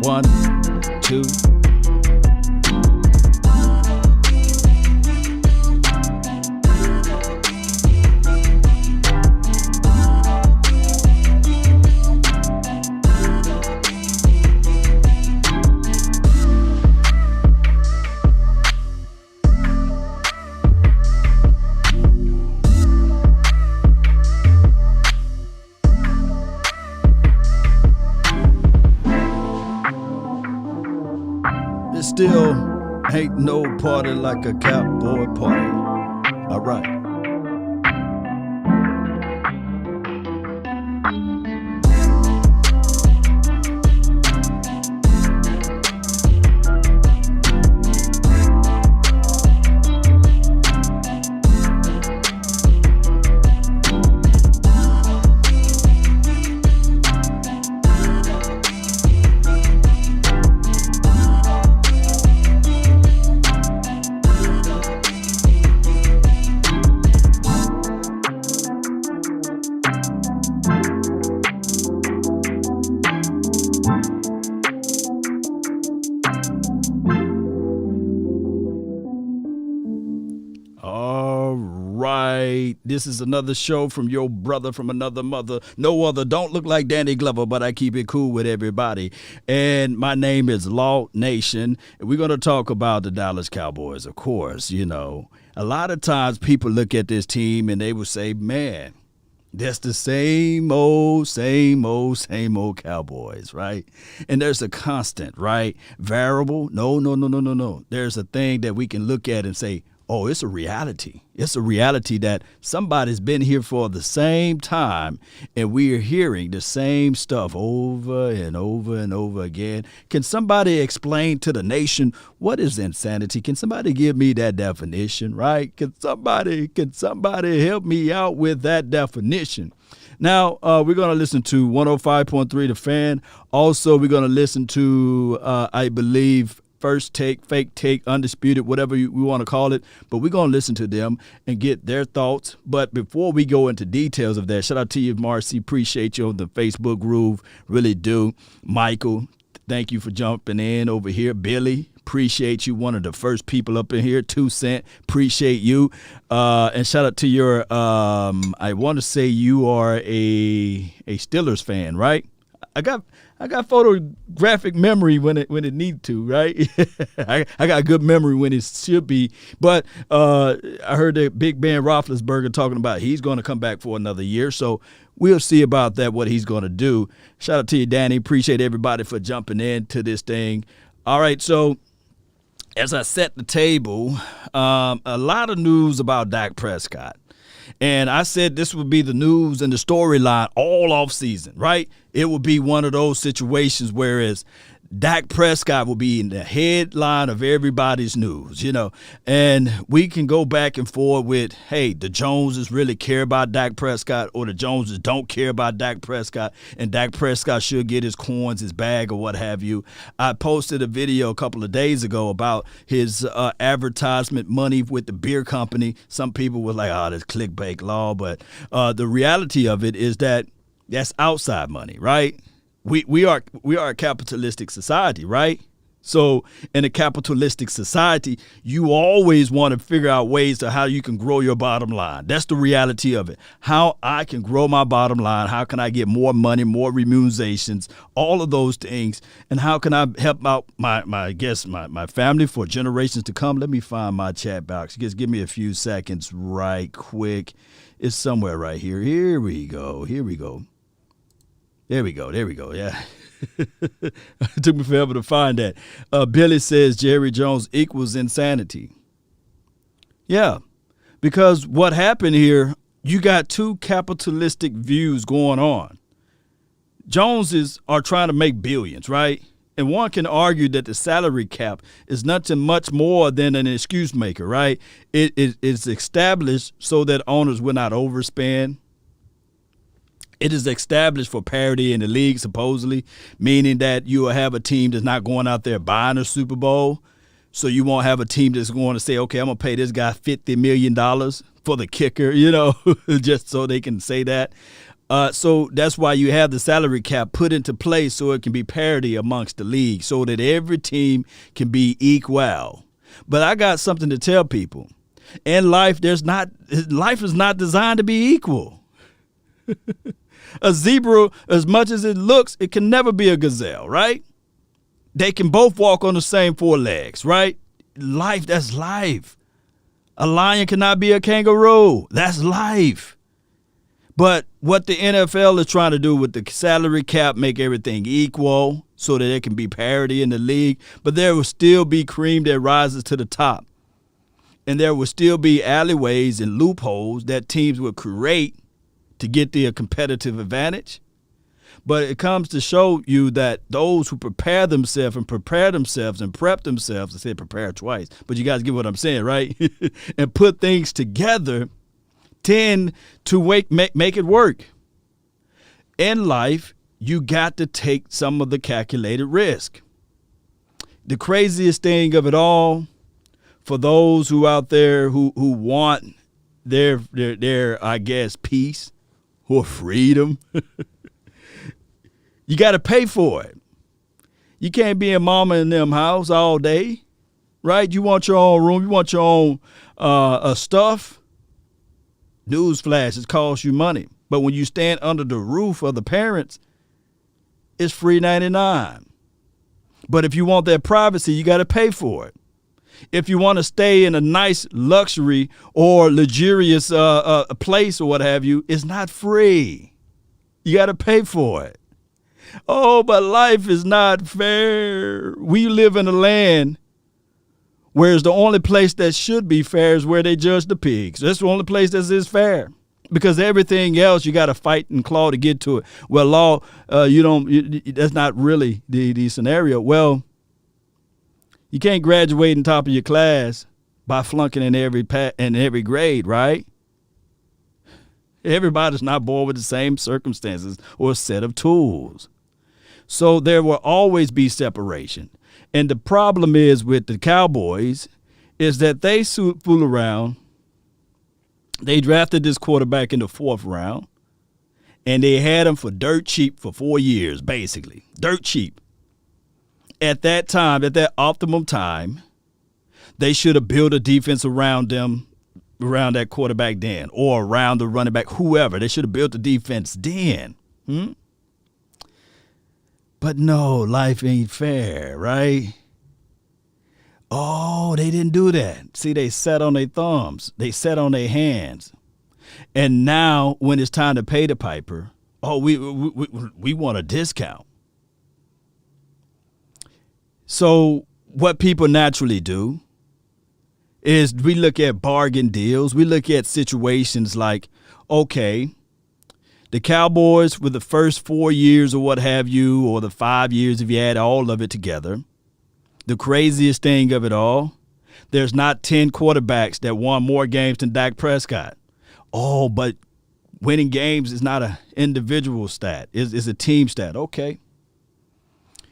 1, 2. Still ain't no party like a cowboy party. All right. This is another show from your brother from another mother. No other. Don't look like Danny Glover, but I keep it cool with everybody. And my name is Law Nation. And we're going to talk about the Dallas Cowboys, of course. You know, a lot of times people look at this team and they will say, man, that's the same old Cowboys, right? And there's a constant, right? Variable. No. There's a thing that we can look at and say, oh, it's a reality. It's a reality that somebody's been here for the same time, and we are hearing the same stuff over and over and over again. Can somebody explain to the nation what is insanity? Can somebody give me that definition, right? Can somebody help me out with that definition? Now, we're going to listen to 105.3 The Fan. Also, we're going to listen to, I believe, First Take, Fake Take, Undisputed, whatever we want to call it. But we're going to listen to them and get their thoughts. But before we go into details of that, shout out to you, Marcy. Appreciate you on the Facebook groove. Really do. Michael, thank you for jumping in over here. Billy, appreciate you. One of the first people up in here. 2 Cent, appreciate you. And shout out to your, I want to say you are a Steelers fan, right? I got photographic memory when it need to, right? I got good memory when it should be. But I heard that Big Ben Roethlisberger talking about he's going to come back for another year. So we'll see about that, what he's going to do. Shout out to you, Danny. Appreciate everybody for jumping into this thing. All right, so as I set the table, a lot of news about Dak Prescott. And I said this would be the news and the storyline all off season, right? It would be one of those situations whereas Dak Prescott will be in the headline of everybody's news, you know. And we can go back and forth with, hey, the Joneses really care about Dak Prescott or the Joneses don't care about Dak Prescott and Dak Prescott should get his coins, his bag, or what have you. I posted a video a couple of days ago about his advertisement money with the beer company. Some people were like, oh, that's clickbait law. But the reality of it is that that's outside money, right? We are a capitalistic society, right? So in a capitalistic society, you always want to figure out ways to how you can grow your bottom line. That's the reality of it. How I can grow my bottom line. How can I get more money, more remunerations, all of those things. And how can I help out my family for generations to come? Let me find my chat box. Just give me a few seconds right quick. It's somewhere right here. Here we go. There we go. Yeah. It took me forever to find that. Billy says Jerry Jones equals insanity. Yeah, because what happened here, you got two capitalistic views going on. Joneses are trying to make billions, right? And one can argue that the salary cap is nothing much more than an excuse maker, right? It is established so that owners will not overspend. It is established for parity in the league, supposedly, meaning that you will have a team that's not going out there buying a Super Bowl. So you won't have a team that's going to say, okay, I'm going to pay this guy $50 million for the kicker, you know, just so they can say that. So that's why you have the salary cap put into place so it can be parity amongst the league so that every team can be equal. But I got something to tell people. In life, life is not designed to be equal. A zebra, as much as it looks, it can never be a gazelle, right? They can both walk on the same four legs, right? Life, that's life. A lion cannot be a kangaroo. That's life. But what the NFL is trying to do with the salary cap, make everything equal so that it can be parity in the league, but there will still be cream that rises to the top. And there will still be alleyways and loopholes that teams will create to get their competitive advantage. But it comes to show you that those who prepare themselves and prep themselves, I said prepare twice, but you guys get what I'm saying, right? And put things together tend to make it work. In life, you got to take some of the calculated risk. The craziest thing of it all, for those who out there who want their I guess, peace or freedom, you got to pay for it. You can't be in mama and them house all day, right? You want your own room. You want your own stuff. Newsflash, it costs you money. But when you stand under the roof of the parents, it's free 99. But if you want that privacy, you got to pay for it. If you want to stay in a nice luxury or luxurious place or what have you, it's not free. You got to pay for it. Oh, but life is not fair. We live in a land where the only place that should be fair is where they judge the pigs. That's the only place that is fair. Because everything else, you got to fight and claw to get to it. Well, law, that's not really the scenario. Well, you can't graduate in top of your class by flunking in every grade, right? Everybody's not born with the same circumstances or set of tools. So there will always be separation. And the problem is with the Cowboys is that they fool around. They drafted this quarterback in the 4th round, and they had him for dirt cheap for 4 years, basically. Dirt cheap. At that time, at that optimum time, they should have built a defense around them, around that quarterback then, or around the running back, whoever. They should have built a defense then. But no, life ain't fair, right? Oh, they didn't do that. See, they sat on their thumbs. They sat on their hands. And now when it's time to pay the piper, oh, we want a discount. So what people naturally do is we look at bargain deals. We look at situations like, okay, the Cowboys for the first 4 years or what have you, or the 5 years if you add all of it together, the craziest thing of it all, there's not 10 quarterbacks that won more games than Dak Prescott. Oh, but winning games is not an individual stat. It's a team stat. Okay.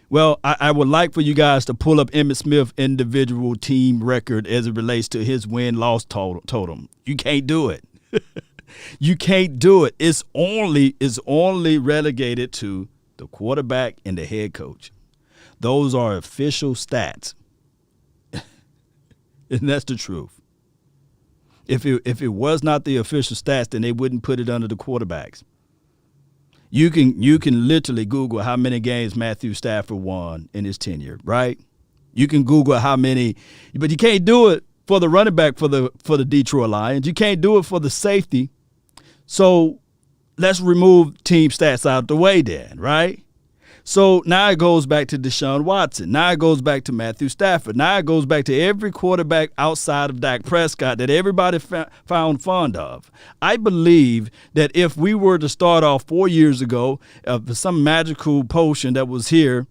Well, I would like for you guys to pull up Emmitt Smith's individual team record as it relates to his win-loss totem. You can't do it. You can't do it. It's only relegated to the quarterback and the head coach. Those are official stats. And that's the truth. If it was not the official stats, then they wouldn't put it under the quarterbacks. You can literally Google how many games Matthew Stafford won in his tenure, right? You can Google how many, but you can't do it for the running back for the Detroit Lions. You can't do it for the safety. So let's remove team stats out the way then, right? So now it goes back to Deshaun Watson. Now it goes back to Matthew Stafford. Now it goes back to every quarterback outside of Dak Prescott that everybody found fond of. I believe that if we were to start off 4 years ago, some magical potion that was here,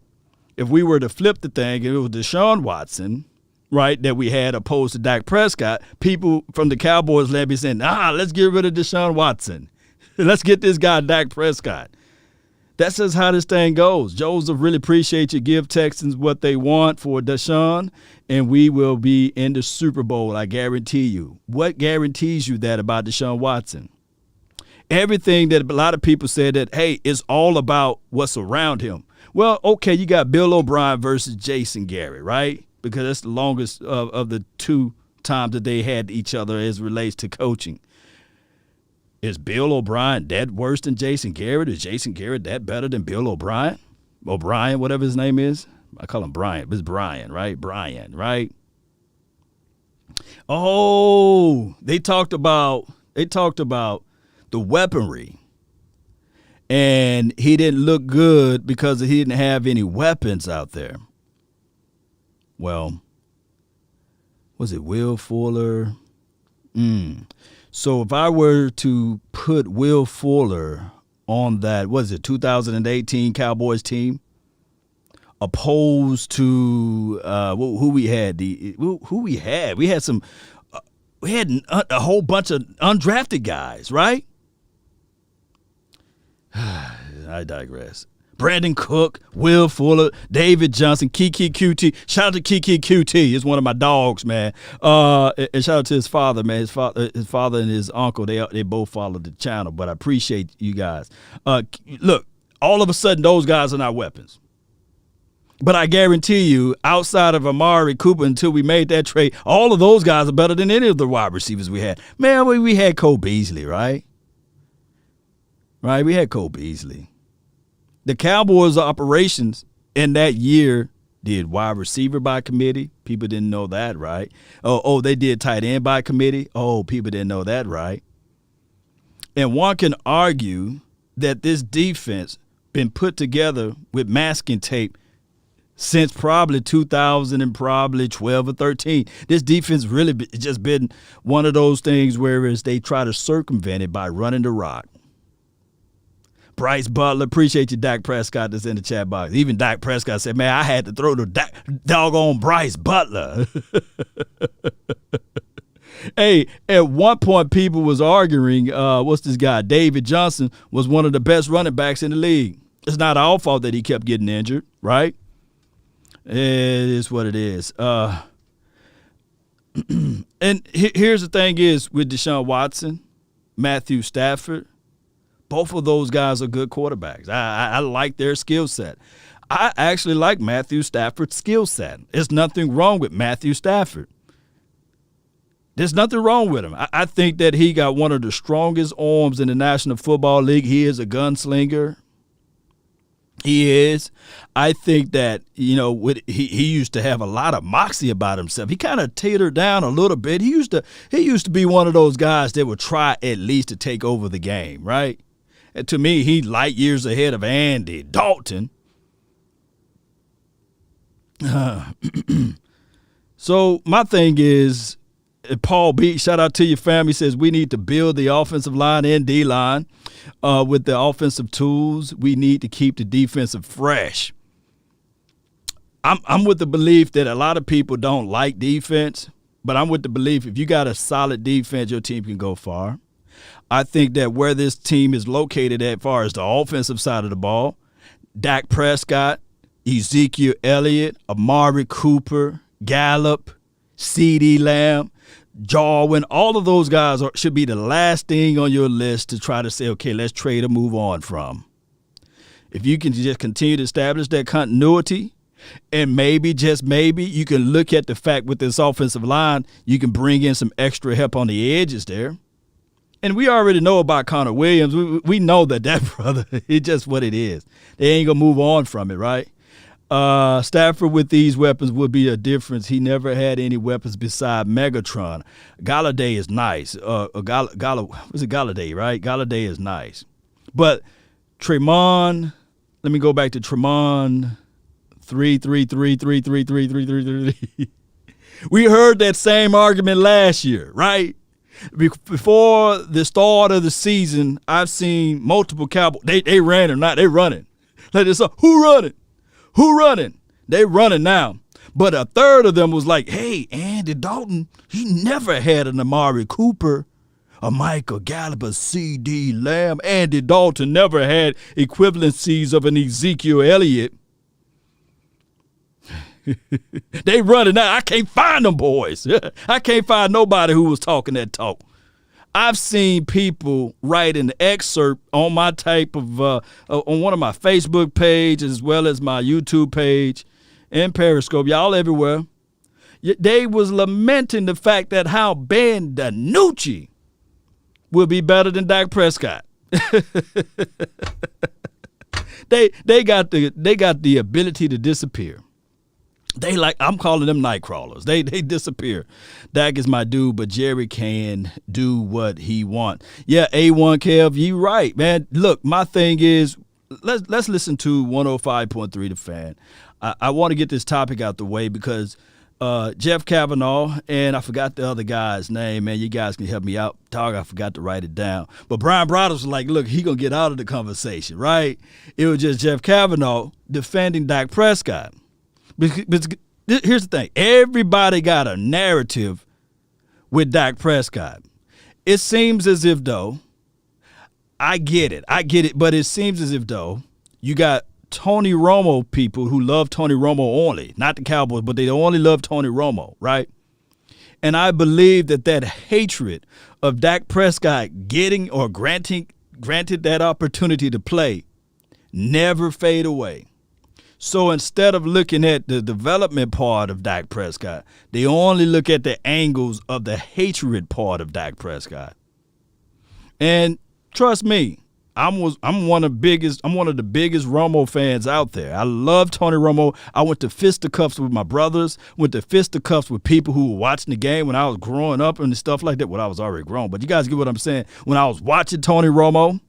if we were to flip the thing and it was Deshaun Watson, right, that we had opposed to Dak Prescott, people from the Cowboys would be saying, let's get rid of Deshaun Watson. Let's get this guy Dak Prescott. That's just how this thing goes. Joseph, really appreciate you. Give Texans what they want for Deshaun, and we will be in the Super Bowl, I guarantee you. What guarantees you that about Deshaun Watson? everything that a lot of people said that, hey, it's all about what's around him. Well, okay, you got Bill O'Brien versus Jason Garrett, right? Because that's the longest of the two times that they had each other as relates to coaching. Is Bill O'Brien that worse than Jason Garrett? Is Jason Garrett that better than Bill O'Brien? O'Brien, whatever his name is. I call him Brian. It's Brian, right? Brian, right? Oh, they talked about the weaponry. And he didn't look good because he didn't have any weapons out there. Well, was it Will Fuller? So if I were to put Will Fuller on that, what is it, 2018 Cowboys team, opposed to who we had? Who we had? We had some. We had a whole bunch of undrafted guys, right? I digress. Brandon Cook, Will Fuller, David Johnson, Kiki QT. Shout out to Kiki QT. He's one of my dogs, man. And shout out to his father, man. His father and his uncle, they both follow the channel, but I appreciate you guys. Look, all of a sudden, those guys are not weapons. But I guarantee you, outside of Amari Cooper, until we made that trade, all of those guys are better than any of the wide receivers we had. Man, we had Cole Beasley, right? Right, we had Cole Beasley. The Cowboys' operations in that year did wide receiver by committee. People didn't know that, right? Oh, they did tight end by committee. Oh, people didn't know that, right? And one can argue that this defense been put together with masking tape since probably 2000 and probably 12 or 13. This defense really just been one of those things where they try to circumvent it by running the rock. Bryce Butler, appreciate you, Dak Prescott, that's in the chat box. Even Dak Prescott said, man, I had to throw the doggone Bryce Butler. Hey, at one point, people was arguing, what's this guy? David Johnson was one of the best running backs in the league. It's not our fault that he kept getting injured, right? It is what it is. And here's the thing is with Deshaun Watson, Matthew Stafford, both of those guys are good quarterbacks. I like their skill set. I actually like Matthew Stafford's skill set. There's nothing wrong with Matthew Stafford. There's nothing wrong with him. I think that he got one of the strongest arms in the National Football League. He is a gunslinger. He is. I think that, he used to have a lot of moxie about himself. He kind of tapered down a little bit. He used to be one of those guys that would try at least to take over the game, right? And to me, he's light years ahead of Andy Dalton. So my thing is, Paul B, shout out to your family, says we need to build the offensive line and D-line with the offensive tools. We need to keep the defensive fresh. I'm with the belief that a lot of people don't like defense, but I'm with the belief if you got a solid defense, your team can go far. I think that where this team is located as far as the offensive side of the ball, Dak Prescott, Ezekiel Elliott, Amari Cooper, Gallup, CeeDee Lamb, Jarwin, all of those guys should be the last thing on your list to try to say, okay, let's trade or move on from. If you can just continue to establish that continuity, and maybe, just maybe, you can look at the fact with this offensive line, you can bring in some extra help on the edges there. And we already know about Connor Williams. We know that brother, it's just what it is. They ain't going to move on from it, right? Stafford with these weapons would be a difference. He never had any weapons beside Megatron. Galladay is nice. Was it Galladay, right? Galladay is nice. But Tremont, let me go back to Tremont 3. We heard that same argument last year, right? Before the start of the season, I've seen multiple Cowboys. They ran or not, they running. Like this, who running? Who running? They running now. But a third of them was like, hey, Andy Dalton, he never had an Amari Cooper, a Michael Gallup, a CeeDee Lamb. Andy Dalton never had equivalencies of an Ezekiel Elliott. They running now. I can't find them boys. I can't find nobody who was talking that talk. I've seen people write an excerpt on my type of on one of my Facebook pages as well as my YouTube page and Periscope. Y'all everywhere. They was lamenting the fact that how Ben DiNucci will be better than Dak Prescott. They got the ability to disappear. I'm calling them night crawlers. They disappear. Dak is my dude, but Jerry can do what he wants. Yeah, A1 Kev, you right, man. Look, my thing is, let's listen to 105.3 The Fan. I want to get this topic out the way because Jeff Kavanaugh, and I forgot the other guy's name, man. You guys can help me out. Dog, I forgot to write it down. But Brian Broaddus was like, look, he going to get out of the conversation, right? It was just Jeff Kavanaugh defending Dak Prescott. But here's the thing. Everybody got a narrative with Dak Prescott. It seems as if, though, I get it, but it seems as if, though, you got Tony Romo people who love Tony Romo only, not the Cowboys, but they only love Tony Romo, right? And I believe that hatred of Dak Prescott getting or granted that opportunity to play never fade away. So instead of looking at the development part of Dak Prescott, they only look at the angles of the hatred part of Dak Prescott. And trust me, I'm one of the biggest Romo fans out there. I love Tony Romo. I went to fisticuffs with my brothers, went to fisticuffs with people who were watching the game when I was growing up and stuff like that. Well, I was already grown, but you guys get what I'm saying. When I was watching Tony Romo,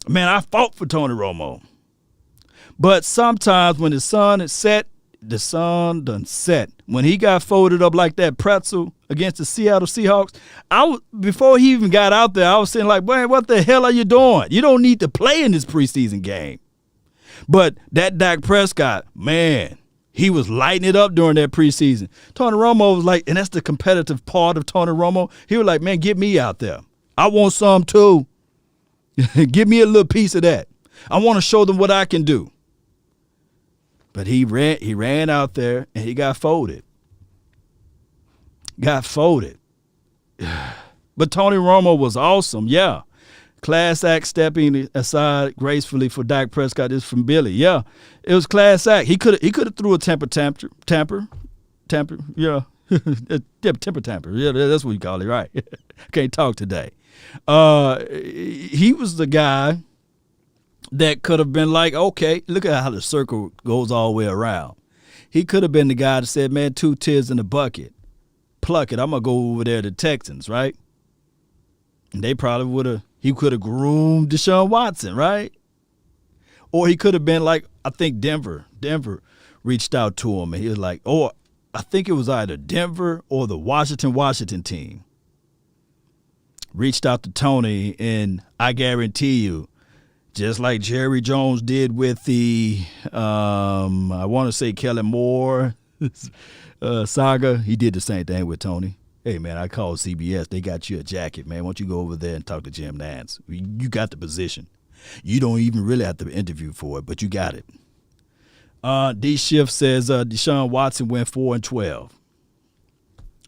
man, I fought for Tony Romo. But sometimes when the sun is set, the sun done set. When he got folded up like that pretzel against the Seattle Seahawks, before he even got out there, I was saying like, man, what the hell are you doing? You don't need to play in this preseason game. But that Dak Prescott, man, he was lighting it up during that preseason. Tony Romo was like, and that's the competitive part of Tony Romo. He was like, man, get me out there. I want some too. Give me a little piece of that. I want to show them what I can do. But he ran out there and he got folded. But Tony Romo was awesome, yeah. Class act stepping aside gracefully for Dak Prescott is from Billy. Yeah, it was class act. He could have threw a temper, yeah. Temper tamper. Yeah, that's what you call it, right? Can't talk today. He was the guy that could have been like, okay, look at how the circle goes all the way around. He could have been the guy that said, man, 2 tears in the bucket. Pluck it. I'm going to go over there to Texans, right? And they probably he could have groomed Deshaun Watson, right? Or he could have been like, I think Denver reached out to him and he was like, oh, I think it was either Denver or the Washington team reached out to Tony, and I guarantee you, just like Jerry Jones did with the, I want to say Kellen Moore saga, he did the same thing with Tony. Hey, man, I called CBS. They got you a jacket, man. Why don't you go over there and talk to Jim Nantz? You got the position. You don't even really have to interview for it, but you got it. D Shift says Deshaun Watson went 4-12.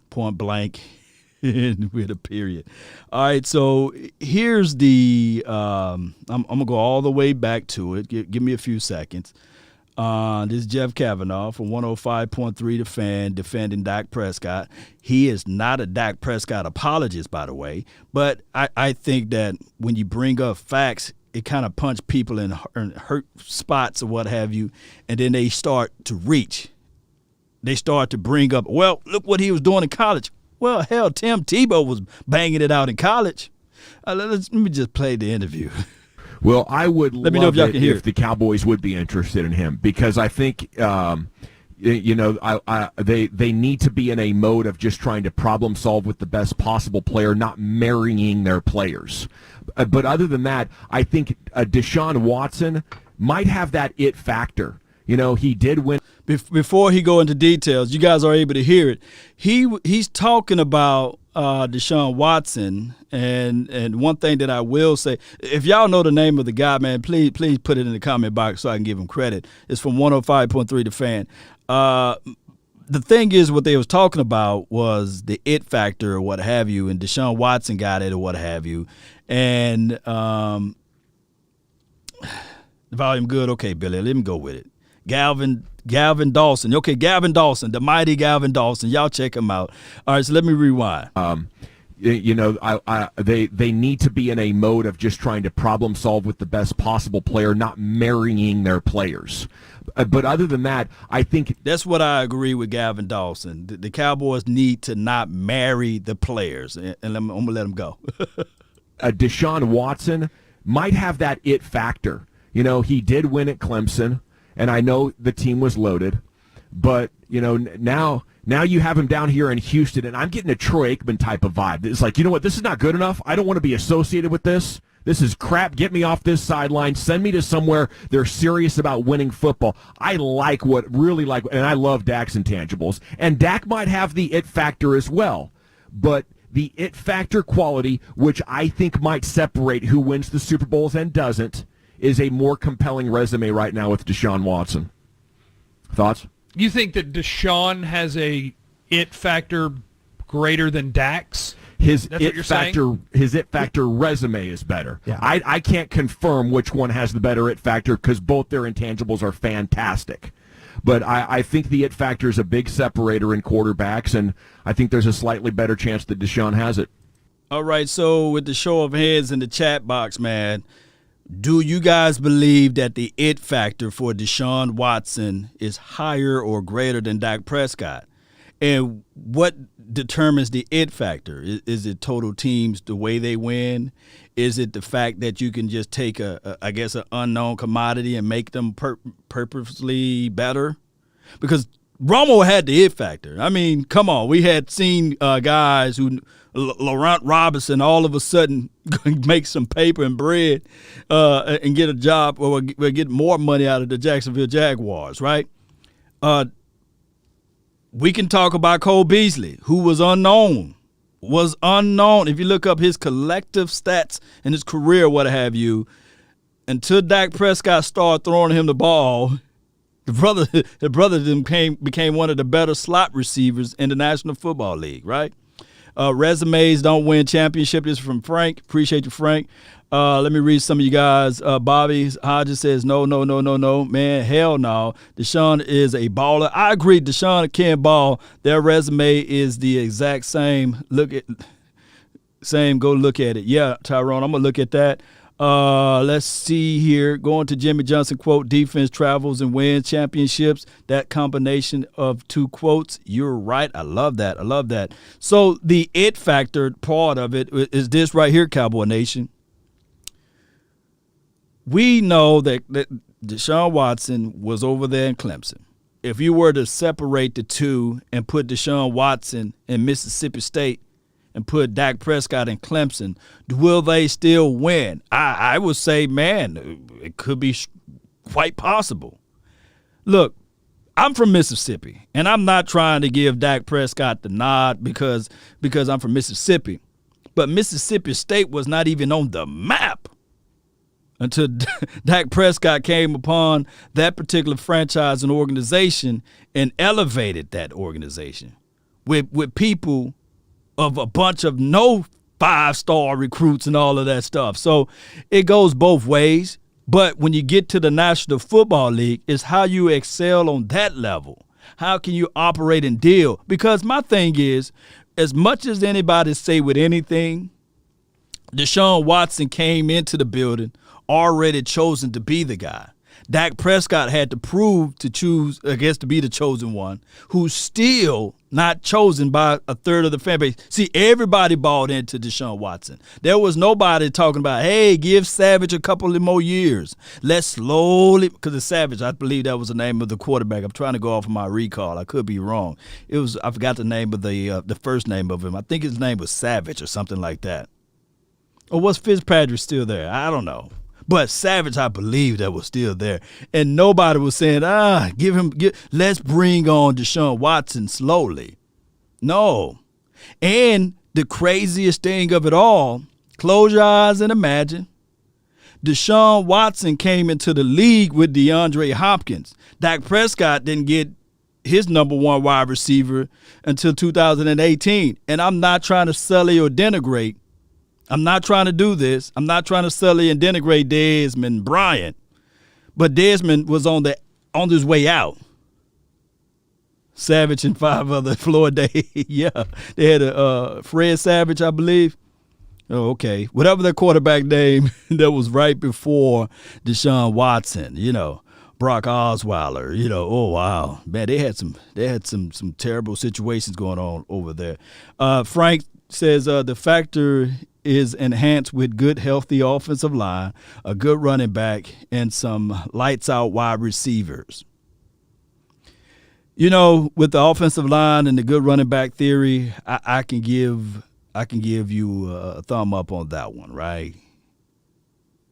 Point blank. With a period. All right, so here's the I'm gonna go all the way back to it. Give me a few seconds. This is Jeff Kavanaugh from 105.3 The Fan defending Dak Prescott. He is not a Dak Prescott apologist, by the way, but I think that when you bring up facts, it kind of punch people in hurt spots or what have you, and then they start to reach. They start to bring up, well, look what he was doing in college. Well, hell, Tim Tebow was banging it out in college. Let me just play the interview. Well, I would let me know if y'all can hear if the Cowboys would be interested in him, because I think they need to be in a mode of just trying to problem solve with the best possible player, not marrying their players. But other than that, I think Deshaun Watson might have that it factor. You know, he did win. Before he go into details, you guys are able to hear it. He's talking about Deshaun Watson, and one thing that I will say, if y'all know the name of the guy, man, please put it in the comment box so I can give him credit. It's from 105.3 The Fan. the thing is, what they was talking about was the it factor or what have you, and Deshaun Watson got it or what have you. And the volume good. Okay, Billy, let me go with it. Galvin Dawson. Okay, Galvin Dawson, the mighty Galvin Dawson. Y'all check him out. All right, so let me rewind. They need to be in a mode of just trying to problem solve with the best possible player, not marrying their players. But other than that, I think that's what I agree with Galvin Dawson. The Cowboys need to not marry the players, and I'm gonna let them go. Deshaun Watson might have that it factor. He did win at Clemson, and I know the team was loaded, but now you have him down here in Houston, and I'm getting a Troy Aikman type of vibe. It's like, you know what, this is not good enough. I don't want to be associated with this. This is crap. Get me off this sideline. Send me to somewhere they're serious about winning football. I really like, and I love Dak's intangibles. And Dak might have the it factor as well. But the it factor quality, which I think might separate who wins the Super Bowls and doesn't, is a more compelling resume right now with Deshaun Watson. Thoughts? You think that Deshaun has a it factor greater than Dak's? His it factor resume is better. Yeah. I can't confirm which one has the better it factor because both their intangibles are fantastic. But I think the it factor is a big separator in quarterbacks, and I think there's a slightly better chance that Deshaun has it. All right, so with the show of hands in the chat box, man, do you guys believe that the it factor for Deshaun Watson is higher or greater than Dak Prescott? And what determines the it factor? Is it total teams, the way they win? Is it the fact that you can just take an unknown commodity and make them purposely better? Because Romo had the it factor. I mean, come on. We had seen guys who, Laurent Robinson, all of a sudden make some paper and bread and get a job or get more money out of the Jacksonville Jaguars, right? We can talk about Cole Beasley, who was unknown. If you look up his collective stats in his career, what have you, until Dak Prescott started throwing him the ball, the brother became one of the better slot receivers in the National Football League, right? Resumes don't win championship. This is from Frank. Appreciate you, Frank. Let me read some of you guys. Bobby Hodges says, no. Man, hell no. Deshaun is a baller. I agree. Deshaun can ball. Their resume is the exact same. Go look at it. Yeah, Tyrone, I'm going to look at that. Let's see here. Going to Jimmy Johnson quote, defense travels and wins championships. That combination of two quotes, you're right. I love that. So the it factor part of it is this right here, Cowboy Nation. We know that Deshaun Watson was over there in Clemson. If you were to separate the two and put Deshaun Watson in Mississippi State and put Dak Prescott in Clemson, will they still win? I would say, man, it could be quite possible. Look, I'm from Mississippi, and I'm not trying to give Dak Prescott the nod because I'm from Mississippi. But Mississippi State was not even on the map until Dak Prescott came upon that particular franchise and organization and elevated that organization with people of a bunch of no 5-star recruits and all of that stuff. So it goes both ways. But when you get to the National Football League, it's how you excel on that level. How can you operate and deal? Because my thing is, as much as anybody say with anything, Deshaun Watson came into the building already chosen to be the guy. Dak Prescott had to prove to be the chosen one, who's still not chosen by a third of the fan base. See, everybody bought into Deshaun Watson. There was nobody talking about, hey, give Savage a couple of more years. Let's slowly, because it's Savage, I believe that was the name of the quarterback. I'm trying to go off of my recall. I could be wrong. I forgot the name of the first name of him. I think his name was Savage or something like that. Or was Fitzpatrick still there? I don't know. But Savage, I believe, that was still there. And nobody was saying, let's bring on Deshaun Watson slowly. No. And the craziest thing of it all, close your eyes and imagine, Deshaun Watson came into the league with DeAndre Hopkins. Dak Prescott didn't get his number one wide receiver until 2018. And I'm not trying to sully or denigrate. I'm not trying to do this. I'm not trying to sully and denigrate Desmond Bryant. But Desmond was on his way out. Savage and 5 other Florida. Yeah, they had Fred Savage, I believe. Oh, okay. Whatever their quarterback name that was right before Deshaun Watson, Brock Osweiler, oh wow. Man, they had some terrible situations going on over there. Frank says the factor is enhanced with good, healthy offensive line, a good running back, and some lights out wide receivers. With the offensive line and the good running back theory, I can give you a thumb up on that one, right?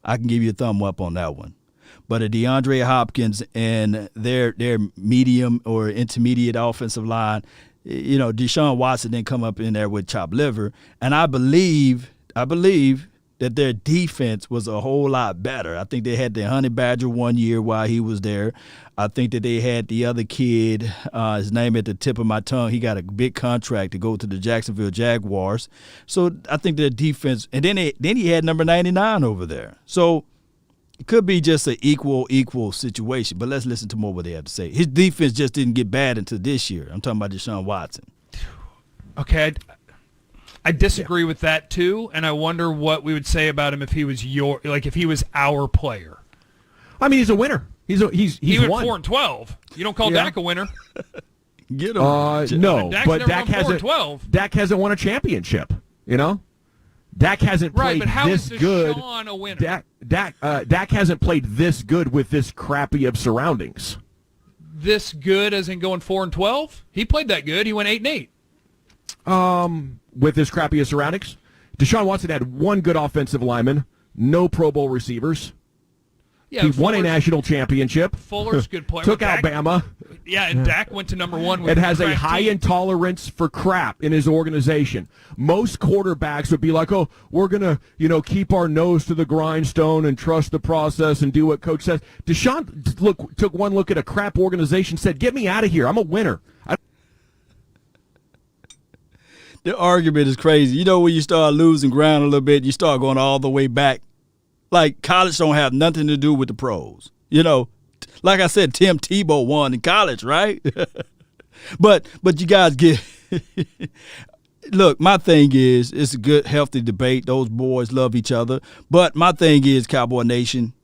I can give you a thumb up on that one. But a DeAndre Hopkins and their medium or intermediate offensive line, Deshaun Watson didn't come up in there with chopped liver. And I believe that their defense was a whole lot better. I think they had the Honey Badger 1 year while he was there. I think that they had the other kid, his name at the tip of my tongue. He got a big contract to go to the Jacksonville Jaguars. So I think their defense, and then he had number 99 over there. So it could be just an equal situation. But let's listen to more what they have to say. His defense just didn't get bad until this year. I'm talking about Deshaun Watson. Okay, I disagree with that too, and I wonder what we would say about him if he was if he was our player. I mean, he's a winner. He went won. 4-12. You don't call Dak a winner. Get him. No, but Dak hasn't. 4-12. Dak hasn't won a championship. Dak hasn't played but how this is good. Deshaun a winner? Dak hasn't played this good with this crappy of surroundings. This good as in going 4-12? He played that good. He went 8-8. With this crappy of surroundings, Deshaun Watson had one good offensive lineman, no Pro Bowl receivers. Yeah, he won a national championship. Fuller's good player. Took out Bama. Yeah, and Dak went to number 1 with and has a crack high team. intolerance for crap in his organization. Most quarterbacks would be like, "Oh, we're gonna, keep our nose to the grindstone and trust the process and do what coach says." Deshaun took one look at a crap organization, said, "Get me out of here. I'm a winner." The argument is crazy. When you start losing ground a little bit, you start going all the way back. Like college don't have nothing to do with the pros. Like I said, Tim Tebow won in college, right? but you guys get look, my thing is it's a good, healthy debate. Those boys love each other. But my thing is, Cowboy Nation,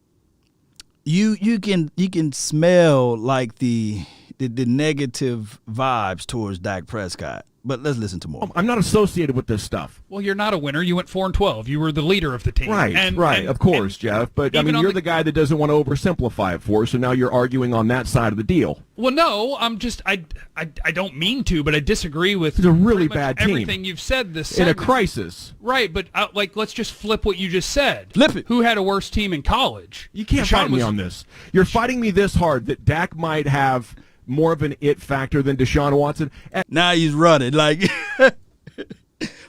you can smell like the negative vibes towards Dak Prescott. But let's listen to more. I'm not associated with this stuff. Well, you're not a winner. You went 4-12. You were the leader of the team. Right, of course, Jeff. But, you're the guy that doesn't want to oversimplify it for us, so now you're arguing on that side of the deal. Well, no, I don't mean to, but I disagree with it's a really bad team. Everything you've said this in segment. a crisis. Right, but let's just flip what you just said. Flip it. Who had a worse team in college? You can't fight me on this. You're fighting me this hard that Dak might have more of an it factor than Deshaun Watson. Now he's running like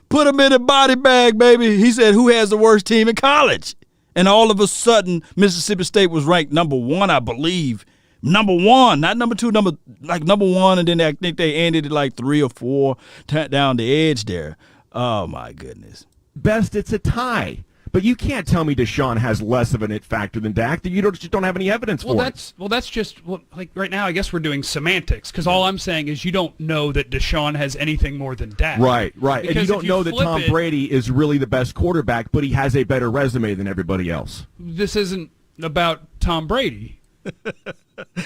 put him in a body bag, baby. He said, who has the worst team in college? And all of a sudden, Mississippi State was ranked number 1, I believe. Number 1, not number 2, number 1, and then I think they ended it like 3 or 4 down the edge there. Oh my goodness. Best it's a tie. But you can't tell me Deshaun has less of an it factor than Dak. That you just don't have any evidence for it. That's just like right now. I guess we're doing semantics because all I'm saying is you don't know that Deshaun has anything more than Dak. Right. Because and you don't know that Tom Brady is really the best quarterback, but he has a better resume than everybody else. This isn't about Tom Brady.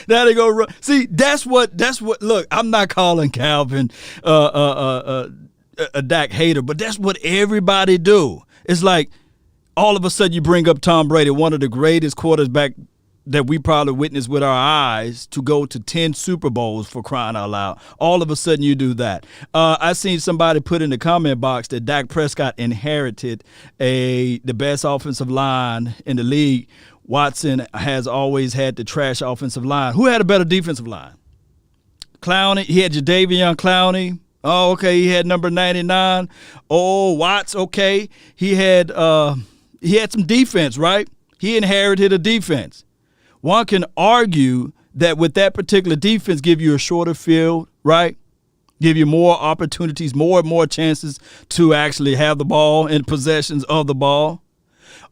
Now they go. See, that's what. Look, I'm not calling Calvin a Dak hater, but that's what everybody do. It's like, all of a sudden you bring up Tom Brady, one of the greatest quarterbacks that we probably witnessed with our eyes, to go to 10 Super Bowls, for crying out loud. All of a sudden you do that. I seen somebody put in the comment box that Dak Prescott inherited the best offensive line in the league. Watson has always had the trash offensive line. Who had a better defensive line? Clowney. He had Jadeveon Clowney. Oh, okay. He had number 99. Oh, Watts. Okay. He had some defense, right? He inherited a defense. One can argue that with that particular defense give you a shorter field, right? Give you more opportunities, more and more chances to actually have the ball and possessions of the ball.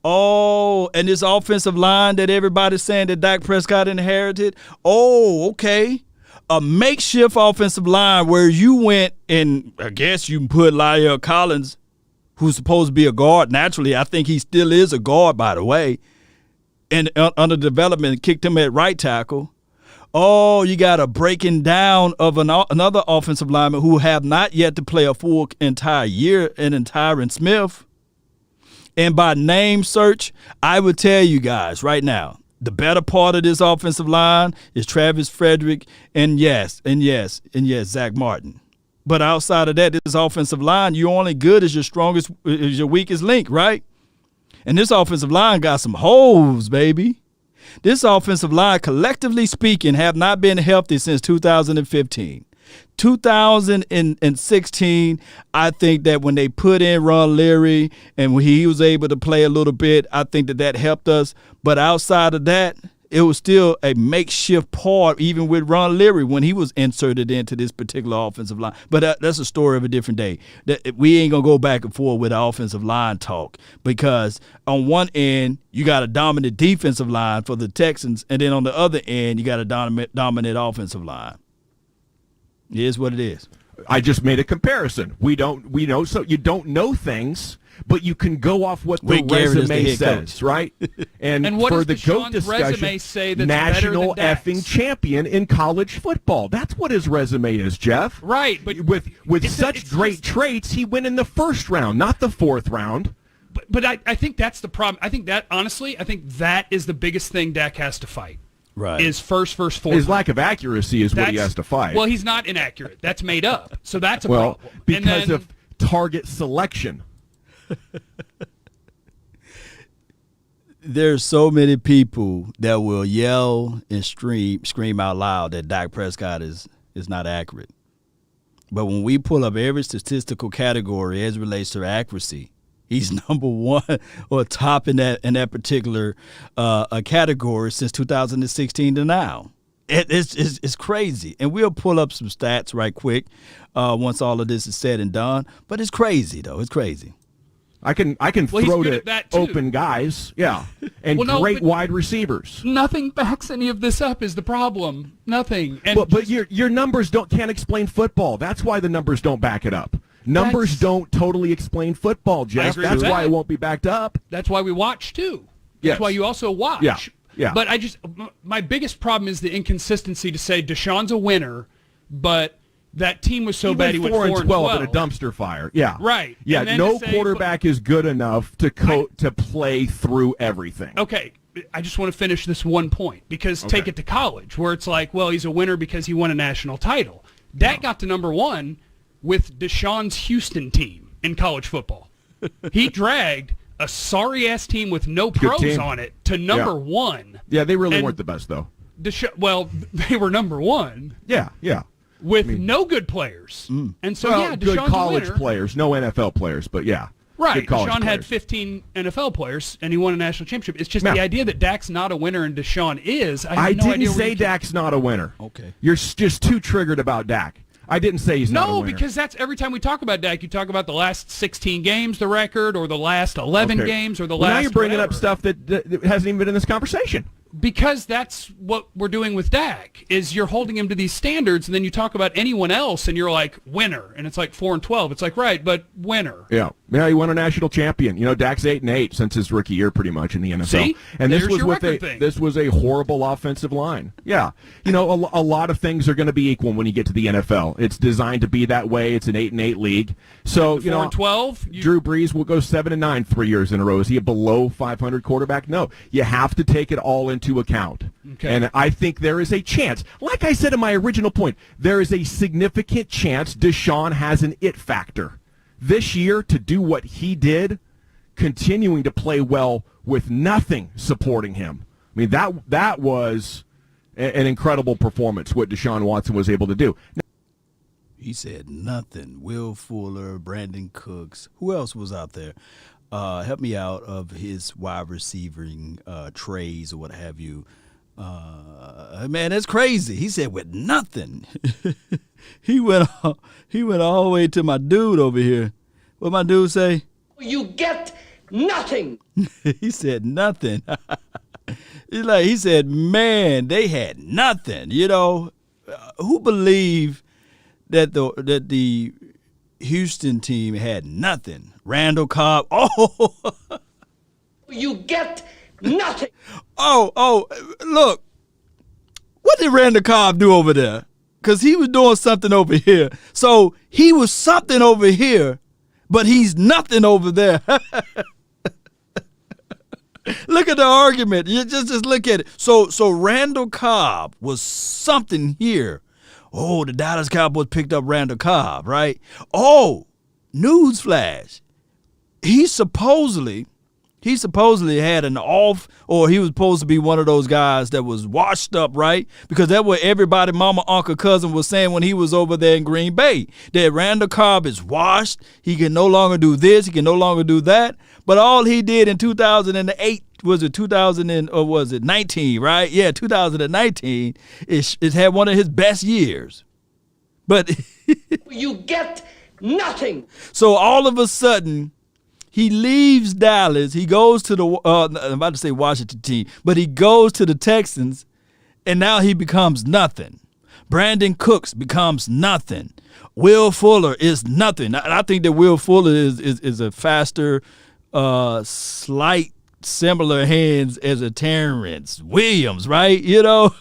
Oh, and this offensive line that everybody's saying that Dak Prescott inherited. Oh, okay. A makeshift offensive line where you went and I guess you put La'el Collins, who's supposed to be a guard. Naturally, I think he still is a guard, by the way. And under development, kicked him at right tackle. Oh, you got a breaking down of another offensive lineman who have not yet to play a full entire year in Tyron Smith. And by name search, I would tell you guys right now, the better part of this offensive line is Travis Frederick and Zach Martin. But outside of that, this offensive line, you're only good as your weakest link, right? And this offensive line got some holes, baby. This offensive line, collectively speaking, have not been healthy since 2015. 2016, I think that when they put in Ron Leary and when he was able to play a little bit, I think that helped us. But outside of that, it was still a makeshift part, even with Ron Leary when he was inserted into this particular offensive line. But that's a story of a different day. We ain't going to go back and forth with the offensive line talk because on one end, you got a dominant defensive line for the Texans, and then on the other end, you got a dominant offensive line. It is what it is. I just made a comparison. We know, so you don't know things, but you can go off what the resume says, right? And what for does the GOAT Deshaun's resume discussion, say that's national better than effing champion in college football. That's what his resume is, Jeff. Right, but with such great traits, he went in the first round, not the fourth round. But I think that's the problem. I think that is the biggest thing Dak has to fight. Right. Is first, fourth. His lack of accuracy is what he has to fight. Well, he's not inaccurate. That's made up. So that's a problem. Because of target selection. There's so many people that will yell and scream out loud that Dak Prescott is not accurate. But when we pull up every statistical category as it relates to accuracy, he's number one or top in that particular category since 2016 to now. It's crazy. And we'll pull up some stats right quick once all of this is said and done. But it's crazy, though. It's crazy. I can throw to open guys, yeah, and great wide receivers. Nothing backs any of this up is the problem. Nothing. And but your numbers can't explain football. That's why the numbers don't back it up. Numbers don't totally explain football, Jeff. That's why it won't be backed up. That's why we watch too. That's why you also watch. Yeah. But my biggest problem is the inconsistency to say Deshaun's a winner, but that team was so bad he went 4-12 in a dumpster fire. Yeah. Right. Yeah, no quarterback is good enough to play through everything. Okay. I just want to finish this one point because take it to college where it's like, well, he's a winner because he won a national title. Dak got to number one with Deshaun's Houston team in college football. He dragged a sorry-ass team with no pros on it to number one. Yeah, they really weren't the best, though. They were number one. Yeah. With no good players. And so, Deshaun's good college a winner. Players, no NFL players, but yeah. Right. Deshaun had 15 NFL players, and he won a national championship. It's just the idea that Dak's not a winner and Deshaun is. I didn't say Dak's not a winner. Okay. You're just too triggered about Dak. I didn't say he's not a winner. No, because that's every time we talk about Dak, you talk about the last 16 games, the record, or the last 11 games, or the last now you're bringing whatever. up stuff that hasn't even been in this conversation. Because that's what we're doing with Dak, is you're holding him to these standards, and then you talk about anyone else, and you're like, winner. And it's like 4-12. It's like, right, but winner. Yeah, he won a national champion. Dak's 8-8 since his rookie year pretty much in the NFL. See? And this was a horrible offensive line. Yeah. A lot of things are going to be equal when you get to the NFL. It's designed to be that way. It's an 8-8 league. So, 4-12? Drew Brees will go 7-9 3 years in a row. Is he a below 500 quarterback? No. You have to take it all into account. Okay. And I think there is a chance. Like I said in my original point, there is a significant chance Deshaun has an it factor. This year, to do what he did, continuing to play well with nothing supporting him. I mean, that was an incredible performance, what Deshaun Watson was able to do. He said nothing. Will Fuller, Brandon Cooks. Who else was out there? Help me out of his wide receiving trays or what have you. Man, that's crazy. He said with nothing. he went all the way to my dude over here. What my dude say? You get nothing. He said nothing. He said, man, they had nothing. You know, who believed that the Houston team had nothing? Randall Cobb. Oh, You get nothing. oh, look. What did Randall Cobb do over there? Because he was doing something over here. So he was something over here, but he's nothing over there. Look at the argument. You just look at it. So Randall Cobb was something here. Oh, the Dallas Cowboys picked up Randall Cobb, right? Oh, newsflash. He supposedly had an off, or he was supposed to be one of those guys that was washed up, right? Because that's what everybody, mama, uncle, cousin was saying when he was over there in Green Bay. That Randall Cobb is washed. He can no longer do this. He can no longer do that. But all he did in 2008, was it 19, right? Yeah, 2019, it had one of his best years. But You get nothing. so all of a sudden, he leaves Dallas. He goes to the I'm about to say Washington team, but he goes to the Texans, and now he becomes nothing. Brandon Cooks becomes nothing. Will Fuller is nothing. I think that Will Fuller is a faster, slight similar hands as a Terrence Williams, right? You know.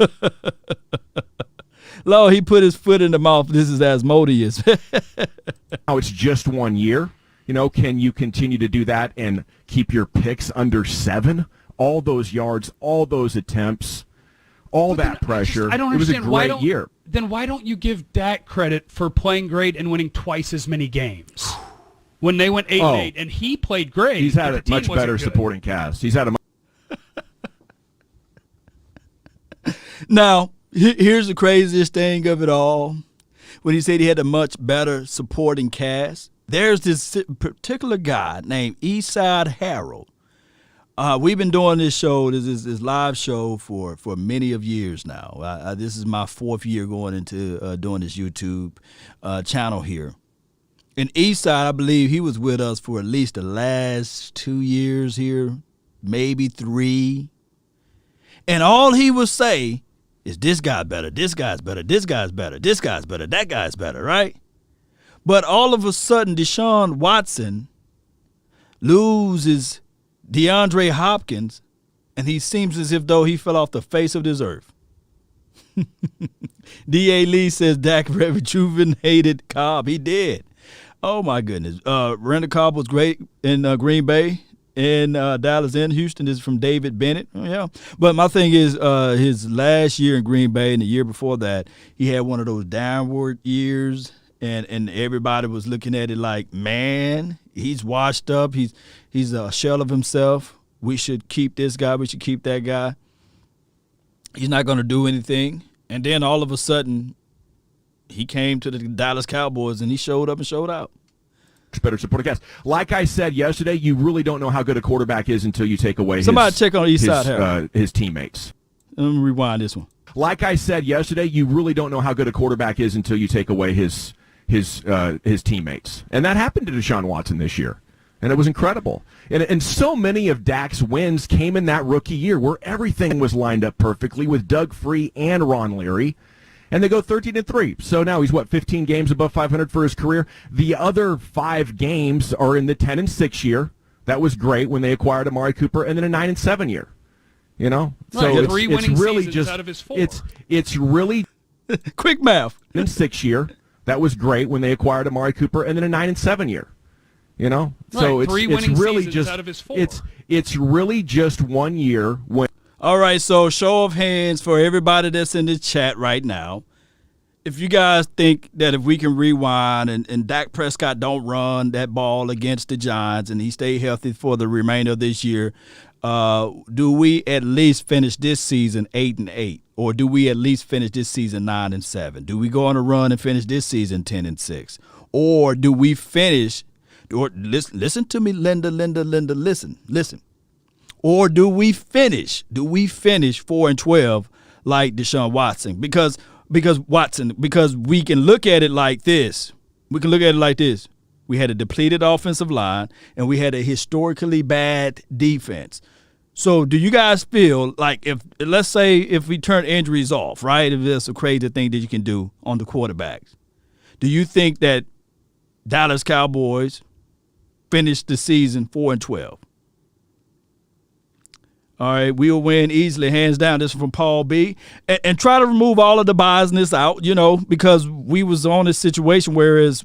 Lord, he put his foot in the mouth. This is Asmodeus. Now it's just 1 year. You know, can you continue to do that and keep your picks under 7? All those yards, all those attempts, all that pressure. I don't it was a understand why great year. Then why don't you give Dak credit for playing great and winning twice as many games? When they went 8-8, and he played great. He's had but a the much team wasn't better good. supporting cast. He's had a Now, here's the craziest thing of it all. When he said he had a much better supporting cast, there's this particular guy named Eastside Harold. We've been doing this show, this live show for many of years now. This is my 4th year going into doing this YouTube channel here. And Eastside, I believe he was with us for at least the last 2 years here, maybe 3. And all he would say is, this guy better, this guy's better, this guy's better, this guy's better, that guy's better, right? But all of a sudden, Deshaun Watson loses DeAndre Hopkins, and he seems as if though he fell off the face of this earth. D.A. Lee says Dak rejuvenated Cobb. He did. Oh, my goodness. Randall Cobb was great in Green Bay, and Dallas and Houston. This is from David Bennett. Oh, yeah. But my thing is his last year in Green Bay and the year before that, he had one of those downward years. And everybody was looking at it like, man, he's washed up. He's a shell of himself. We should keep this guy. We should keep that guy. He's not going to do anything. And then all of a sudden, he came to the Dallas Cowboys, and he showed up and showed out. better supporting cast. Like I said yesterday, you really don't know how good a quarterback is until you take away check on Eastside his teammates. Let me rewind this one. Like I said yesterday, you really don't know how good a quarterback is until you take away his teammates. And that happened to Deshaun Watson this year. And it was incredible. And so many of Dak's wins came in that rookie year where everything was lined up perfectly with Doug Free and Ron Leary. And they go 13-3. So now he's, 15 games above 500 for his career. The other 5 games are in the 10-6 year. That was great when they acquired Amari Cooper. And then a 9-7 year. You know? Right, So it's really seasons just out of his 4. It's really Quick math. in 6 year. That was great when they acquired Amari Cooper. And then a 9-7 year. You know? So Right, 3 it's winning really seasons just out of his 4. It's really just 1 year when All right, so show of hands for everybody that's in the chat right now. If you guys think that if we can rewind and Dak Prescott don't run that ball against the Giants and he stay healthy for the remainder of this year, do we at least finish this season 8-8? Or do we at least finish this season 9-7? Do we go on a run and finish this season 10-6? Or do we finish, or listen to me, Linda, listen. or do we finish? Do we finish 4-12 like Deshaun Watson? Because we can look at it like this. We can look at it like this. We had a depleted offensive line, and we had a historically bad defense. So do you guys feel like let's say if we turn injuries off, right, if there's a crazy thing that you can do on the quarterbacks, do you think that Dallas Cowboys finish the season 4-12? All right, we'll win easily, hands down. This is from Paul B. And try to remove all of the biasness out, because we was on this situation whereas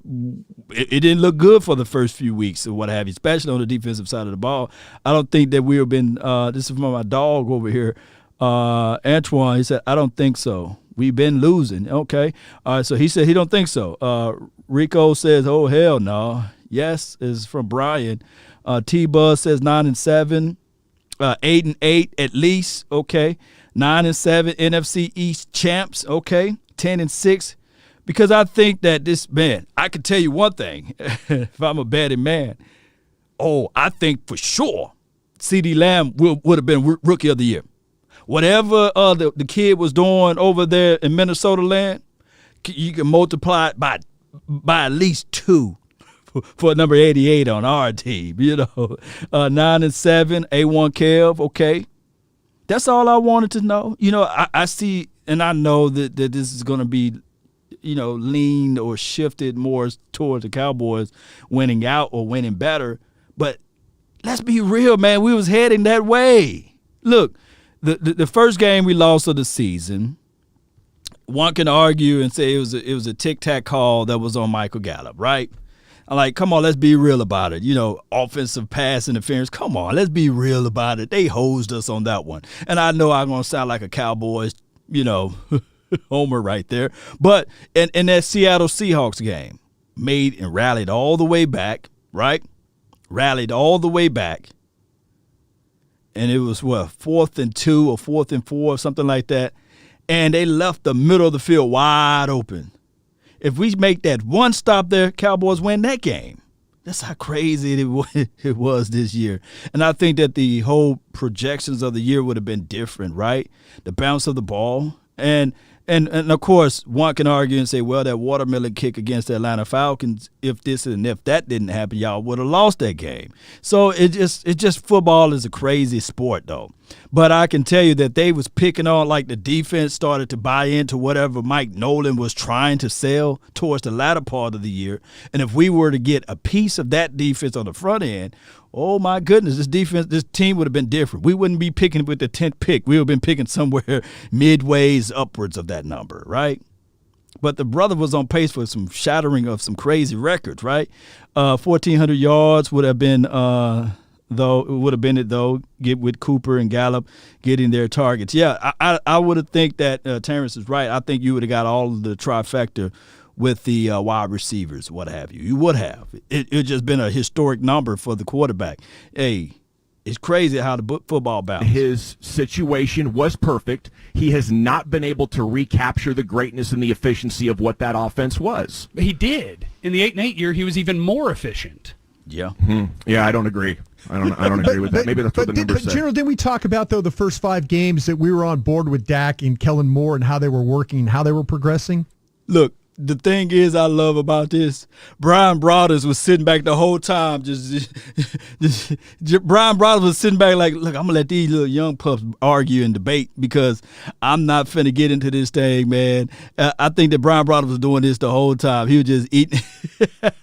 it didn't look good for the first few weeks or what have you, especially on the defensive side of the ball. I don't think that we have been this is from my dog over here, Antoine. He said, I don't think so. We've been losing. Okay. All right, so he said he don't think so. Rico says, oh, hell no. Yes, is from Brian. T-Buzz says 9-7. 8-8 at least, okay. 9-7 NFC East champs, okay. 10-6, because I think that I can tell you one thing. If I'm a betting man, I think for sure CeeDee Lamb would have been Rookie of the Year. Whatever the kid was doing over there in Minnesota land, you can multiply it by at least 2. For number 88 on our team, 9-7, A1 Kev, okay. That's all I wanted to know. I see, and I know that this is going to be, leaned or shifted more towards the Cowboys winning out or winning better. But let's be real, man. We was heading that way. Look, the first game we lost of the season, one can argue and say it was a tic-tac call that was on Michael Gallup, right? I'm like, come on, let's be real about it. Offensive pass interference. Come on, let's be real about it. They hosed us on that one. And I know I'm going to sound like a Cowboys, homer right there. But in that Seattle Seahawks game, made and rallied all the way back, right? Rallied all the way back. And it was, 4th and 2 or 4th and 4, something like that. And they left the middle of the field wide open. If we make that one stop there, Cowboys win that game. That's how crazy it was this year. And I think that the whole projections of the year would have been different, right? The bounce of the ball. And of course, one can argue and say, well, that watermelon kick against the Atlanta Falcons, if this and if that didn't happen, y'all would have lost that game. So it just football is a crazy sport, though. But I can tell you that they was picking on, like, the defense started to buy into whatever Mike Nolan was trying to sell towards the latter part of the year. And if we were to get a piece of that defense on the front end, oh my goodness, this team would have been different. We wouldn't be picking with the 10th pick. We would have been picking somewhere midways upwards of that number, right? But the brother was on pace for some shattering of some crazy records, right? 1,400 yards would have been get with Cooper and Gallup getting their targets. Yeah, I would have think that Terrence is right. I think you would have got all of the trifecta with the wide receivers, what have you. You would have. It just been a historic number for the quarterback. Hey, it's crazy how the football bounced. His situation was perfect. He has not been able to recapture the greatness and the efficiency of what that offense was. He did. In the 8-8 year, he was even more efficient. Yeah. Yeah, I don't agree. I don't agree with that. Maybe that's what the numbers say. General, didn't we talk about, though, the first 5 games that we were on board with Dak and Kellen Moore and how they were working and how they were progressing? Look, the thing is I love about this, Brian Broaddus was sitting back the whole time. Just Brian Broaddus was sitting back like, look, I'm going to let these little young pups argue and debate because I'm not finna get into this thing, man. I think that Brian Broaddus was doing this the whole time. He was just eating.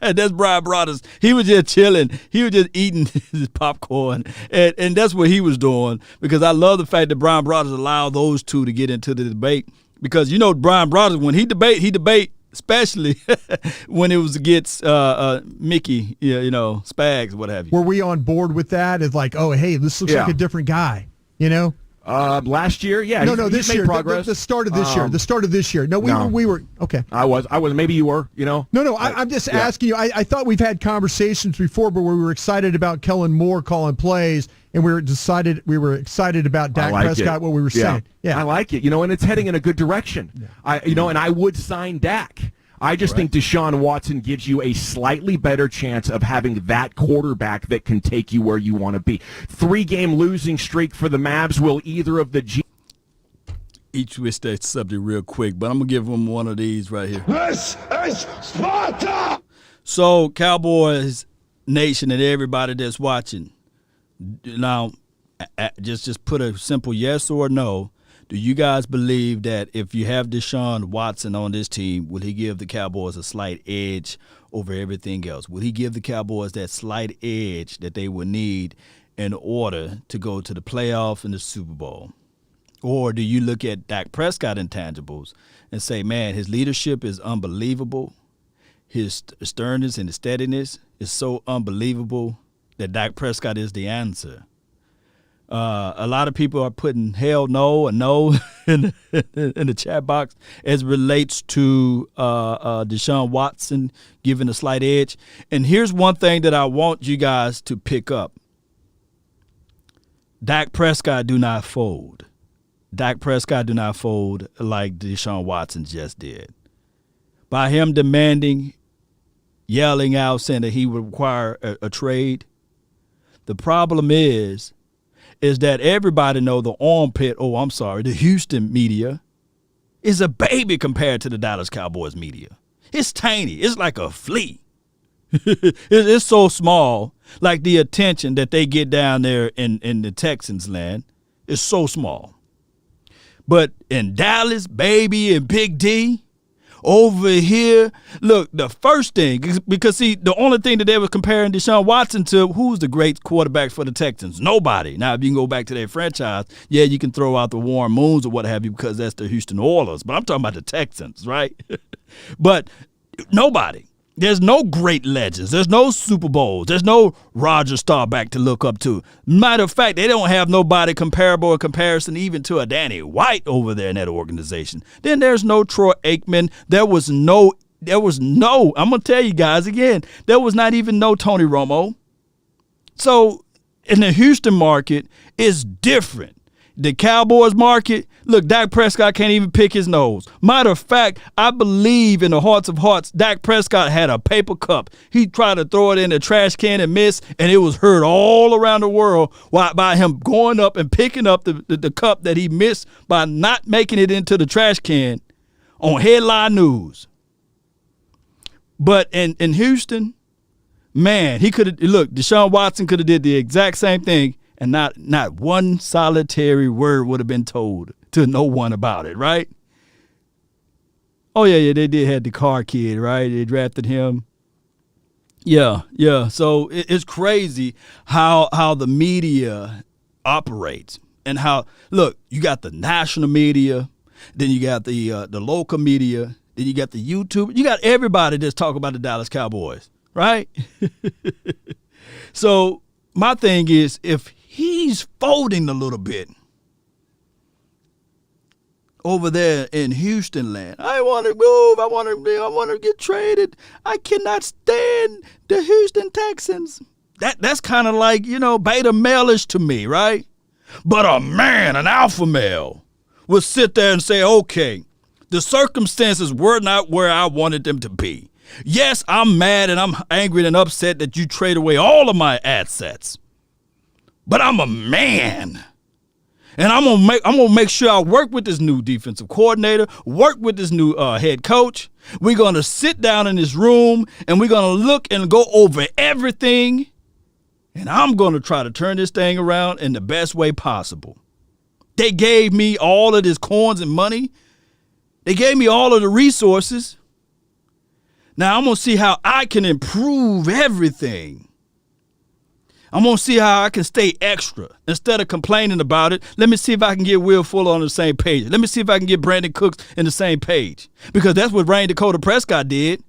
That's Brian Broaddus. He was just chilling. He was just eating his popcorn. And that's what he was doing, because I love the fact that Brian Broaddus allowed those two to get into the debate. Because, Brian Broaddus, when he debate, especially when it was against Mickey, Spags, what have you. Were we on board with that? It's like, oh, hey, this looks like a different guy, Last year, yeah. No, this year. Progress. The start of this year. The start of this year. No, we were okay. I was. Maybe you were. No. I'm just asking you. I thought we've had conversations before, but we were excited about Kellen Moore calling plays, and we were excited about Dak Prescott. What we were saying. Yeah, I like it. And it's heading in a good direction. Yeah. And I would sign Dak. I just think Deshaun Watson gives you a slightly better chance of having that quarterback that can take you where you want to be. 3-game losing streak for the Mavs. Will either of the Each switch that subject real quick, but I'm going to give them one of these right here. This is Sparta! So, Cowboys Nation and everybody that's watching, now, just put a simple yes or no. Do you guys believe that if you have Deshaun Watson on this team, will he give the Cowboys a slight edge over everything else? Will he give the Cowboys that slight edge that they would need in order to go to the playoff and the Super Bowl? Or do you look at Dak Prescott intangibles and say, man, his leadership is unbelievable. His sternness and his steadiness is so unbelievable that Dak Prescott is the answer. A lot of people are putting hell no or no in the chat box as relates to Deshaun Watson giving a slight edge. And here's one thing that I want you guys to pick up. Dak Prescott do not fold. Dak Prescott do not fold like Deshaun Watson just did. By him demanding, yelling out, saying that he would require a trade, the problem is that everybody know the Houston media is a baby compared to the Dallas Cowboys media. It's tiny. It's like a flea. It's so small, like the attention that they get down there in the Texans land is so small. But in Dallas, baby, and Big D, over here, look, the first thing, because, see, the only thing that they were comparing Deshaun Watson to, who's the great quarterback for the Texans? Nobody. Now, if you can go back to their franchise, yeah, you can throw out the Warren Moons or what have you because that's the Houston Oilers. But I'm talking about the Texans, right? But nobody. There's no great legends. There's no Super Bowls. There's no Roger Staubach to look up to. Matter of fact, they don't have nobody comparable or comparison even to a Danny White over there in that organization. Then there's no Troy Aikman. There was no, I'm going to tell you guys again, there was not even no Tony Romo. So in the Houston market, it's different. The Cowboys market, look, Dak Prescott can't even pick his nose. Matter of fact, I believe in the hearts of hearts, Dak Prescott had a paper cup. He tried to throw it in the trash can and miss, and it was heard all around the world by him going up and picking up the cup that he missed by not making it into the trash can on headline news. But in Houston, man, he could have, look, Deshaun Watson could have did the exact same thing. And not one solitary word would have been told to no one about it, right? Oh, yeah, they did have the car kid, right? They drafted him. Yeah. So it's crazy how the media operates and how, look, you got the national media, then you got the local media, then you got the YouTube. You got everybody that's talking about the Dallas Cowboys, right? So my thing is, if he's folding a little bit over there in Houston land, I want to move. I want to get traded. I cannot stand the Houston Texans. That's kind of like, beta male-ish to me, right? But a man, an alpha male, will sit there and say, okay, the circumstances were not where I wanted them to be. Yes, I'm mad and I'm angry and upset that you trade away all of my assets. But I'm a man, and I'm gonna make sure I work with this new defensive coordinator, work with this new head coach. We're gonna sit down in this room and we're gonna look and go over everything, and I'm gonna try to turn this thing around in the best way possible. They gave me all of this coins and money. They gave me all of the resources. Now I'm gonna see how I can improve everything. I'm going to see how I can stay extra. Instead of complaining about it, let me see if I can get Will Fuller on the same page. Let me see if I can get Brandon Cooks in the same page. Because that's what Ryan Dakota Prescott did.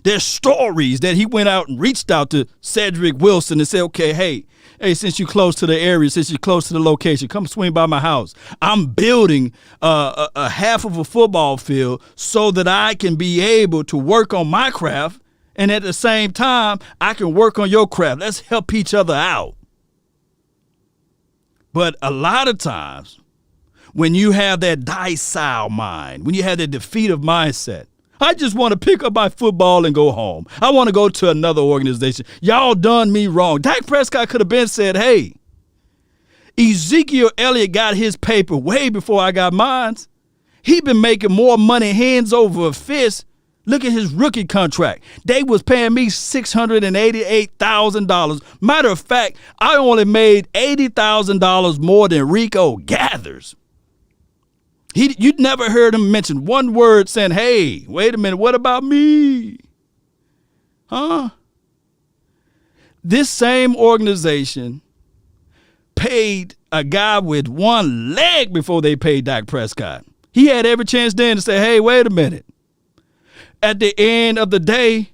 There's stories that he went out and reached out to Cedric Wilson and said, okay, hey, since you're close to the area, since you're close to the location, come swing by my house. I'm building a half of a football field so that I can be able to work on my craft. And at the same time, I can work on your craft. Let's help each other out. But a lot of times, when you have that docile mind, when you have that defeative mindset, I just want to pick up my football and go home. I want to go to another organization. Y'all done me wrong. Dak Prescott could have been said, hey, Ezekiel Elliott got his paper way before I got mine. He been making more money hands over a fist. Look at his rookie contract. They was paying me $688,000. Matter of fact, I only made $80,000 more than Rico gathers. You'd never heard him mention one word saying, hey, wait a minute, what about me? Huh? This same organization paid a guy with one leg before they paid Dak Prescott. He had every chance then to say, hey, wait a minute. At the end of the day,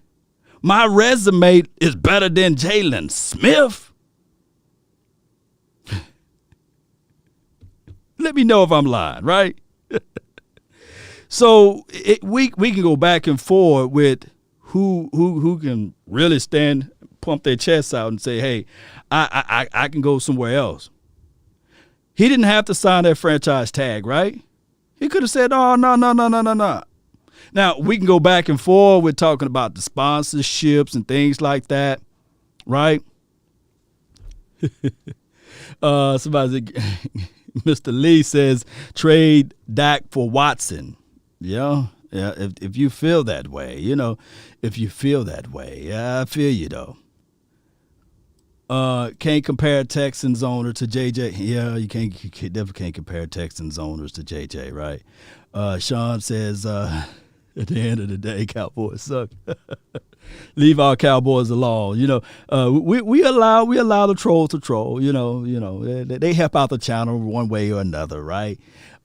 my resume is better than Jalen Smith. Let me know if I'm lying, right? So we can go back and forth with who can really pump their chests out and say, hey, I can go somewhere else. He didn't have to sign that franchise tag, right? He could have said, oh, no. Now, we can go back and forth with talking about the sponsorships and things like that, right? Somebody said, Mr. Lee says, trade Dak for Watson. Yeah, if you feel that way, yeah, I feel you, though. Can't compare Texans owner to JJ. Yeah, you definitely can't compare Texans owners to JJ, right? Sean says, at the end of the day, Cowboys suck. Leave our Cowboys alone. We allow the trolls to troll. They help out the channel one way or another, right?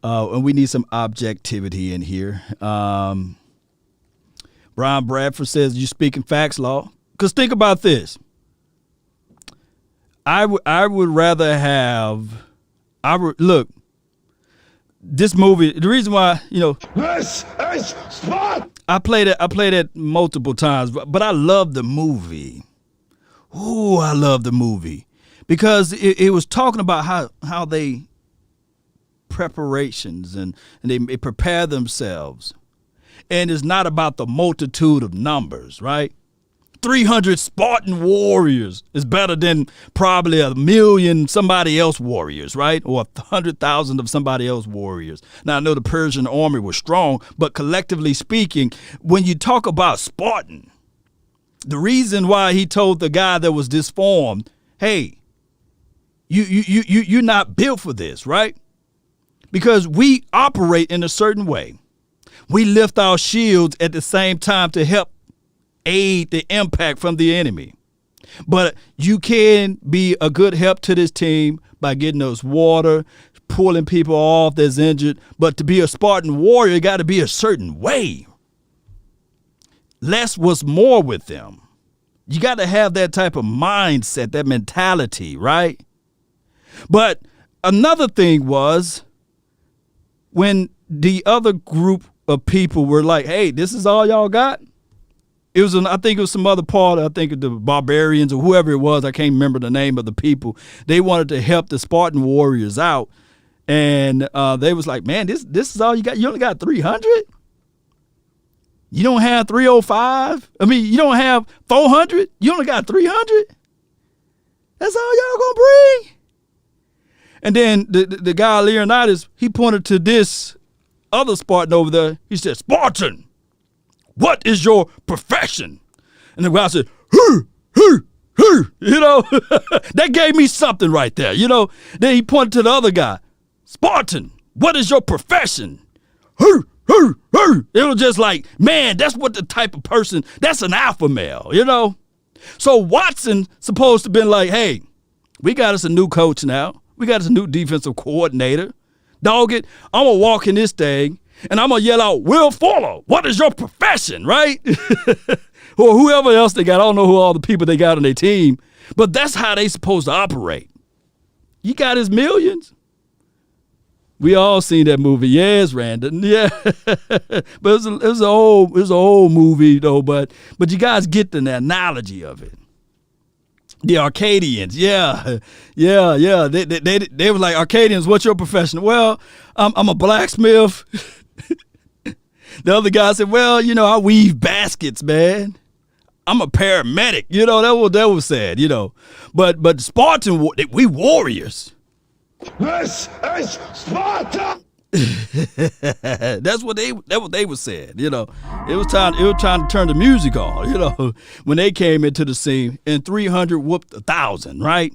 And we need some objectivity in here. Brian Bradford says, you speaking facts, Law? Because think about this. I would rather have look, this movie, the reason why, This is sport. I played it multiple times, but I love the movie. Ooh, I love the movie because it was talking about how they preparations and they prepare themselves. And it's not about the multitude of numbers, right? 300 Spartan warriors is better than probably 1,000,000 somebody else warriors, right? Or 100,000 of somebody else warriors. Now, I know the Persian army was strong, but collectively speaking, when you talk about Spartan, the reason why he told the guy that was disformed, hey, you're not built for this, right? Because we operate in a certain way. We lift our shields at the same time to help aid the impact from the enemy. But you can be a good help to this team by getting us water, pulling people off that's injured. But to be a Spartan warrior, you got to be a certain way. Less was more with them. You got to have that type of mindset, that mentality, right? But another thing was when the other group of people were like, hey, this is all y'all got? I think it was some other part, I think of the barbarians or whoever it was, I can't remember the name of the people. They wanted to help the Spartan warriors out. And they was like, man, this is all you got? You only got 300? You don't have 305? I mean, you don't have 400? You only got 300? That's all y'all gonna bring? And then the guy, Leonidas, he pointed to this other Spartan over there. He said, Spartan, what is your profession? And the guy said, that gave me something right there, Then he pointed to the other guy, Spartan, what is your profession? It was just like, man, that's what the type of person, that's an alpha male, So Watson supposed to have been like, hey, we got us a new coach now. We got us a new defensive coordinator. Dog it, I'm going to walk in this thing. And I'm going to yell out, Will Fuller, what is your profession, right? Or whoever else they got. I don't know who all the people they got on their team. But that's how they supposed to operate. You got his millions. We all seen that movie. Yes, Randon. Yeah. But it was an old movie, though. But you guys get the analogy of it. The Arcadians, yeah. They were like, Arcadians, what's your profession? Well, I'm a blacksmith. The other guy said, well, I weave baskets, man. I'm a paramedic. That was said, But Spartan, we warriors. This is Sparta! That's what they were saying, It was time to turn the music on, when they came into the scene, and 300 whooped 1,000, right?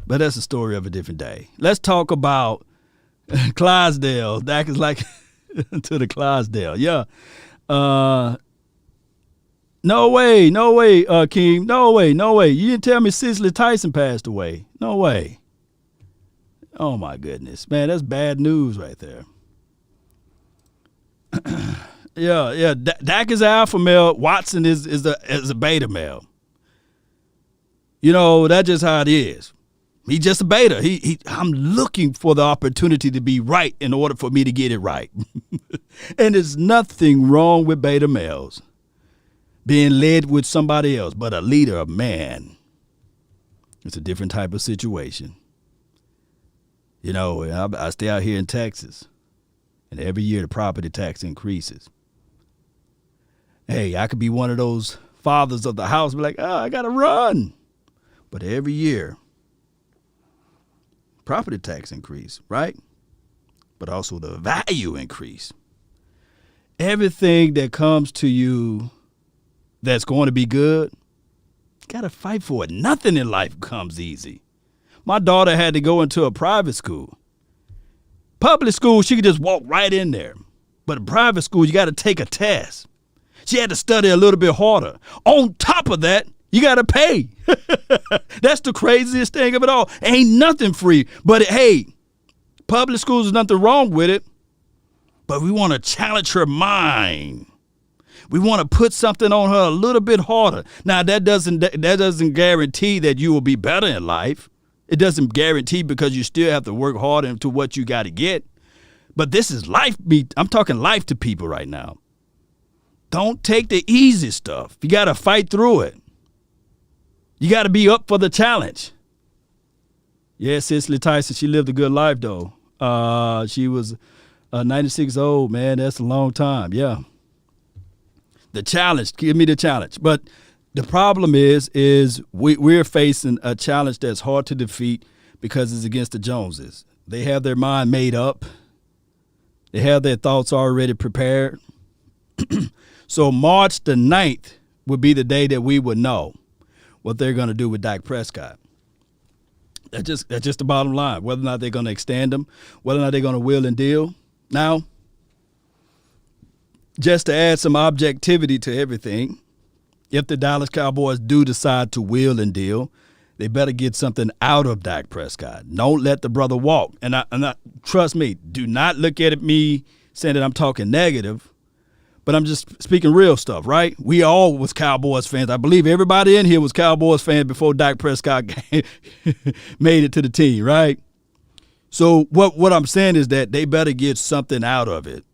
But that's the story of a different day. Let's talk about Clydesdale. Dak is like to the Clydesdale. Yeah. No way, Keem. No way. You didn't tell me Cicely Tyson passed away. No way. Oh, my goodness. Man, that's bad news right there. Yeah. Dak is an alpha male. Watson is a beta male. That's just how it is. He's just a beta. I'm looking for the opportunity to be right in order for me to get it right. And there's nothing wrong with beta males being led with somebody else, but a leader, a man. It's a different type of situation. I stay out here in Texas, and every year the property tax increases. Hey, I could be one of those fathers of the house, be like, I got to run. But every year, property tax increase, right? But also the value increase. Everything that comes to you that's going to be good, you got to fight for it. Nothing in life comes easy. My daughter had to go into a private school. Public school, she could just walk right in there. But in private school, you got to take a test. She had to study a little bit harder. On top of that, you got to pay. That's the craziest thing of it all. Ain't nothing free. But hey, public schools, there's nothing wrong with it. But we want to challenge her mind. We want to put something on her a little bit harder. Now, that doesn't guarantee that you will be better in life. It doesn't guarantee, because you still have to work hard into what you got to get. But this is life. I'm talking life to people right now. Don't take the easy stuff. You got to fight through it. You got to be up for the challenge. Yeah, Cicely Tyson, she lived a good life, though. She was 96 old, man. That's a long time. Yeah. The challenge. Give me the challenge. But the problem is we're facing a challenge that's hard to defeat because it's against the Joneses. They have their mind made up. They have their thoughts already prepared. So March the 9th would be the day that we would know what they're going to do with Dak Prescott. That's just the bottom line. Whether or not they're going to extend him, whether or not they're going to wheel and deal. Now, just to add some objectivity to everything, if the Dallas Cowboys do decide to wheel and deal, they better get something out of Dak Prescott. Don't let the brother walk. And I trust me, do not look at me saying that I'm talking negative, but I'm just speaking real stuff, right? We all was Cowboys fans. I believe everybody in here was Cowboys fans before Dak Prescott made it to the team, right? So what I'm saying is that they better get something out of it.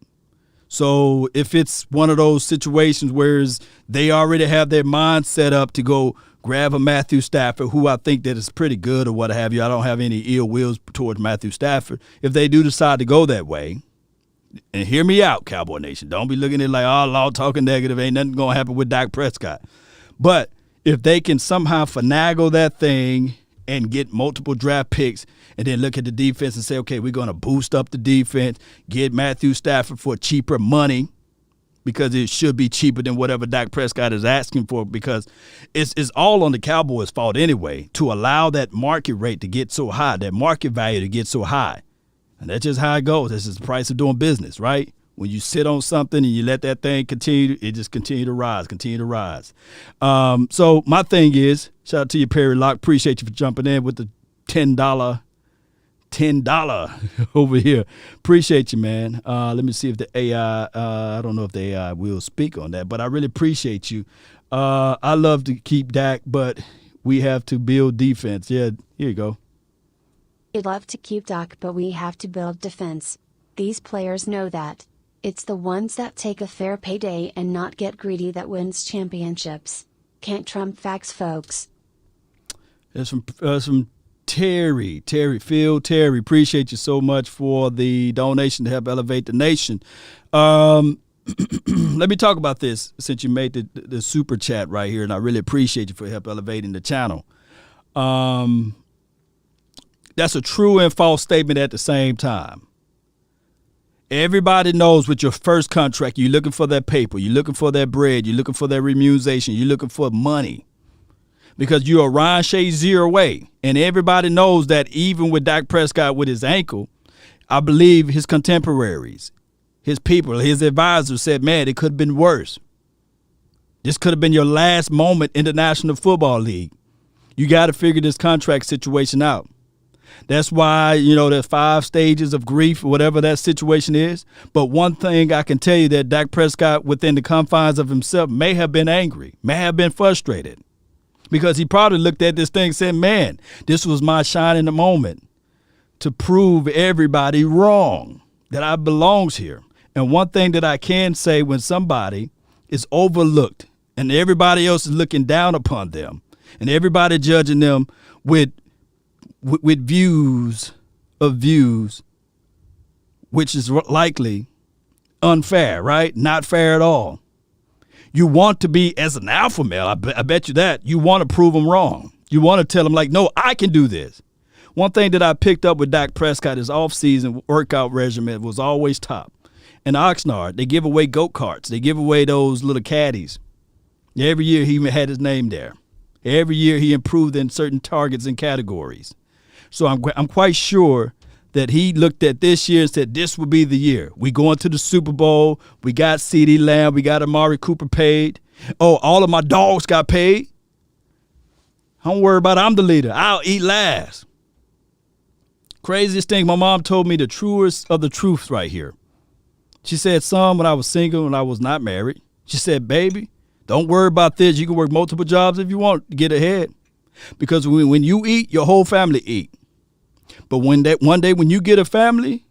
So if it's one of those situations where they already have their mind set up to go grab a Matthew Stafford, who I think that is pretty good or what have you. I don't have any ill wills towards Matthew Stafford. If they do decide to go that way, and hear me out, Cowboy Nation. Don't be looking at it like, oh, Lord, talking negative. Ain't nothing going to happen with Dak Prescott. But if they can somehow finagle that thing and get multiple draft picks and then look at the defense and say, okay, we're going to boost up the defense, get Matthew Stafford for cheaper money, because it should be cheaper than whatever Dak Prescott is asking for, because it's all on the Cowboys' fault anyway to allow that market rate to get so high, that market value to get so high. And that's just how it goes. This is the price of doing business, right? When you sit on something and you let that thing continue, it just continue to rise. So my thing is, shout out to you, Perry Locke. Appreciate you for jumping in with the $10 over here. Appreciate you, man. Let me see if the AI, I don't know if the AI will speak on that, but I really appreciate you. I love to keep Dak, but we have to build defense. Yeah, here you go. I'd love to keep Dak, but we have to build defense. These players know that. It's the ones that take a fair payday and not get greedy that wins championships. Can't trump facts, folks. It's from Terry, appreciate you so much for the donation to help elevate the nation. Let me talk about this since you made the super chat right here, and I really appreciate you for help elevating the channel. That's a true and false statement at the same time. Everybody knows with your first contract, you're looking for that paper, you're looking for that bread, you're looking for that remuneration, you're looking for money. Because you're a Ryan Shazier away. And everybody knows that even with Dak Prescott with his ankle, I believe his contemporaries, his people, his advisors said, man, it could have been worse. This could have been your last moment in the National Football League. You got to figure this contract situation out. That's why, there's 5 stages of grief, whatever that situation is. But one thing I can tell you that Dak Prescott, within the confines of himself, may have been angry, may have been frustrated. Because he probably looked at this thing and said, man, this was my shining moment to prove everybody wrong, that I belongs here. And one thing that I can say, when somebody is overlooked and everybody else is looking down upon them and everybody judging them with views, which is likely unfair, right? Not fair at all. You want to be, as an alpha male, I bet you that, you want to prove them wrong. You want to tell them, like, no, I can do this. One thing that I picked up with Dak Prescott, his off-season workout regimen was always top. In Oxnard, they give away goat carts. They give away those little caddies. Every year he had his name there. Every year he improved in certain targets and categories. So I'm quite sure that he looked at this year and said, this will be the year. We going to the Super Bowl. We got CeeDee Lamb. We got Amari Cooper paid. Oh, all of my dogs got paid. Don't worry about it. I'm the leader. I'll eat last. Craziest thing, my mom told me the truest of the truths right here. She said, son, when I was single and I was not married, she said, baby, don't worry about this. You can work multiple jobs if you want to get ahead. Because when you eat, your whole family eat. But one day when you get a family,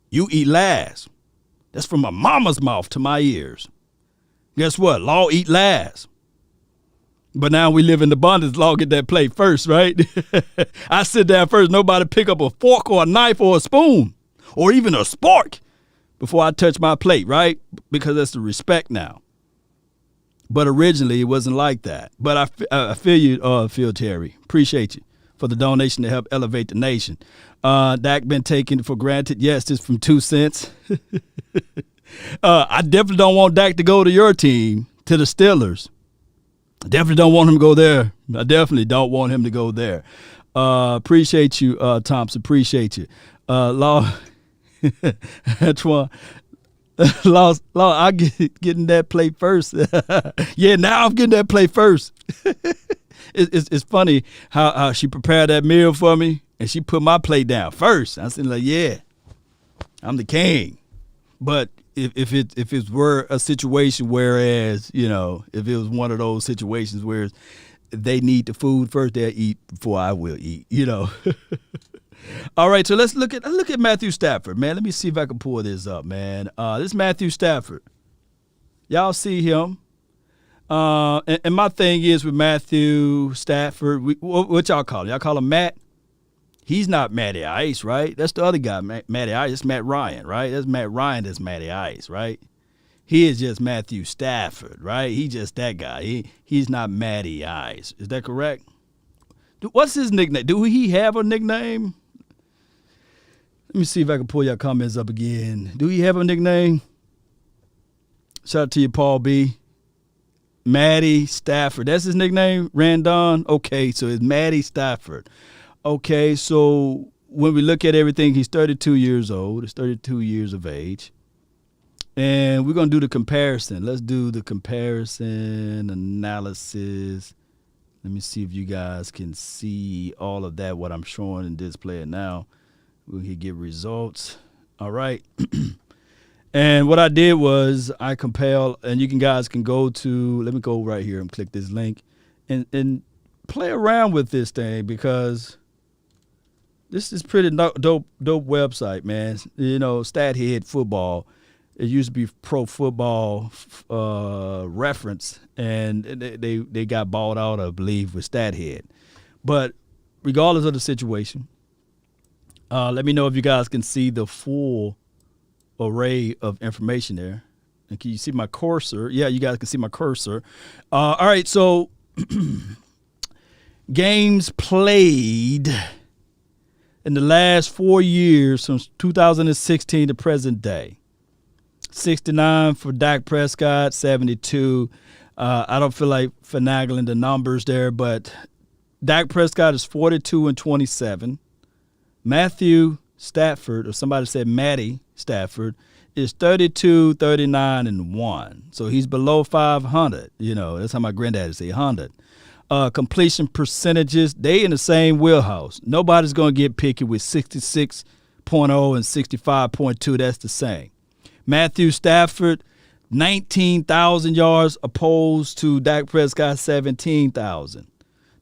you eat last. That's from my mama's mouth to my ears. Guess what? Law eat last. But now we live in abundance. Law get that plate first, right? I sit down first. Nobody pick up a fork or a knife or a spoon or even a spork before I touch my plate, right? Because that's the respect now. But originally it wasn't like that. But I feel you, Phil Terry. Appreciate you for the donation to help elevate the nation. Dak been taken for granted. Yes, it's from 2 cents. I definitely don't want Dak to go to your team, to the Steelers. I definitely don't want him to go there. I definitely don't want him to go there. Appreciate you, Thompson. Appreciate you. Law, Antoine. Law, I getting that plate first. Yeah, now I'm getting that plate first. It's funny how she prepared that meal for me and she put my plate down first. I said, like, yeah, I'm the king. But if it were a situation, whereas, if it was one of those situations where they need the food first, they'll eat before I will eat, All right, so let's look at Matthew Stafford, man. Let me see if I can pull this up, man. This is Matthew Stafford. Y'all see him. And my thing is with Matthew Stafford, what y'all call him? Y'all call him Matt? He's not Matty Ice, right? That's the other guy, Matty Ice. It's Matt Ryan, right? That's Matt Ryan that's Matty Ice, right? He is just Matthew Stafford, right? He's just that guy. He's not Matty Ice. Is that correct? What's his nickname? Do he have a nickname? Let me see if I can pull your comments up again. Do he have a nickname? Shout out to you, Paul B. Matty Stafford. That's his nickname? Randon? Okay, so it's Matty Stafford. Okay, so when we look at everything, he's 32 years old. He's 32 years of age. And we're going to do the comparison. Let's do the comparison analysis. Let me see if you guys can see all of that, what I'm showing and displaying now. We can get results. All right. And what I did was I compelled, and you guys can go to, let me go right here and click this link and play around with this thing, because this is pretty dope website, man. Stathead Football. It used to be Pro Football Reference, and they got bought out, I believe, with Stathead. But regardless of the situation, let me know if you guys can see the full array of information there. And can you see my cursor? Yeah, you guys can see my cursor. All right, so games played in the last 4 years from 2016 to present day. 69 for Dak Prescott, 72. I don't feel like finagling the numbers there, but Dak Prescott is 42-27. Matthew Stafford, or somebody said Matty Stafford, is 32-39-1. So he's below 500. That's how my granddaddy say 100. Completion percentages, they in the same wheelhouse. Nobody's going to get picky with 66.0 and 65.2. That's the same. Matthew Stafford, 19,000 yards opposed to Dak Prescott, 17,000.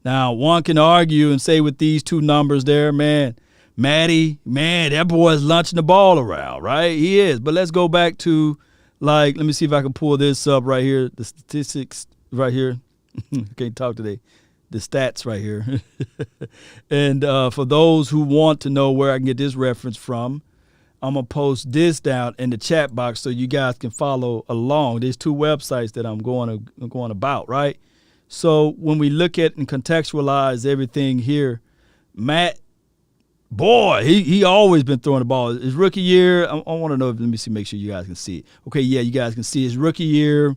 Now, one can argue and say with these two numbers there, Matty, that boy's launching the ball around, right? He is. But let's go back to, let me see if I can pull this up right here. The statistics right here. I can't talk today. The stats right here. And for those who want to know where I can get this reference from, I'm going to post this down in the chat box so you guys can follow along. There's two websites that I'm going about, right? So when we look at and contextualize everything here, Matt, boy, he always been throwing the ball. His rookie year, I want to know, let me see, make sure you guys can see it. Okay, yeah, you guys can see his rookie year,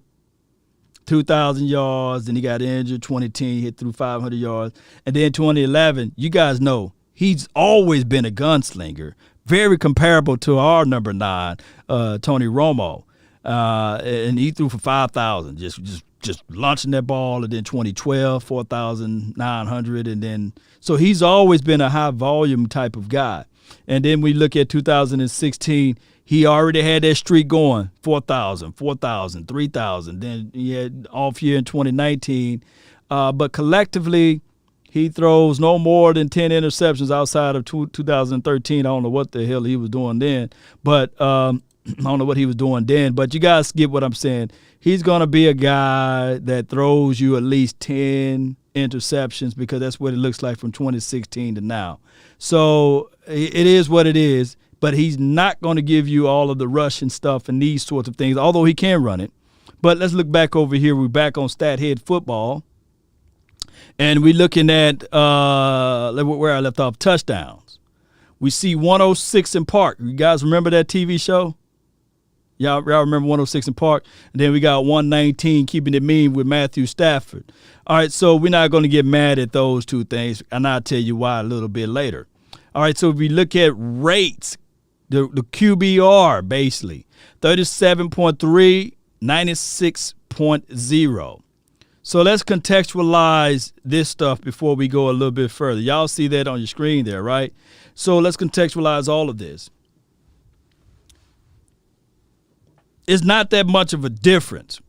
2,000 yards. Then he got injured, 2010, hit through 500 yards. And then 2011, you guys know, he's always been a gunslinger. Very comparable to our number 9, Tony Romo. And he threw for 5,000, just launching that ball. And then 2012, 4,900. And then, so he's always been a high volume type of guy. And then we look at 2016, he already had that streak going, 4,000, 3,000. Then he had off year in 2019. But collectively, he throws no more than 10 interceptions outside of 2013. I don't know what the hell he was doing then. But I don't know what he was doing then. But you guys get what I'm saying. He's going to be a guy that throws you at least 10 interceptions because that's what it looks like from 2016 to now. So it is what it is. But he's not going to give you all of the rushing stuff and these sorts of things, although he can run it. But let's look back over here. We're back on Stat Head Football. And we're looking at where I left off, touchdowns. We see 106 in Park. You guys remember that TV show? Y'all remember 106 in Park? And then we got 119, Keeping It Mean with Matthew Stafford. All right, so we're not going to get mad at those two things, and I'll tell you why a little bit later. All right, so if we look at rates, the QBR, basically, 37.3, 96.0. So let's contextualize this stuff before we go a little bit further. Y'all see that on your screen there, right? So let's contextualize all of this. It's not that much of a difference.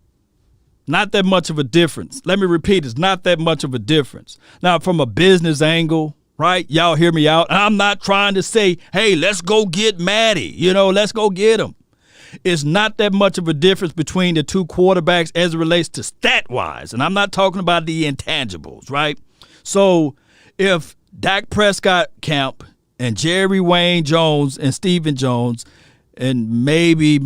Not that much of a difference. Let me repeat, it's not that much of a difference. Now, from a business angle, right, y'all hear me out. I'm not trying to say, hey, let's go get Matty. Let's go get him. It's not that much of a difference between the two quarterbacks as it relates to stat-wise. And I'm not talking about the intangibles, right? So if Dak Prescott camp and Jerry Wayne Jones and Stephen Jones and maybe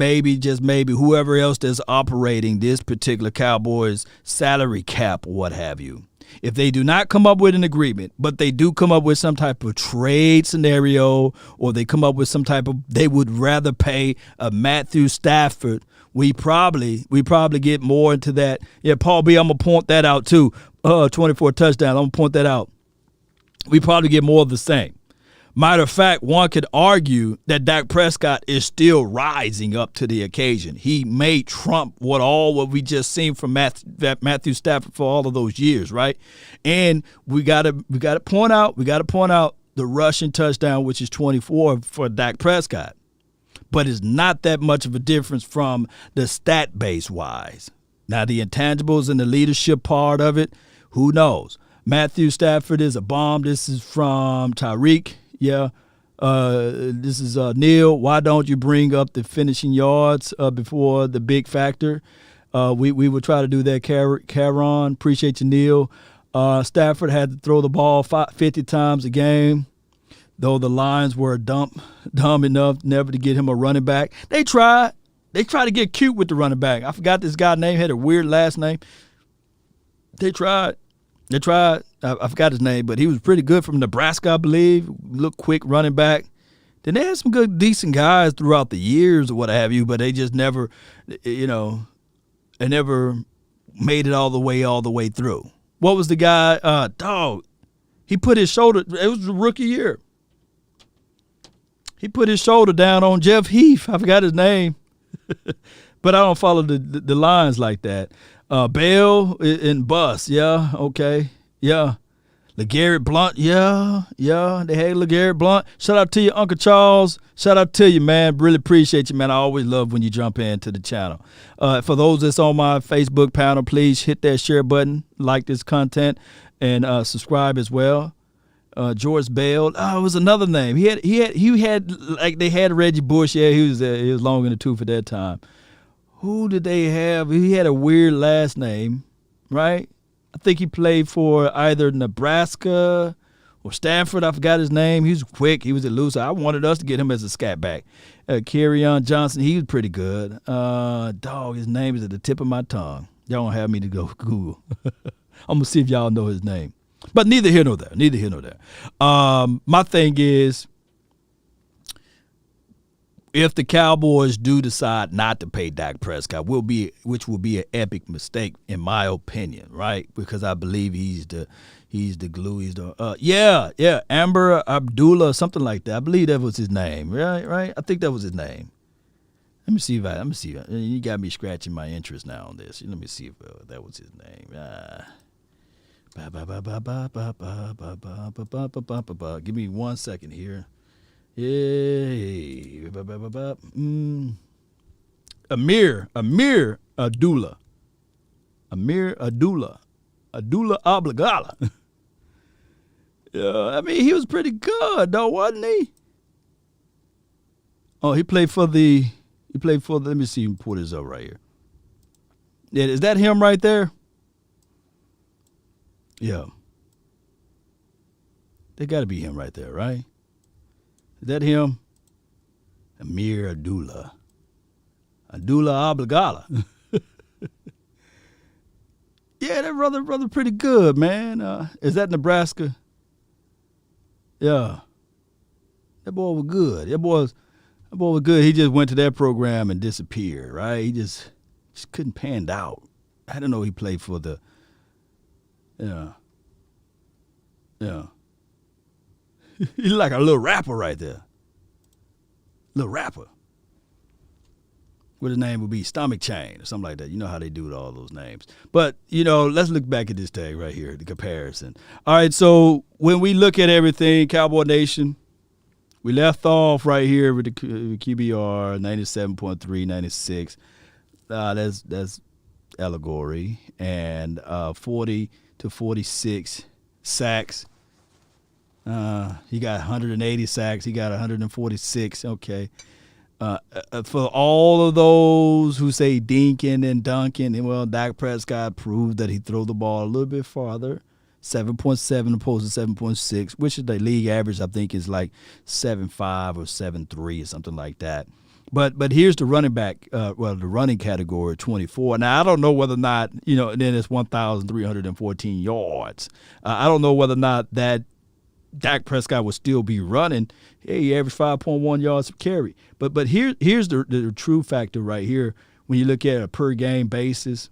whoever else that's operating this particular Cowboys salary cap or what have you, if they do not come up with an agreement, but they do come up with some type of trade scenario, or they come up with some type of, they would rather pay a Matthew Stafford, we probably get more into that. Yeah, Paul B, I'm going to point that out too. 24 touchdowns, I'm going to point that out. We probably get more of the same. Matter of fact, one could argue that Dak Prescott is still rising up to the occasion. He may trump what we just seen from Matthew Stafford for all of those years, right? And we gotta point out the rushing touchdown, which is 24 for Dak Prescott. But it's not that much of a difference from the stat base wise. Now the intangibles and the leadership part of it, who knows? Matthew Stafford is a bomb. This is from Tyreek. Yeah, this is Neil. Why don't you bring up the finishing yards before the big factor? We will try to do that, Caron. Appreciate you, Neil. Stafford had to throw the ball 50 times a game, though the Lions were dumb enough never to get him a running back. They tried. They tried to get cute with the running back. I forgot this guy's name. Had a weird last name. They tried. I forgot his name, but he was pretty good from Nebraska, I believe. Looked quick running back. Then they had some good, decent guys throughout the years or what have you, but they just never, they never made it all the way through. What was the guy? He put his shoulder. It was the rookie year. He put his shoulder down on Jeff Heath. I forgot his name. But I don't follow the lines like that. Bell and Bus, yeah, okay, yeah. LeGarrette Blount, yeah. They had LeGarrette Blount. Shout out to you, Uncle Charles. Shout out to you, man. Really appreciate you, man. I always love when you jump into the channel. For those that's on my Facebook panel, please hit that share button, like this content, and subscribe as well. George Bell. Oh, it was another name. He had like they had Reggie Bush. Yeah, he was long in the tooth at that time. Who did they have? He had a weird last name, right? I think he played for either Nebraska or Stanford. I forgot his name. He was quick. He was elusive. I wanted us to get him as a scat back. Kerryon Johnson. He was pretty good. His name is at the tip of my tongue. Y'all don't have me to go Google. I'm gonna see if y'all know his name. But neither here nor there. My thing is, if the Cowboys do decide not to pay Dak Prescott, which will be an epic mistake in my opinion, right? Because I believe he's the glue. Amber Abdullah, something like that. I believe that was his name, right? I think that was his name. Let me see. You got me scratching my interest now on this. Let me see if that was his name. Give me 1 second here. Yeah. Amir Abdullah. Abdullah Obligala. Yeah, I mean, he was pretty good, though, wasn't he? Oh, he played for the, let me see, pull this up right here. Yeah, is that him right there? Yeah. They got to be him right there, right? Is that him? Amir Abdullah Obligala. Yeah, that brother pretty good, man. Is that Nebraska? Yeah. That boy was good. That boy was good. He just went to that program and disappeared, right? He just couldn't pan out. I don't know he played for the Yeah. He's like a little rapper right there. Little rapper. What his name would be? Stomach Chain or something like that. You know how they do with all those names. But, let's look back at this tag right here, the comparison. All right, so when we look at everything, Cowboy Nation, we left off right here with the QBR, 97.3, 96. That's allegory. And 40 to 46 sacks. He got 180 sacks. He got 146. Okay. For all of those who say dinking and dunking, well, Dak Prescott proved that he threw the ball a little bit farther, 7.7 opposed to 7.6, which is the league average. I think is like 7.5 or 7.3 or something like that. But here's the running back, the running category, 24. Now, I don't know whether or not, and then it's 1,314 yards. I don't know whether or not that Dak Prescott will still be running. Hey, he averaged 5.1 yards per carry. But here's the true factor right here. When you look at a per game basis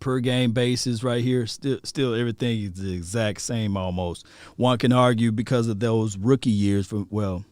right here, still everything is the exact same almost. One can argue because of those rookie years from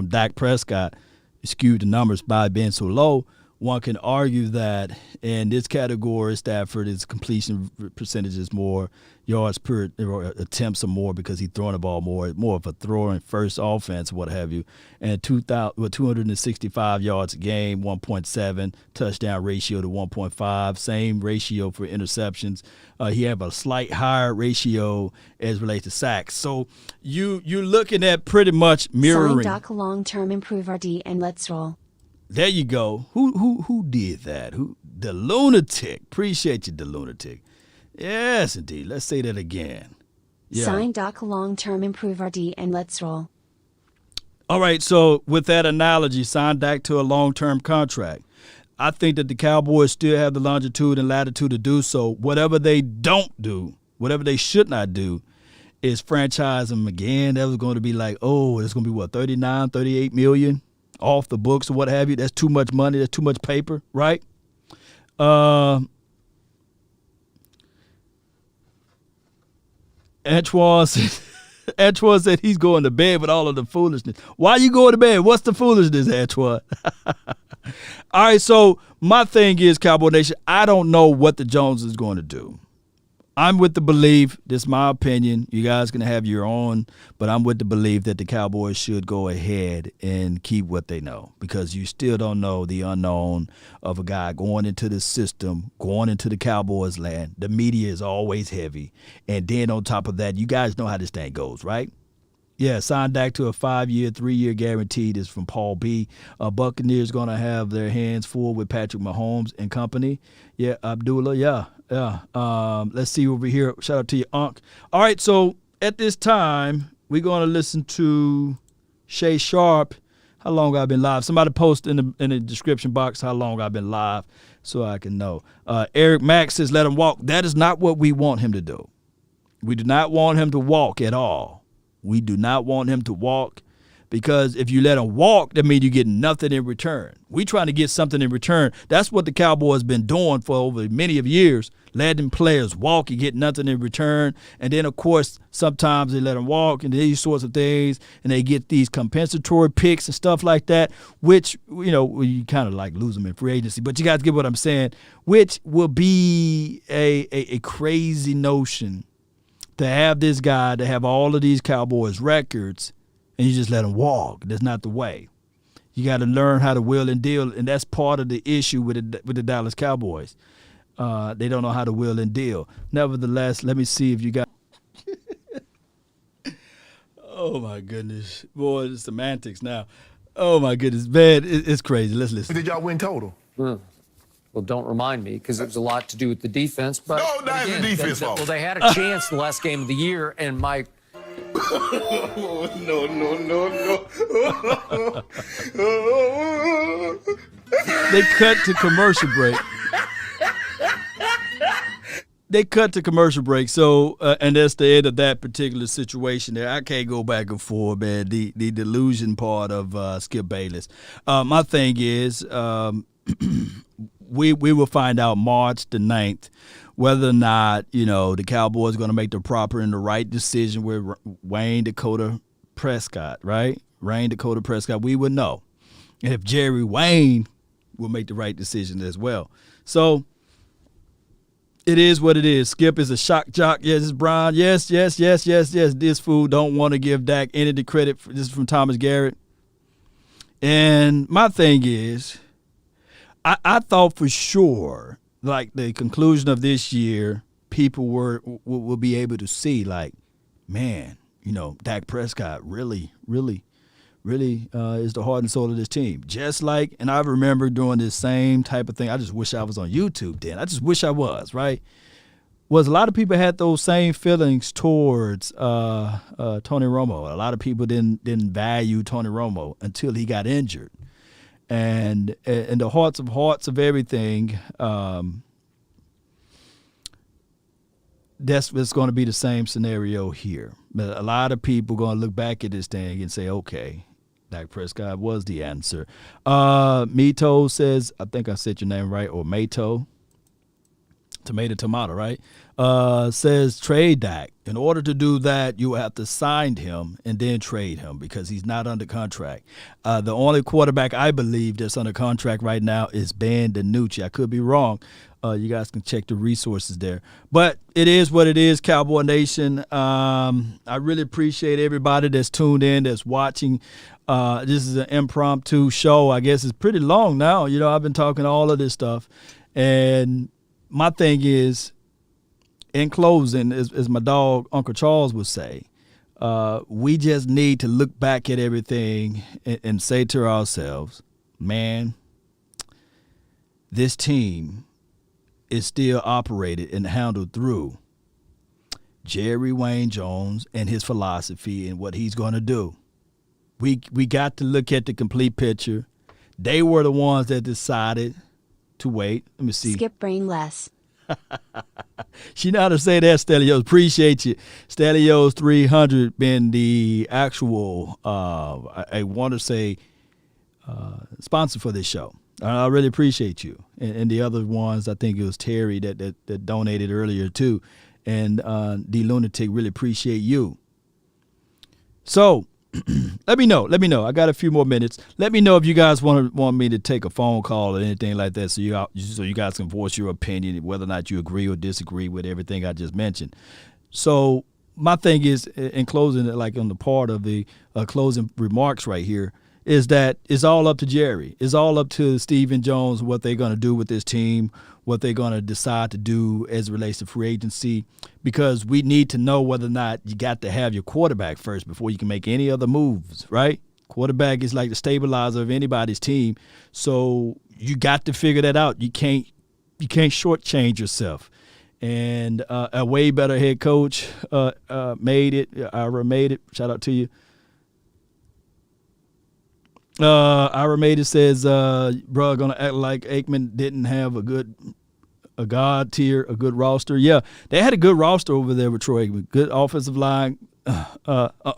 Dak Prescott, skewed the numbers by being so low. One can argue that in this category, Stafford, his completion percentage is more, yards per attempts are more because he's throwing the ball more of a throwing first offense, what have you. And 265 yards a game, 1.7, touchdown ratio to 1.5, same ratio for interceptions. He have a slight higher ratio as relates to sacks. So you're looking at pretty much mirroring. Sign Doc long-term improve RD and let's roll. There you go. Who did that? The lunatic. Appreciate you, the lunatic. Yes, indeed. Let's say that again. Yeah. Sign Doc long-term, improve our D, and let's roll. All right, so with that analogy, sign Dak to a long-term contract. I think that the Cowboys still have the longitude and latitude to do so. Whatever they don't do, whatever they should not do, is franchise him again. That was going to be like, oh, it's going to be what, 39, 38 million off the books or what have you. That's too much money. That's too much paper, right? Antoine said he's going to bed with all of the foolishness. Why you going to bed? What's the foolishness, Antoine? All right, so my thing is, Cowboy Nation, I don't know what the Jones is going to do. I'm with the belief, this is my opinion, you guys can have your own, but I'm with the belief that the Cowboys should go ahead and keep what they know, because you still don't know the unknown of a guy going into the system, going into the Cowboys land. The media is always heavy. And then on top of that, you guys know how this thing goes, right? Yeah, sign Dak to a 5-year, 3-year guarantee. This is from Paul B. Buccaneers going to have their hands full with Patrick Mahomes and company. Yeah, Abdullah, yeah. Let's see over here. Shout out to you, Unc. All right, so at this time, we're going to listen to Shay Sharp. How long I've been live? Somebody post in the description box how long I've been live so I can know. Eric Max says, let him walk. That is not what we want him to do. We do not want him to walk at all. We do not want him to walk, because if you let him walk, that means you get nothing in return. We trying to get something in return. That's what the Cowboys been doing for over many of years, letting players walk and get nothing in return. And then, of course, sometimes they let them walk and these sorts of things, and they get these compensatory picks and stuff like that, which, you kind of like lose them in free agency. But you guys get what I'm saying, which will be a crazy notion to have this guy, to have all of these Cowboys records, and you just let him walk. That's not the way. You got to learn how to will and deal, and that's part of the issue with the Dallas Cowboys. They don't know how to will and deal. Nevertheless, let me see if you got. Oh my goodness, boy, the semantics now. Oh my goodness, man, it's crazy. Let's listen. Did y'all win total? Well, don't remind me, because it was a lot to do with the defense. But No, that's the defense fault. Well, they had a chance in the last game of the year, and my. No. They cut to commercial break. So, and that's the end of that particular situation there. I can't go back and forth, man. The delusion part of Skip Bayless. My thing is, we will find out March the 9th whether or not, the Cowboys are going to make the proper and the right decision with Wayne Dakota Prescott, right? Wayne Dakota Prescott, we would know. And if Jerry Wayne will make the right decision as well. So it is what it is. Skip is a shock jock. Yes, it's Brian. Yes. This fool don't want to give Dak any of the credit. This is from Thomas Garrett. And my thing is, I thought for sure, like the conclusion of this year, people will be able to see, like, man, Dak Prescott really is the heart and soul of this team. Just like, and I remember doing this same type of thing. I just wish I was on YouTube then. I just wish I was, right? Was a lot of people had those same feelings towards Tony Romo. A lot of people didn't value Tony Romo until he got injured. And in the hearts of everything, that's what's going to be the same scenario here. But a lot of people going to look back at this thing and say, okay, Dak Prescott was the answer. Mito says, I think I said your name right, or Mato. Tomato, right? Says trade Dak. In order to do that, you have to sign him and then trade him because he's not under contract. The only quarterback I believe that's under contract right now is Ben DiNucci. I could be wrong. You guys can check the resources there. But it is what it is, Cowboy Nation. I really appreciate everybody that's tuned in, that's watching. This is an impromptu show. I guess it's pretty long now. I've been talking all of this stuff. And my thing is, in closing, as my dog Uncle Charles would say, we just need to look back at everything and say to ourselves, man, this team is still operated and handled through Jerry Wayne Jones and his philosophy and what he's going to do. We got to look at the complete picture. They were the ones that decided to wait. Let me see. Skip brainless. She know how to say that, Stelios. Appreciate you. Stelios 300 been the actual, I want to say, sponsor for this show. I really appreciate you. And the other ones, I think it was Terry that donated earlier too. And the Lunatic, really appreciate you. So let me know. I got a few more minutes. Let me know if you guys want me to take a phone call or anything like that, so you guys can voice your opinion, whether or not you agree or disagree with everything I just mentioned. So my thing is, in closing, like on the part of the closing remarks right here, is that it's all up to Jerry. It's all up to Stephen Jones, what they're going to do with this team, what they're going to decide to do as it relates to free agency, because we need to know whether or not you got to have your quarterback first before you can make any other moves, right? Quarterback is like the stabilizer of anybody's team, so you got to figure that out. You can't shortchange yourself. And a way better head coach made it. Ira made it. Shout out to you. Ira made it says, bro, gonna act like Aikman didn't have a god tier, a good roster. Yeah, they had a good roster over there with Troy Aikman. Good offensive line,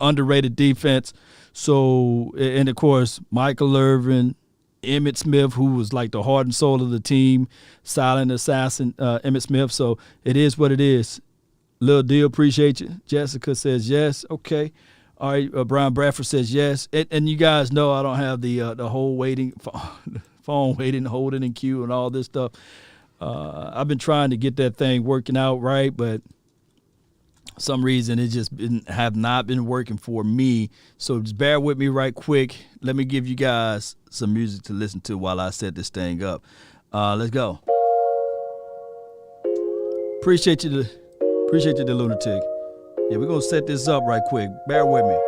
underrated defense. So, and of course, Michael Irvin, Emmitt Smith, who was like the heart and soul of the team, silent assassin, Emmitt Smith. So it is what it is. Lil Deal, appreciate you. Jessica says yes. Okay. All right, Brian Bradford says yes, and you guys know I don't have the whole phone waiting, holding in queue, and all this stuff. I've been trying to get that thing working out right, but for some reason it just have not been working for me. So just bear with me right quick. Let me give you guys some music to listen to while I set this thing up. Let's go. Appreciate you, the Lunatic. Yeah, we're going to set this up right quick. Bear with me.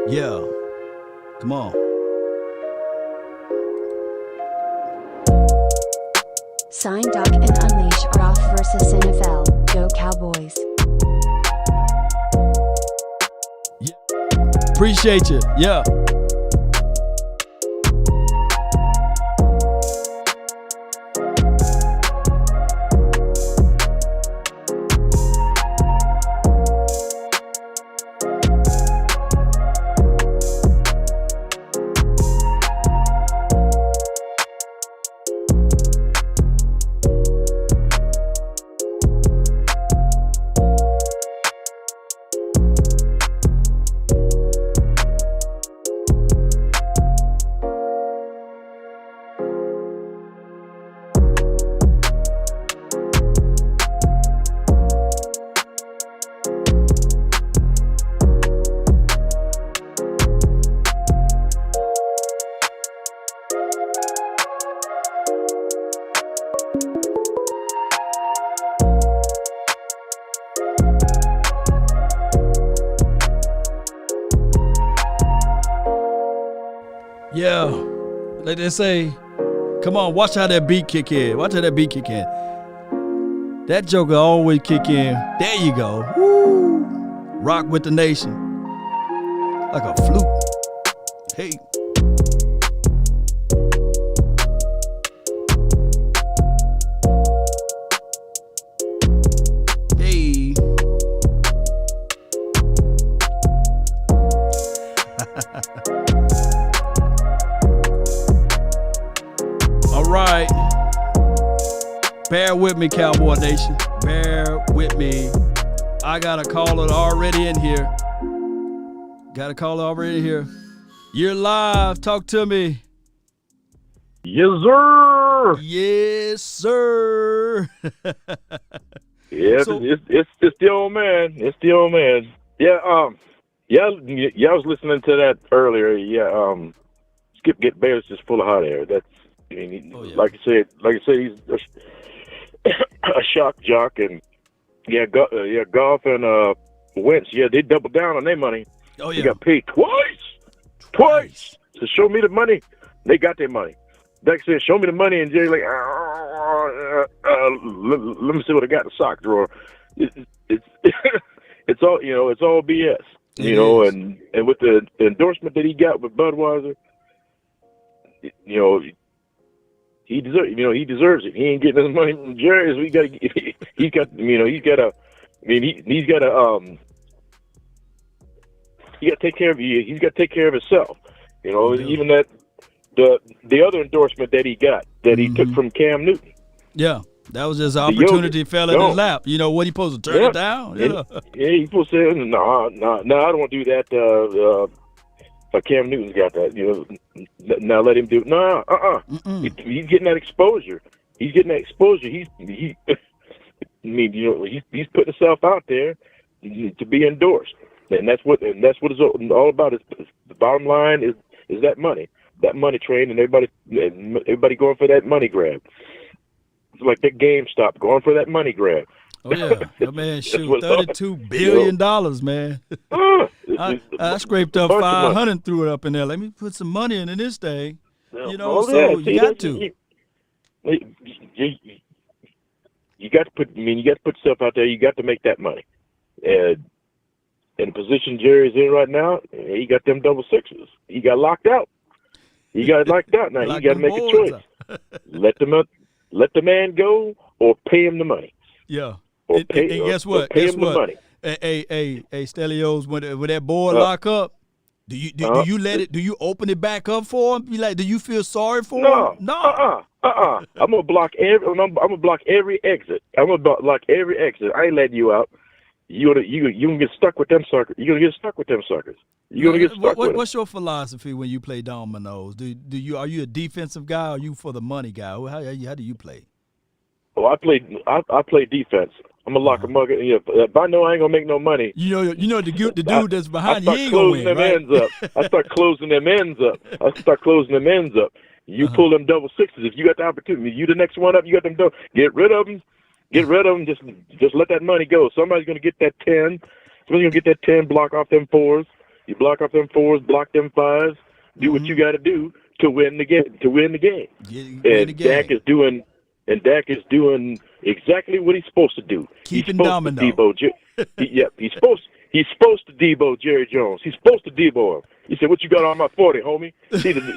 Yeah. Come on. Sign Doc and Unleash are off versus NFL. Go Cowboys. Yeah. Appreciate you. Yeah. Yeah, like they say, come on, watch how that beat kick in. Watch how that beat kick in. That joker always kick in. There you go. Woo! Rock with the nation. Like a flute. Hey. Hey. Right. Bear with me, Cowboy Nation. Bear with me. I got a caller already in here. You're live. Talk to me. Yes, sir. Yes, sir. Yeah, So- it's the old man. It's the old man. Yeah, I was listening to that earlier. Yeah, Skip Get Bears just full of hot air. That's, I mean, yeah. like I said, he's a shock jock, and Goff and Wentz. Yeah, they doubled down on their money. Oh They yeah. got paid twice. So show me the money. They got their money. Dak said, "Show me the money," and Jerry like, let me see what I got in the sock drawer. It's it's all it's all BS. And with the endorsement that he got with Budweiser, he deserves it. He ain't getting his money from Jerry, so he's got to take care of you. He's got to take care of himself. Even that the other endorsement that he got that he took from Cam Newton. Yeah, that was his opportunity fell in his lap. What he supposed to turn it down? Yeah, he's supposed to say, no, I don't want to do that. Cam Newton's got that. Now let him do it. No, he's getting that exposure. He's getting he's putting himself out there to be endorsed, and that's what it's all about. The bottom line is that money train, and everybody going for that money grab. It's like that GameStop going for that money grab. Oh yeah, that man shoot $32 billion, man. I scraped up 500, threw it up in there. Let me put some money in this thing. You got to. You got to put yourself out there. You got to make that money. And in the position Jerry's in right now, he got them double sixes. He got locked out. Now he got to make a choice. Let the man go or pay him the money. Yeah. And guess what? Pay him the money. Hey, Stelios, when that board lock up, do you let it? Do you open it back up for him? Be like, do you feel sorry for him? No. I'm gonna block every. I'm gonna block every exit. I ain't letting you out. You gonna get stuck with them suckers. You're gonna get stuck with them suckers. You're gonna get stuck with them. What's your philosophy when you play dominoes? Are you a defensive guy? Or are you for the money guy? How do you play? Oh, I play defense. I'm a lock a mugger. If I know I ain't gonna make no money, the dude that's behind you ain't gonna win, right? I start closing them ends up. You pull them double sixes if you got the opportunity. You the next one up. You got them double. Get rid of them. Just let that money go. Somebody's gonna get that 10. Somebody's gonna get that 10. Block off them 4s. You block off them 4s. Block them 5s. Do what you got to do to win the game. Dak is doing exactly what he's supposed to do. Keeping domino. He's supposed to Debo Jerry Jones. He's supposed to Debo him. He said, "What you got on my 40, homie?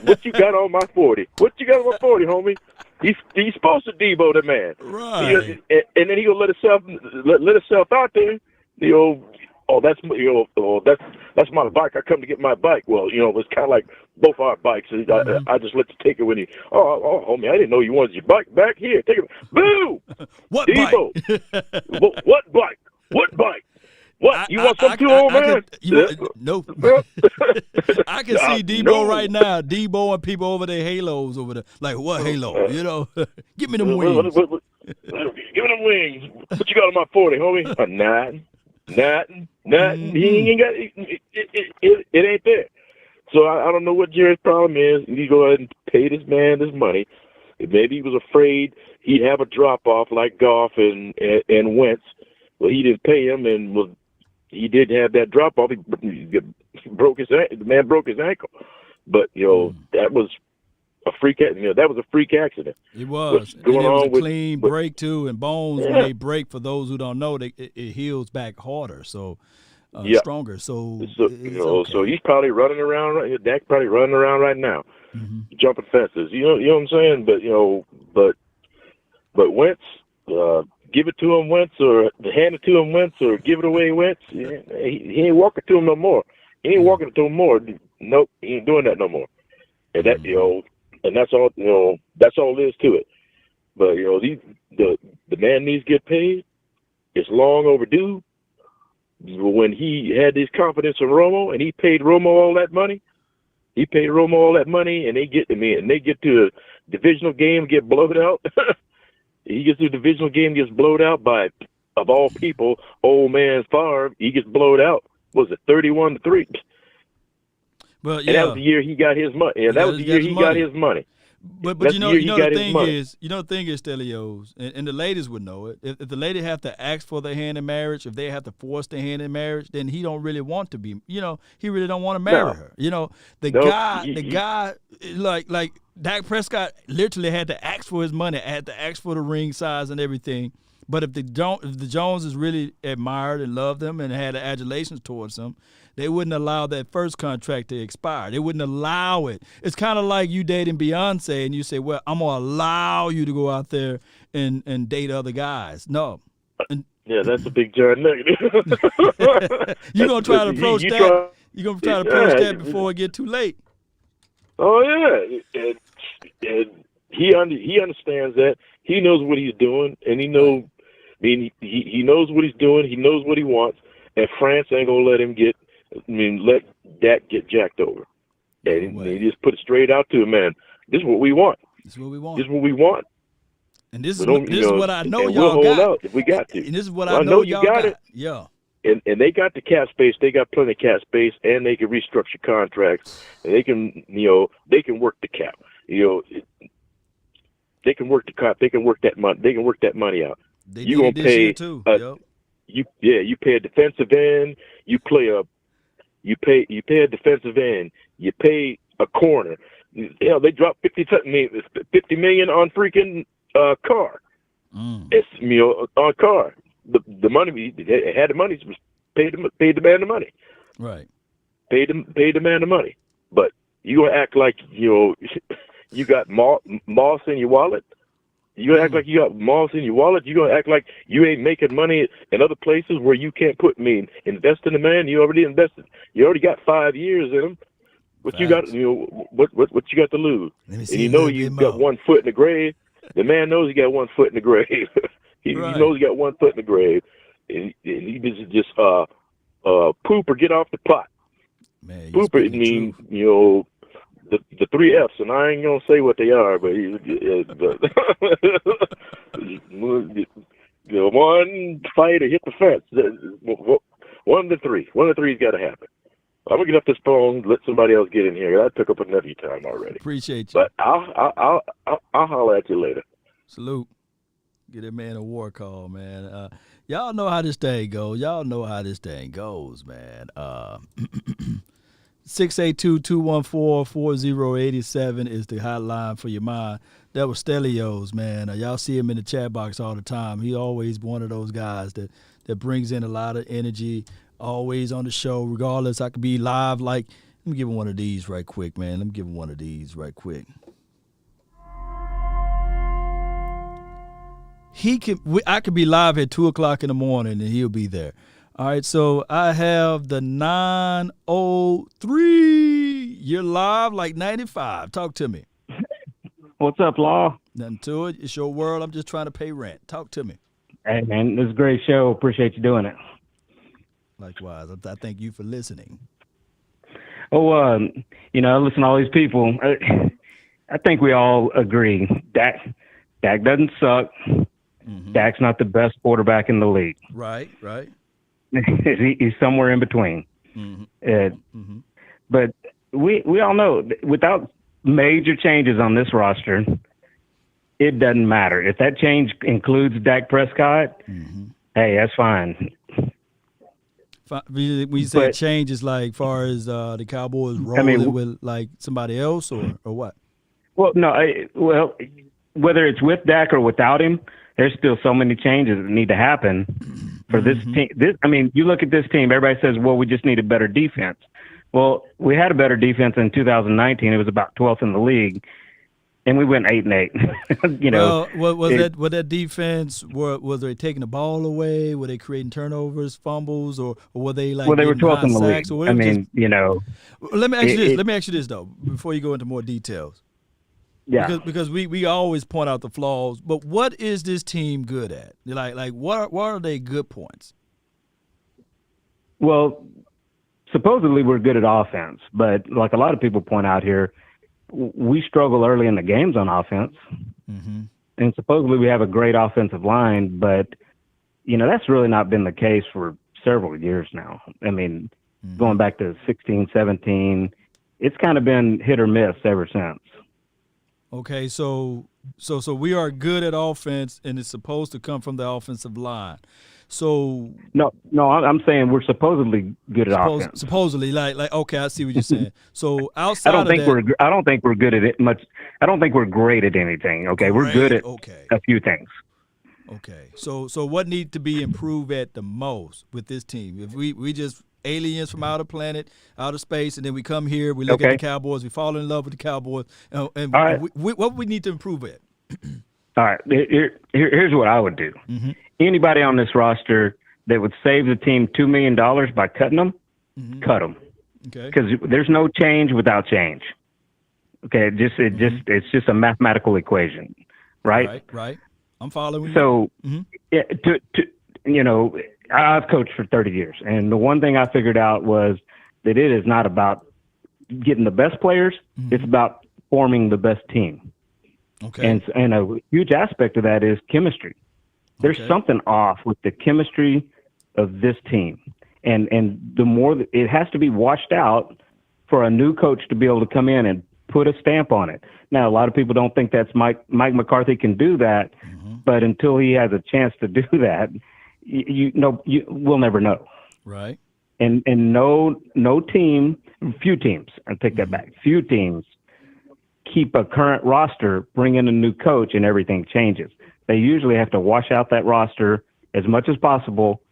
What you got on my 40? What you got on my 40, homie?" He's supposed to Debo the man. Right. And then he gonna let himself out there. That's my bike. I come to get my bike. Well, it's kind of like both our bikes. I just let you take it when you. Oh, homie, I didn't know you wanted your bike back here. Take it. Boo! What Debo? bike? What bike? What bike? What? You want some too, old man? Nope. I can see Debo right now. Debo and people over their halos over there. Like, what halo? Give me them wings. Give me them wings. What you got on my 40, homie? Nothing. He ain't got it ain't there. So I don't know what Jerry's problem is. You go ahead and pay this man this money. Maybe he was afraid he'd have a drop off like Goff and Wentz. Well, he didn't pay him, and he did have that drop off. The man broke his ankle. But that was a freak. That was a freak accident. It was. And it was a clean break too. And bones, when they break, for those who don't know, it heals back harder. So. Stronger. So he's probably running around. Dak's probably running around right now, jumping fences. You know what I'm saying? But Wentz, give it to him, Wentz, or hand it to him, Wentz, or give it away, Wentz. He ain't walking to him no more. He ain't walking to him more. Nope, he ain't doing that no more. And that and that's all. That's all there is to it. But the man needs to get paid. It's long overdue. When he had his confidence in Romo and he paid Romo all that money, and they get to a divisional game, get blowed out. He gets to a divisional game, gets blowed out by, of all people, old man Favre. He gets blowed out. Was it 31-3? Well, and that was the year he got his money. And that was the year he got his money. But That's you the know year you he know got the his thing money. is Stelios, and the ladies would know it. If the lady have to ask for their hand in marriage, if they have to force their hand in marriage, then he don't really want to be. He really don't want to marry No. her. The Nope. guy, like Dak Prescott, literally had to ask for his money, had to ask for the ring size and everything. But if the Joneses really admired and loved him and had adulations towards him, they wouldn't allow that first contract to expire. They wouldn't allow it. It's kind of like you dating Beyonce and you say, well, I'm going to allow you to go out there and date other guys. No. Yeah, that's a big giant negative. You're going to try to approach that. You're going to try to approach that before it get too late. Oh, yeah. And he understands that. He knows what he's doing, and he knows what he's doing. He knows what he wants, and France ain't going to let Dak get jacked over. And he just put it straight out to him, man. This is what we want. This is what we want. This is what we want. And this is what I know and y'all we'll got. hold out if we got to. And this is what I know you y'all got it. Yeah. And they got the cap space. They got plenty of cap space, and they can restructure contracts. And they can, they can work the cap. They can work the cap. They can work that money. They can work that money out. You gonna pay too. You pay a defensive end. You pay a defensive end. You pay a corner. Hell, they dropped $50 million on freaking Carr. It's on Carr. The money they had the money was paid the man the money. Right. Paid the man the money. But you gonna act like you got moss in your wallet. You gonna act like you got moss in your wallet. You gonna act like you ain't making money in other places where you can't invest in the man. You already invested. You already got 5 years in him. What you got? What you got to lose? And you got 1 foot in the grave. The man knows he got 1 foot in the grave. he knows he got 1 foot in the grave, and he just poop or get off the pot. Man, Pooper means the 3 F's, and I ain't gonna say what they are, but one fight or hit the fence. One of the three. One of the three's got to happen. I'm gonna get off this phone. Let somebody else get in here. I took up enough of your time already. Appreciate you. But I'll holler at you later. Salute. Get that man a war call, man. Y'all know how this thing goes. Man. 682-214-4087 is the hotline for your mind. That was Stelios, man. Y'all see him in the chat box all the time. He always one of those guys that brings in a lot of energy, always on the show, regardless. I could be live. Let me give him one of these right quick, man. I could be live at 2:00 in the morning and he'll be there. All right, so I have the 903. You're live like 95. Talk to me. What's up, Law? Nothing to it. It's your world. I'm just trying to pay rent. Talk to me. Hey, man, this is a great show. Appreciate you doing it. Likewise. I thank you for listening. Oh, I listen to all these people. I think we all agree. Dak doesn't suck. Mm-hmm. Dak's not the best quarterback in the league. Right. He's somewhere in between. Mm-hmm. But we all know without major changes on this roster, it doesn't matter. If that change includes Dak Prescott, hey, that's fine. We say changes like far as the Cowboys rolling with like somebody else or what? Well, no. Whether it's with Dak or without him, there's still so many changes that need to happen for this team. You look at this team, everybody says, well, we just need a better defense. Well, we had a better defense in 2019. It was about 12th in the league, and we went 8-8. Was that defense? Was they taking the ball away? Were they creating turnovers, fumbles, or were they like? Well, they were 12th in the league. Let me ask you this though, before you go into more details. Yeah. Because we always point out the flaws, but what is this team good at? Like what are they good points? Well, supposedly we're good at offense, but like a lot of people point out here, we struggle early in the games on offense. Mm-hmm. And supposedly we have a great offensive line, but that's really not been the case for several years now. Going back to 16, 17, it's kind of been hit or miss ever since. Okay, so we are good at offense, and it's supposed to come from the offensive line. So No, I'm saying we're supposedly good at offense. supposedly, like okay, I see what you're saying. So I outside don't of think that, I don't think we're good at it much. I don't think we're great at anything. Okay, we're good at a few things. Okay, so what needs to be improved at the most with this team? If we just aliens from outer space, and then we come here, we look at the Cowboys, we fall in love with the Cowboys, and all right. what we need to improve at? All right, here's what I would do. Mm-hmm. Anybody on this roster that would save the team $2 million by cutting them, cut them. Okay. Because there's no change without change. Okay, it's just a mathematical equation, right? Right. I'm following. So, I've coached for 30 years, and the one thing I figured out was that it is not about getting the best players; it's about forming the best team. Okay. And a huge aspect of that is chemistry. There's something off with the chemistry of this team, and the more it has to be washed out for a new coach to be able to come in and put a stamp on it. Now, a lot of people don't think that's Mike McCarthy can do that, but until he has a chance to do that, we'll never know. Right. And no team, few teams, I'll take that back. Few teams keep a current roster, bring in a new coach, and everything changes. They usually have to wash out that roster as much as possible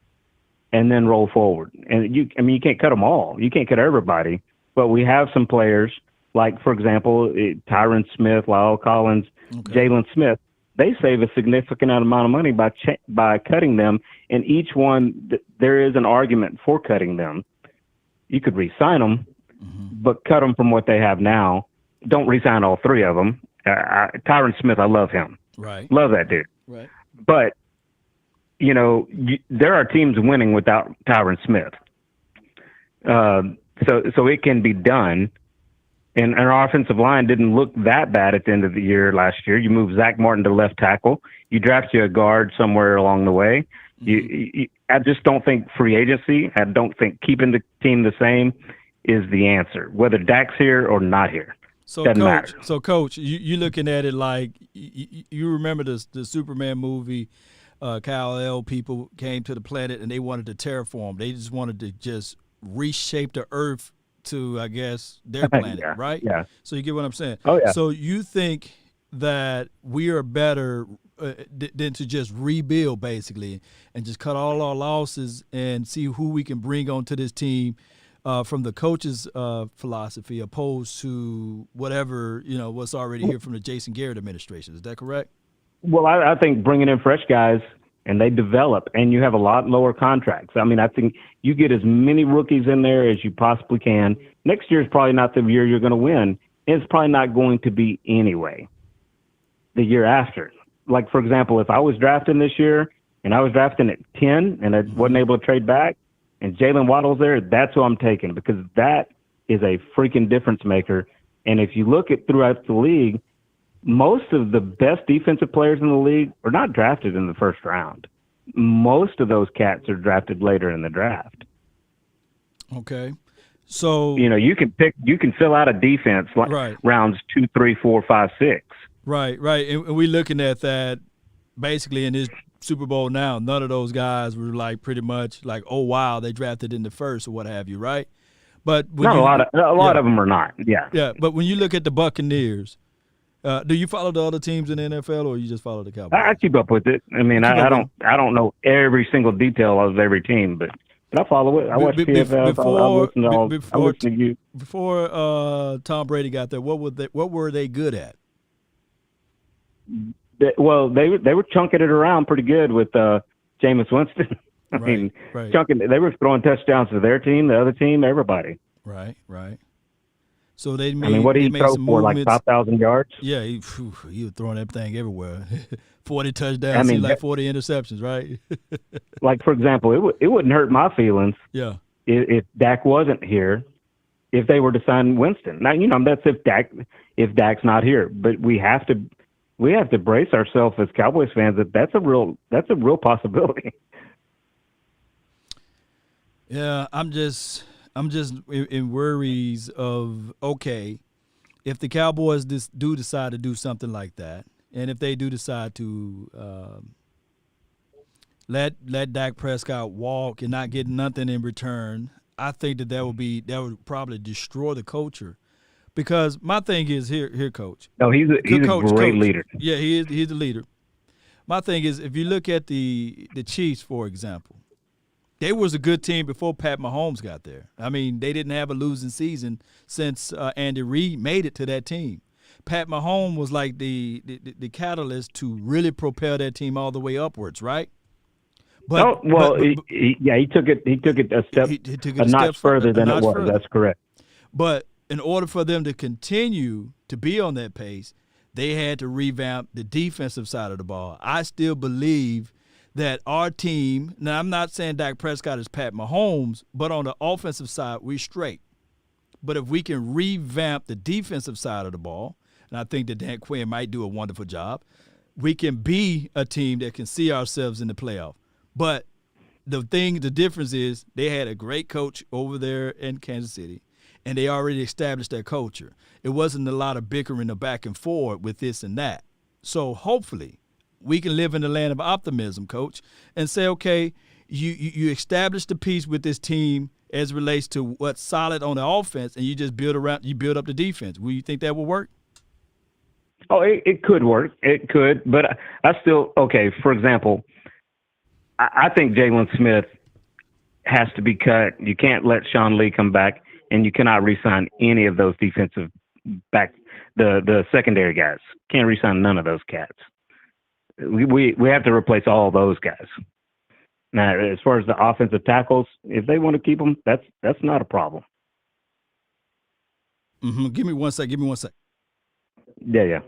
and then roll forward. And you can't cut them all. You can't cut everybody, but we have some players like, for example, Tyron Smith, Lyle Collins, Jalen Smith. They save a significant amount of money by cutting them, and each one, there is an argument for cutting them. You could re-sign them, but cut them from what they have now. Don't re-sign all three of them. Tyron Smith, I love him. Right. Love that dude. Right. But, there are teams winning without Tyron Smith. So it can be done. And our offensive line didn't look that bad at the end of the year last year. You moved Zach Martin to left tackle. You drafted a guard somewhere along the way. I just don't think free agency, I don't think keeping the team the same is the answer, whether Dak's here or not here. So, doesn't matter. So, Coach, you looking at it like you remember the Superman movie, Kal-El people came to the planet and they wanted to terraform. They just wanted to just reshape the earth to, I guess, their planet, right? Yeah. So you get what I'm saying? Oh, yeah. So you think that we are better than to just rebuild, basically, and just cut all our losses and see who we can bring onto this team from the coach's philosophy opposed to whatever, what's already here from the Jason Garrett administration. Is that correct? Well, I think bringing in fresh guys and they develop, and you have a lot lower contracts. I mean, I think you get as many rookies in there as you possibly can. Next year is probably not the year you're going to win. It's probably not going to be anyway the year after. Like, for example, if I was drafting this year and I was drafting at 10 and I wasn't able to trade back and Jalen Waddle's there, that's who I'm taking because that is a freaking difference maker. And if you look at throughout the league, most of the best defensive players in the league are not drafted in the first round. Most of those cats are drafted later in the draft. Okay. So you can fill out a defense like rounds 2, 3, 4, 5, 6. Right. And we're looking at that basically in this Super Bowl now. None of those guys were like pretty much like, oh wow, they drafted in the first or what have you, right? But a lot of them are not. Yeah. Yeah, but when you look at the Buccaneers, do you follow the other teams in the NFL, or you just follow the Cowboys? I keep up with it. I mean, I don't know every single detail of every team, but I follow it. I watch PFL. I listen to you. Before Tom Brady got there, what were they good at? Well, they were chunking it around pretty good with Jameis Winston. I mean, chunking. They were throwing touchdowns to their team, the other team, everybody. Right. So they made. I mean, what did he throw for? Like 5,000 yards? Yeah, he was throwing everything everywhere. 40 touchdowns, 40 interceptions, right? Like, for example, it wouldn't hurt my feelings. Yeah. If Dak wasn't here, if they were to sign Winston. Now, that's if Dak's not here. But we have to brace ourselves as Cowboys fans that that's a real possibility. Yeah, I'm just in worries of, okay, if the Cowboys do decide to do something like that, and if they do decide to let Dak Prescott walk and not get nothing in return, I think that would probably destroy the culture. Because my thing is here, Coach. No, he's a great leader. Yeah, he's the leader. My thing is, if you look at the Chiefs, for example, they was a good team before Pat Mahomes got there. I mean, they didn't have a losing season since Andy Reid made it to that team. Pat Mahomes was like the catalyst to really propel that team all the way upwards, right? But, he took it a step, a notch further than it was. That's correct. But in order for them to continue to be on that pace, they had to revamp the defensive side of the ball. I still believe that our team, now I'm not saying Dak Prescott is Pat Mahomes, but on the offensive side, we're straight. But if we can revamp the defensive side of the ball, and I think that Dan Quinn might do a wonderful job, we can be a team that can see ourselves in the playoff. But the difference is they had a great coach over there in Kansas City, and they already established their culture. It wasn't a lot of bickering or back and forth with this and that. So hopefully we can live in the land of optimism, Coach, and say, okay, you establish the piece with this team as it relates to what's solid on the offense, and you just build up the defense. Will you think that will work? Oh, it could work. It could, but I still, okay, for example, I think Jalen Smith has to be cut. You can't let Sean Lee come back, and you cannot re-sign any of those defensive back, the secondary guys. Can't re-sign none of those cats. We have to replace all those guys. Now, as far as the offensive tackles, if they want to keep them, that's not a problem. Mm-hmm. Give me one sec. Yeah.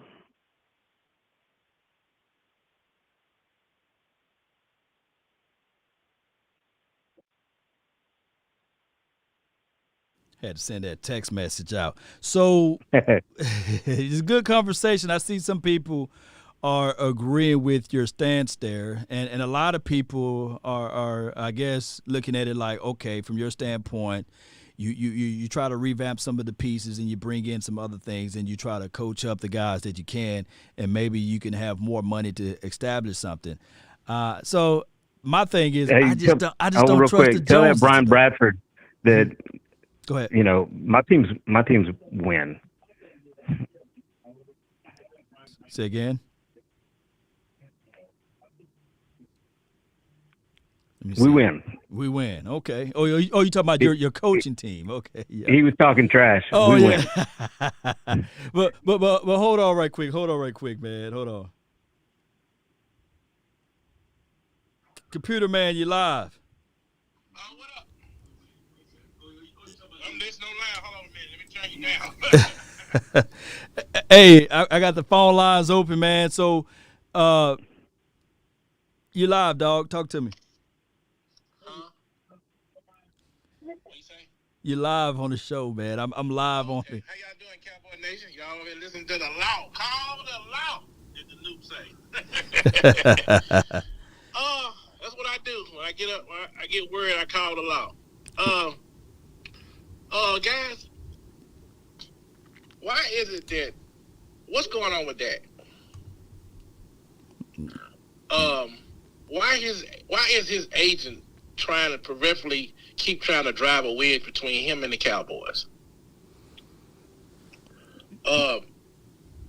Had to send that text message out. So it's a good conversation. I see some people are agreeing with your stance there, and a lot of people are I guess looking at it like, okay, from your standpoint, you try to revamp some of the pieces and you bring in some other things and you try to coach up the guys that you can, and maybe you can have more money to establish something. So my thing is, I just don't trust the Joneses. Tell that Brian Bradford that. Go ahead. You know, my teams win. Say again. We win. We win. Okay. Oh, you talking about your coaching team? Okay. Yeah. He was talking trash. Oh, we yeah. Win. but hold on right quick, man. Hold on. Computer man, you live. What up? I'm listening online. Hold on a minute. Let me turn you down. Hey, I got the phone lines open, man. So, you live, dog. Talk to me. What you say? You live on the show, man. I'm live on it. How y'all doing, Cowboy Nation? Y'all over here listening to the law. Call the law, did the noob say. That's what I do. When I get up, when I get worried, I call the law. Guys, why is it that, what's going on with that? Why is his agent trying to peripherally keep trying to drive a wedge between him and the Cowboys?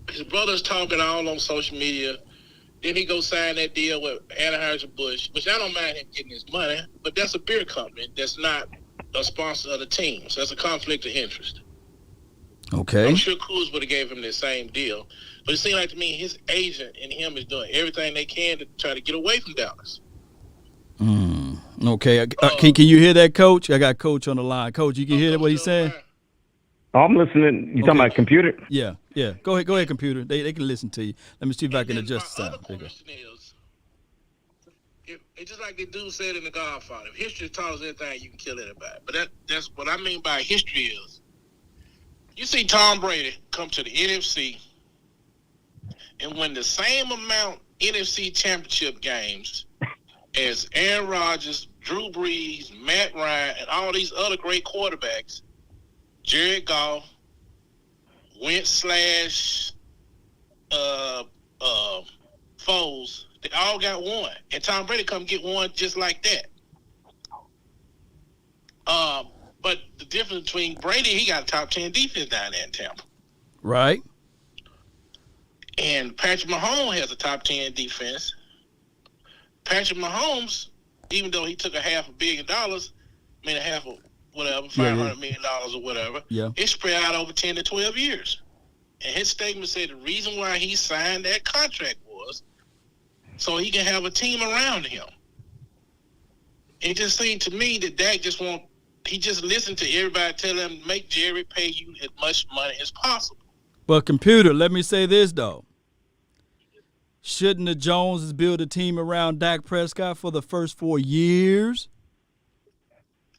His brother's talking all on social media. Then he go sign that deal with Anheuser-Busch, which I don't mind him getting his money, but that's a beer company that's not a sponsor of the team. So that's a conflict of interest. Okay. I'm sure Coors would have gave him the same deal. But it seemed like to me his agent and him is doing everything they can to try to get away from Dallas. Okay. Can you hear that, Coach? I got Coach on the line. Coach, you can hear what he's saying? I'm listening. You talking about computer? Yeah. Go ahead, computer. They can listen to you. Let me see if I can adjust the sound. Other question is, it's just like the dude said in The Godfather, if history taught us anything, you can kill anybody. But that's what I mean by history is, you see Tom Brady come to the NFC and win the same amount NFC championship games as Aaron Rodgers, Drew Brees, Matt Ryan, and all these other great quarterbacks, Jared Goff, Wentz slash Foles, they all got one. And Tom Brady come get one just like that. But the difference between Brady, he got a top 10 defense down there in Tampa. Right. And Patrick Mahomes has a top 10 defense. Patrick Mahomes, even though he took $500 million, half of whatever, $500 million or whatever, it's spread out over 10 to 12 years. And his statement said the reason why he signed that contract was so he can have a team around him. It just seemed to me that Dak he just listened to everybody tell him, make Jerry pay you as much money as possible. But computer, let me say this though. Shouldn't the Joneses build a team around Dak Prescott for the first 4 years?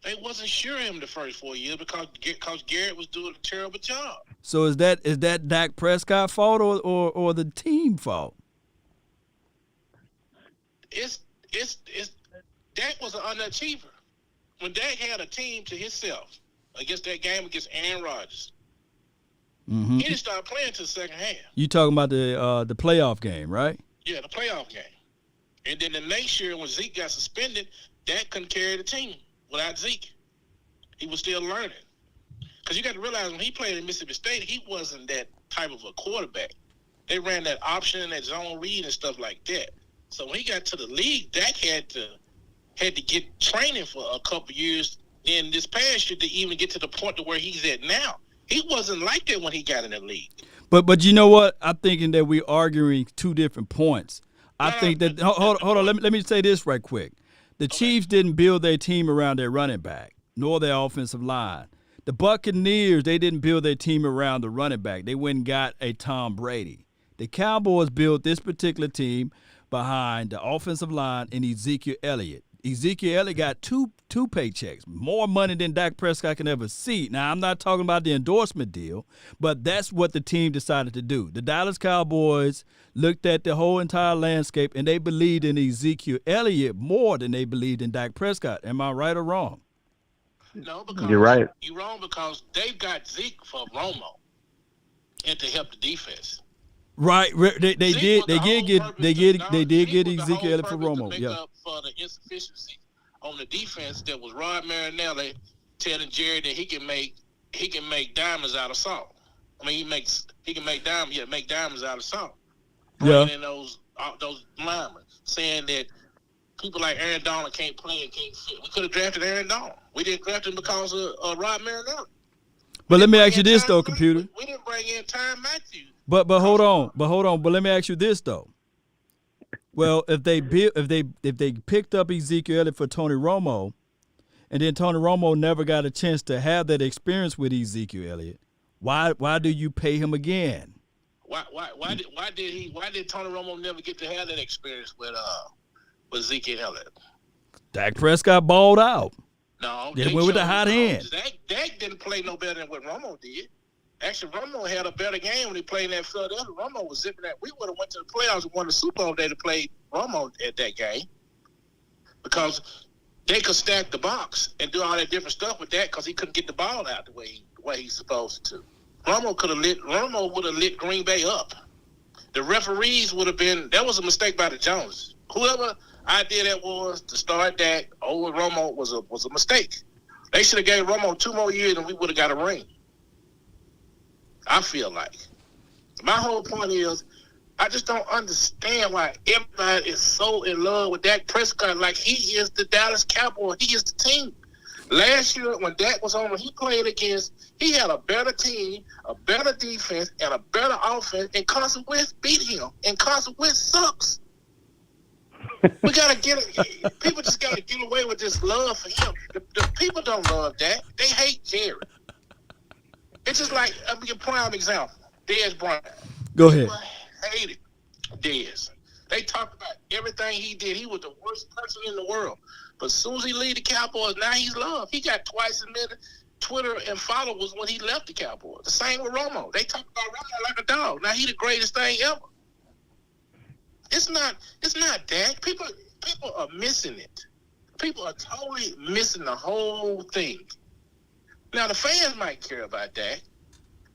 They wasn't sure him the first 4 years because Garrett was doing a terrible job. So is that Dak Prescott fault or the team fault? It's Dak was an underachiever. When Dak had a team to himself against that game against Aaron Rodgers, he didn't start playing till the second half. You talking about the playoff game, right? Yeah, the playoff game. And then the next year when Zeke got suspended, Dak couldn't carry the team without Zeke. He was still learning. Because you got to realize when he played in Mississippi State, he wasn't that type of a quarterback. They ran that option and that zone read and stuff like that. So when he got to the league, Dak had to get training for a couple years in this past year to even get to the point to where he's at now. He wasn't like that when he got in the league. But you know what? I'm thinking that we're arguing two different points. I think that hold on. Let me say this right quick. The Chiefs didn't build their team around their running back nor their offensive line. The Buccaneers, they didn't build their team around the running back. They went and got a Tom Brady. The Cowboys built this particular team behind the offensive line and Ezekiel Elliott. Ezekiel Elliott got two paychecks, more money than Dak Prescott can ever see. Now, I'm not talking about the endorsement deal, but that's what the team decided to do. The Dallas Cowboys looked at the whole entire landscape, and they believed in Ezekiel Elliott more than they believed in Dak Prescott. Am I right or wrong? No, because you're right. You're wrong because they've got Zeke for Romo and to help the defense. Right, they did get Ezekiel Elliott for Romo. Yeah. Up for the insufficiency on the defense that was Rod Marinelli telling Jerry that he can make diamonds out of salt. I mean, he can make diamonds out of salt. Bringing in those linemen, saying that people like Aaron Donald can't play and can't fit. We could have drafted Aaron Donald. We didn't draft him because of Rod Marinelli. But let me ask you this though, computer. We didn't bring in Tyrann Mathieu. But hold on. But let me ask you this though. Well, if they picked up Ezekiel Elliott for Tony Romo, and then Tony Romo never got a chance to have that experience with Ezekiel Elliott, why do you pay him again? Why did Tony Romo never get to have that experience with Ezekiel Elliott? Dak Prescott balled out. No, they went with the hot hand. Dak didn't play no better than what Romo did. Actually, Romo had a better game when he played in that Philadelphia. Romo was zipping that. We would have went to the playoffs and won the Super Bowl if they'd have played Romo at that game because they could stack the box and do all that different stuff with that because he couldn't get the ball out the way he's supposed to. Romo would have lit Green Bay up. The referees would have been. That was a mistake by the Joneses. Whoever idea that was to start Dak over Romo was a mistake. They should have gave Romo 2 more years and we would have got a ring. I feel like. My whole point is I just don't understand why everybody is so in love with Dak Prescott like he is the Dallas Cowboys. He is the team. Last year when Dak was on, when he played against, he had a better team, a better defense, and a better offense, and Carson Wentz beat him. And Carson Wentz sucks. We gotta people just gotta get away with this love for him. The people don't love Dak. They hate Jerry. It's just like, I'll be a prime example. Dez Bryant. Go ahead. People hated Dez. They talked about everything he did. He was the worst person in the world. But as soon as he leave the Cowboys, now he's loved. He got twice as many Twitter and followers when he left the Cowboys. The same with Romo. They talk about Romo like a dog. Now he the greatest thing ever. It's not Dak. People are missing it. People are totally missing the whole thing. Now the fans might care about Dak,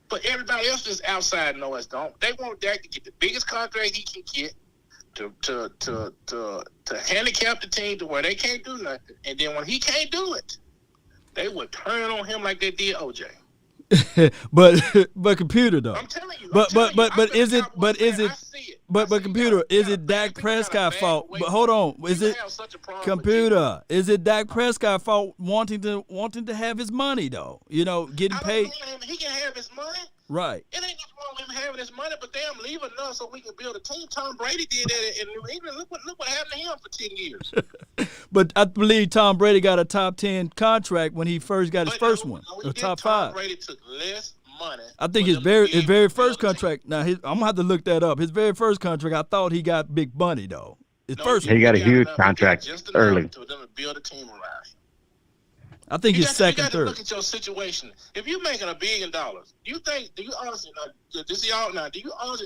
But everybody else is outside noise. Don't they want Dak to get the biggest contract he can get to handicap the team to where they can't do nothing, and then when he can't do it, they would turn on him like they did OJ. but computer though. I'm telling you. But is it computer? Is it Dak Prescott fault? But hold on, is it computer? Is it Dak Prescott fault wanting to have his money though? You know, getting paid. He can have his money. Right. It ain't nothing wrong with him having his money, but damn, leave enough so we can build a team. Tom Brady did that in New England. Look what happened to him for 10 years. But I believe Tom Brady got a top 10 contract when he first got his first one, or top 5. Tom Brady took less money. I think his very first contract. Now I'm gonna have to look that up. His very first contract, I thought he got big money though. His first. He got a huge contract early. To them to build a team around. I think his second, you got to third. look at your situation. If you're making $1 billion, do you honestly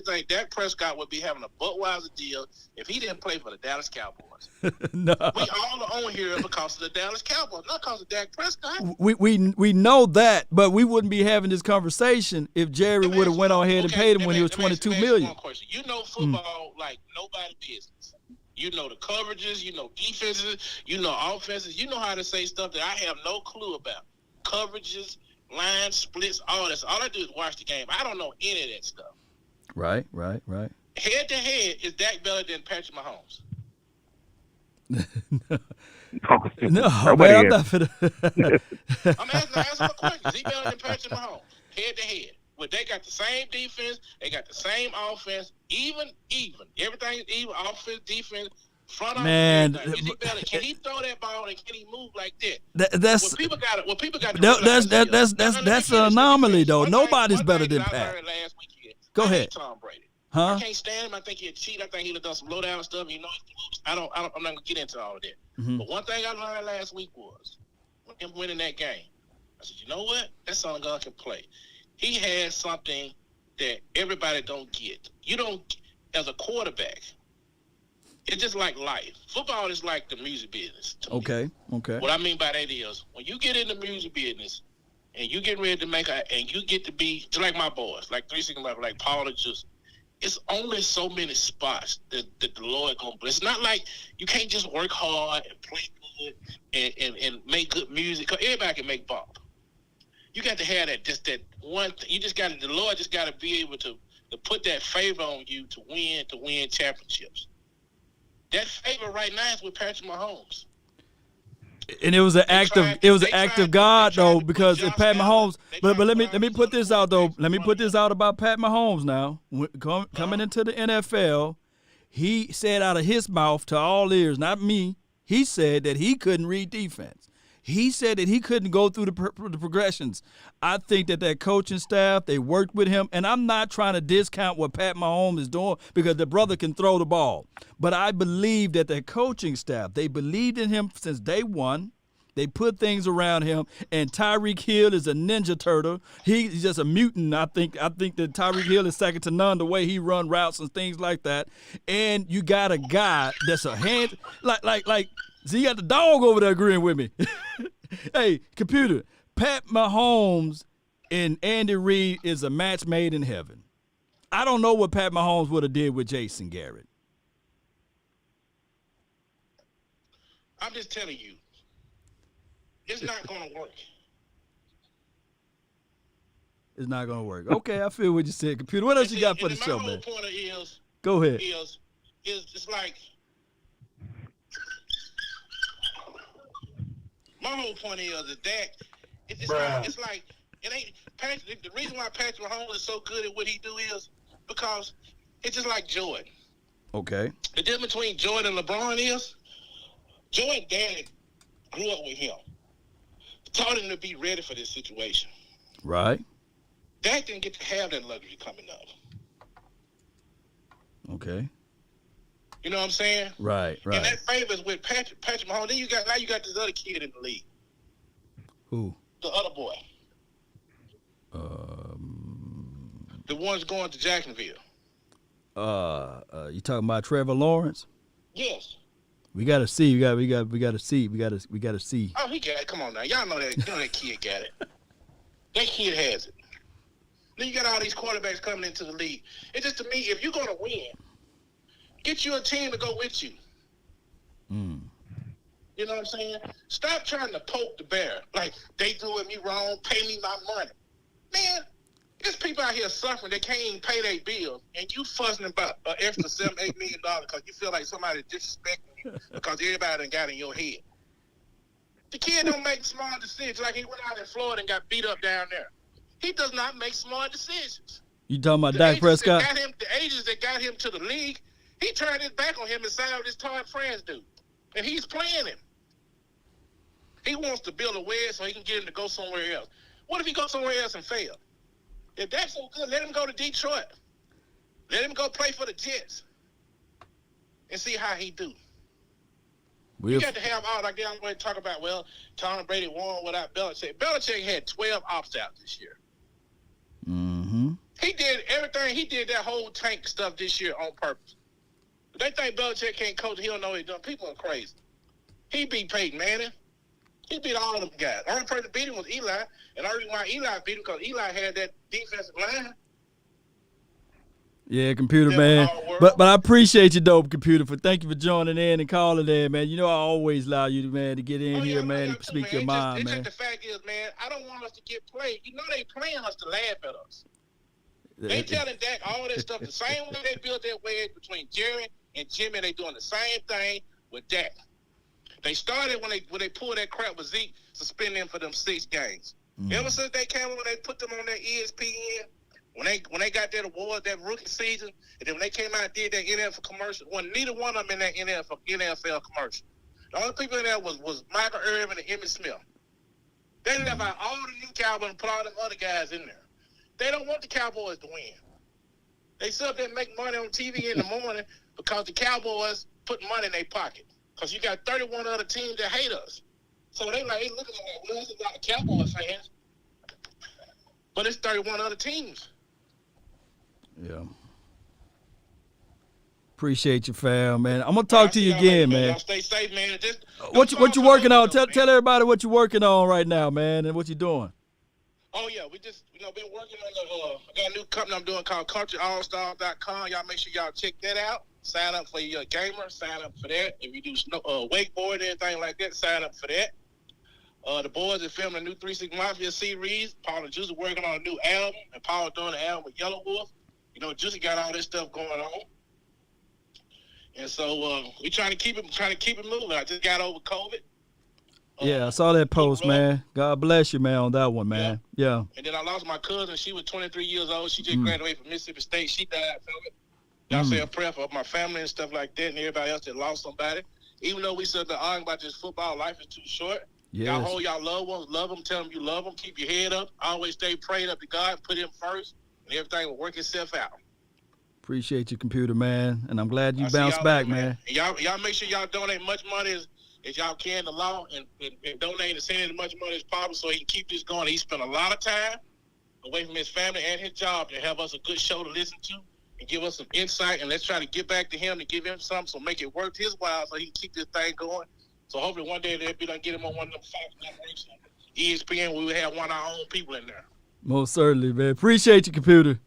think Dak Prescott would be having a Budweiser deal if he didn't play for the Dallas Cowboys? No. We all are on here because of the Dallas Cowboys, not because of Dak Prescott. We know that, but we wouldn't be having this conversation if Jerry would have went on ahead and paid him when he was $22 million. You know football like nobody business. You know the coverages, you know defenses, you know offenses. You know how to say stuff that I have no clue about. Coverages, lines, splits, all this. All I do is watch the game. I don't know any of that stuff. Right. Head to head, is Dak better than Patrick Mahomes? No, man, I'm not finna. I'm asking a question. Is he better than Patrick Mahomes? Head to head. Well, they got the same defense. They got the same offense. Even. Everything is even. Offense, defense, front office. Man, is he better? Can he throw that ball and can he move like that? That's That's an anomaly though. Nobody's better than Pat. Go ahead. Tom Brady. Huh? I can't stand him. I think he'd cheat. I think he'd have done some low down stuff. You know, I'm not gonna get into all of that. Mm-hmm. But one thing I learned last week was him winning that game. I said, you know what? That son God can play. He has something that everybody don't get. You don't, as a quarterback, it's just like life. Football is like the music business to me. Okay. What I mean by that is, when you get in the music business and you get ready to and you get to be, just like my boys, like 365, like Paul and Juice, it's only so many spots that the Lord gonna bless. It's not like you can't just work hard and play good and make good music. 'Cause everybody can make bop. You got to have that one thing. The Lord just got to be able to put that favor on you to win championships. That favor right now is with Patrick Mahomes. And it was an act of God though, because if Pat Mahomes. But let me put this out though. Let me put this out about Pat Mahomes now. Coming into the NFL, he said out of his mouth to all ears, not me. He said that he couldn't read defense. He said that he couldn't go through the progressions. I think that coaching staff, they worked with him, and I'm not trying to discount what Pat Mahomes is doing because the brother can throw the ball. But I believe that the coaching staff, they believed in him since day one. They put things around him, and Tyreek Hill is a ninja turtle. He's just a mutant. I think that Tyreek Hill is second to none the way he run routes and things like that. And you got a guy that's a hand like. So you got the dog over there agreeing with me. Hey, computer, Pat Mahomes and Andy Reid is a match made in heaven. I don't know what Pat Mahomes would have did with Jason Garrett. I'm just telling you, it's not going to work. It's not going to work. Okay, I feel what you said, computer. What else you got for the show, man? My whole point is, go ahead. Is it's like, my whole point is that it's like it ain't Patrick. The reason why Patrick Mahomes is so good at what he do is because it's just like Jordan. Okay. The difference between Jordan and LeBron is Jordan daddy grew up with him, taught him to be ready for this situation. Right. Dak didn't get to have that luxury coming up. Okay. You know what I'm saying? Right. And that favors with Patrick Mahomes. Then you got this other kid in the league. Who? The other boy. The one's going to Jacksonville. You talking about Trevor Lawrence? Yes. We gotta see. We gotta see. Oh, he got it. Come on now. Y'all know that. You know that kid got it. That kid has it. Then you got all these quarterbacks coming into the league. It's just, to me, if you're going to win, get you a team to go with you. You know what I'm saying? Stop trying to poke the bear. Like, they doing me wrong, pay me my money. Man, there's people out here suffering. They can't even pay their bills. And you fussing about an extra $7, $8 million because you feel like somebody's disrespecting you because everybody done got in your head. The kid don't make smart decisions. Like, he went out in Florida and got beat up down there. He does not make smart decisions. You talking about Dak Prescott? The agents that got him to the league, he turned his back on him and signed with his Todd France dude. And he's playing him. He wants to build a wedge so he can get him to go somewhere else. What if he goes somewhere else and fail? If that's so good, let him go to Detroit. Let him go play for the Jets and see how he do. You got to have all, like, I'm going to talk about, well, Tom Brady won without Belichick. Belichick had 12 opt-outs this year. Mm-hmm. He did everything. He did that whole tank stuff this year on purpose. If they think Belichick can't coach, he don't know what he's doing. People are crazy. He beat Peyton Manning. He beat all of them guys. The only person that beat him was Eli. And the only reason why Eli beat him because Eli had that defensive line. Yeah, computer, man. But I appreciate you, though, computer, for thank you for joining in and calling in, man. You know I always allow you, man, to get in here, man, and speak your mind, man. The fact is, man, I don't want us to get played. You know they playing us to laugh at us. They telling Dak all that stuff the same way they built that wedge between Jerry and Jimmy. They doing the same thing with Dak. They started when they pulled that crap with Zeke, suspending him for them 6 games. Ever since they came when they put them on that ESPN, when they got that award, that rookie season, and then when they came out and did that NFL commercial, neither one of them in that NFL commercial. The only people in there was Michael Irvin and Emmitt Smith. They left out all the new Cowboys and put all them other guys in there. They don't want the Cowboys to win. They sit up there and make money on TV in the morning because the Cowboys put money in their pocket. Because you got 31 other teams that hate us. So they like, hey, look at that. Well, it's a lot of Cowboys fans. But it's 31 other teams. Yeah. Appreciate you, fam, man. I'm gonna talk to you again, man. Y'all stay safe, man. What you working on? Tell everybody what you're working on right now, man, and what you're doing. Oh yeah, we just been working on I got a new company I'm doing called CountryAllStars.com. Y'all make sure y'all check that out. Sign up for your gamer. Sign up for that. If you do wakeboard, anything like that, sign up for that. The boys are filming a new 3-6 Mafia series. Paul and Juicy working on a new album, and Paul doing an album with Yellow Wolf. You know, Juicy got all this stuff going on, and so we trying to keep it moving. I just got over COVID. Yeah, I saw that post, man. God bless you, man, on that one, man. Yeah. And then I lost my cousin. She was 23 years old. She just graduated from Mississippi State. She died from it. Y'all say a prayer for my family and stuff like that, and everybody else that lost somebody. Even though we said the arguing about this football, life is too short. Yes. Y'all hold y'all loved ones, love them, tell them you love them, keep your head up, always stay prayed up to God, put him first, and everything will work itself out. Appreciate you, computer, man, and I'm glad you bounced back, man. And y'all make sure y'all donate much money as y'all can to law, and donate and send as much money as possible so he can keep this going. He spent a lot of time away from his family and his job to have us a good show to listen to and give us some insight, and let's try to get back to him to give him something so make it worth his while so he can keep this thing going. So hopefully one day they'll be done get him on one of them Fox networks, ESPN, we will have one of our own people in there. Most certainly, man. Appreciate you, computer.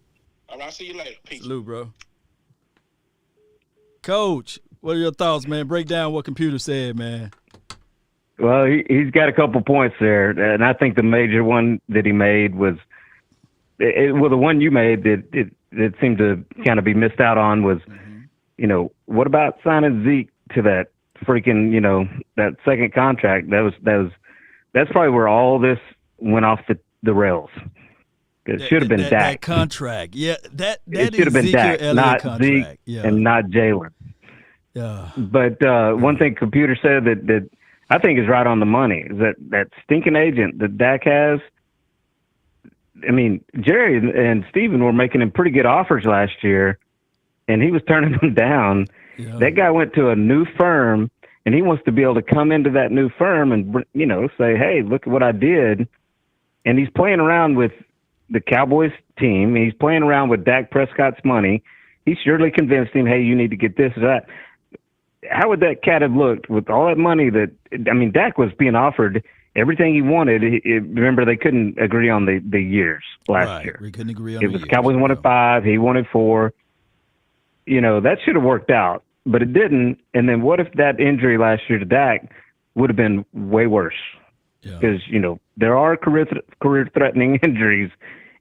All right, I'll see you later. Peace. Salute, bro. Coach, what are your thoughts, man? Break down what computer said, man. Well, he's got a couple points there, and I think the major one that he made was the one you made that seemed to kind of be missed out on was, what about signing Zeke to that freaking, that second contract? That's probably where all this went off the rails. It should have been Dak. That contract, yeah, that it should have been Dak, not contract. Zeke, and not Jalen. Yeah. But one thing computer said that I think is right on the money is that stinking agent that Dak has. I mean, Jerry and Steven were making him pretty good offers last year, and he was turning them down. Yeah. That guy went to a new firm, and he wants to be able to come into that new firm and, say, hey, look at what I did. And he's playing around with the Cowboys team. He's playing around with Dak Prescott's money. He surely convinced him, hey, you need to get this or that. How would that cat have looked with all that money Dak was being offered everything he wanted. Remember, they couldn't agree on the years last year. We couldn't agree on it the was years. Cowboys wanted 5, he wanted 4. That should have worked out, but it didn't. And then what if that injury last year to Dak would have been way worse? Because there are career-threatening injuries,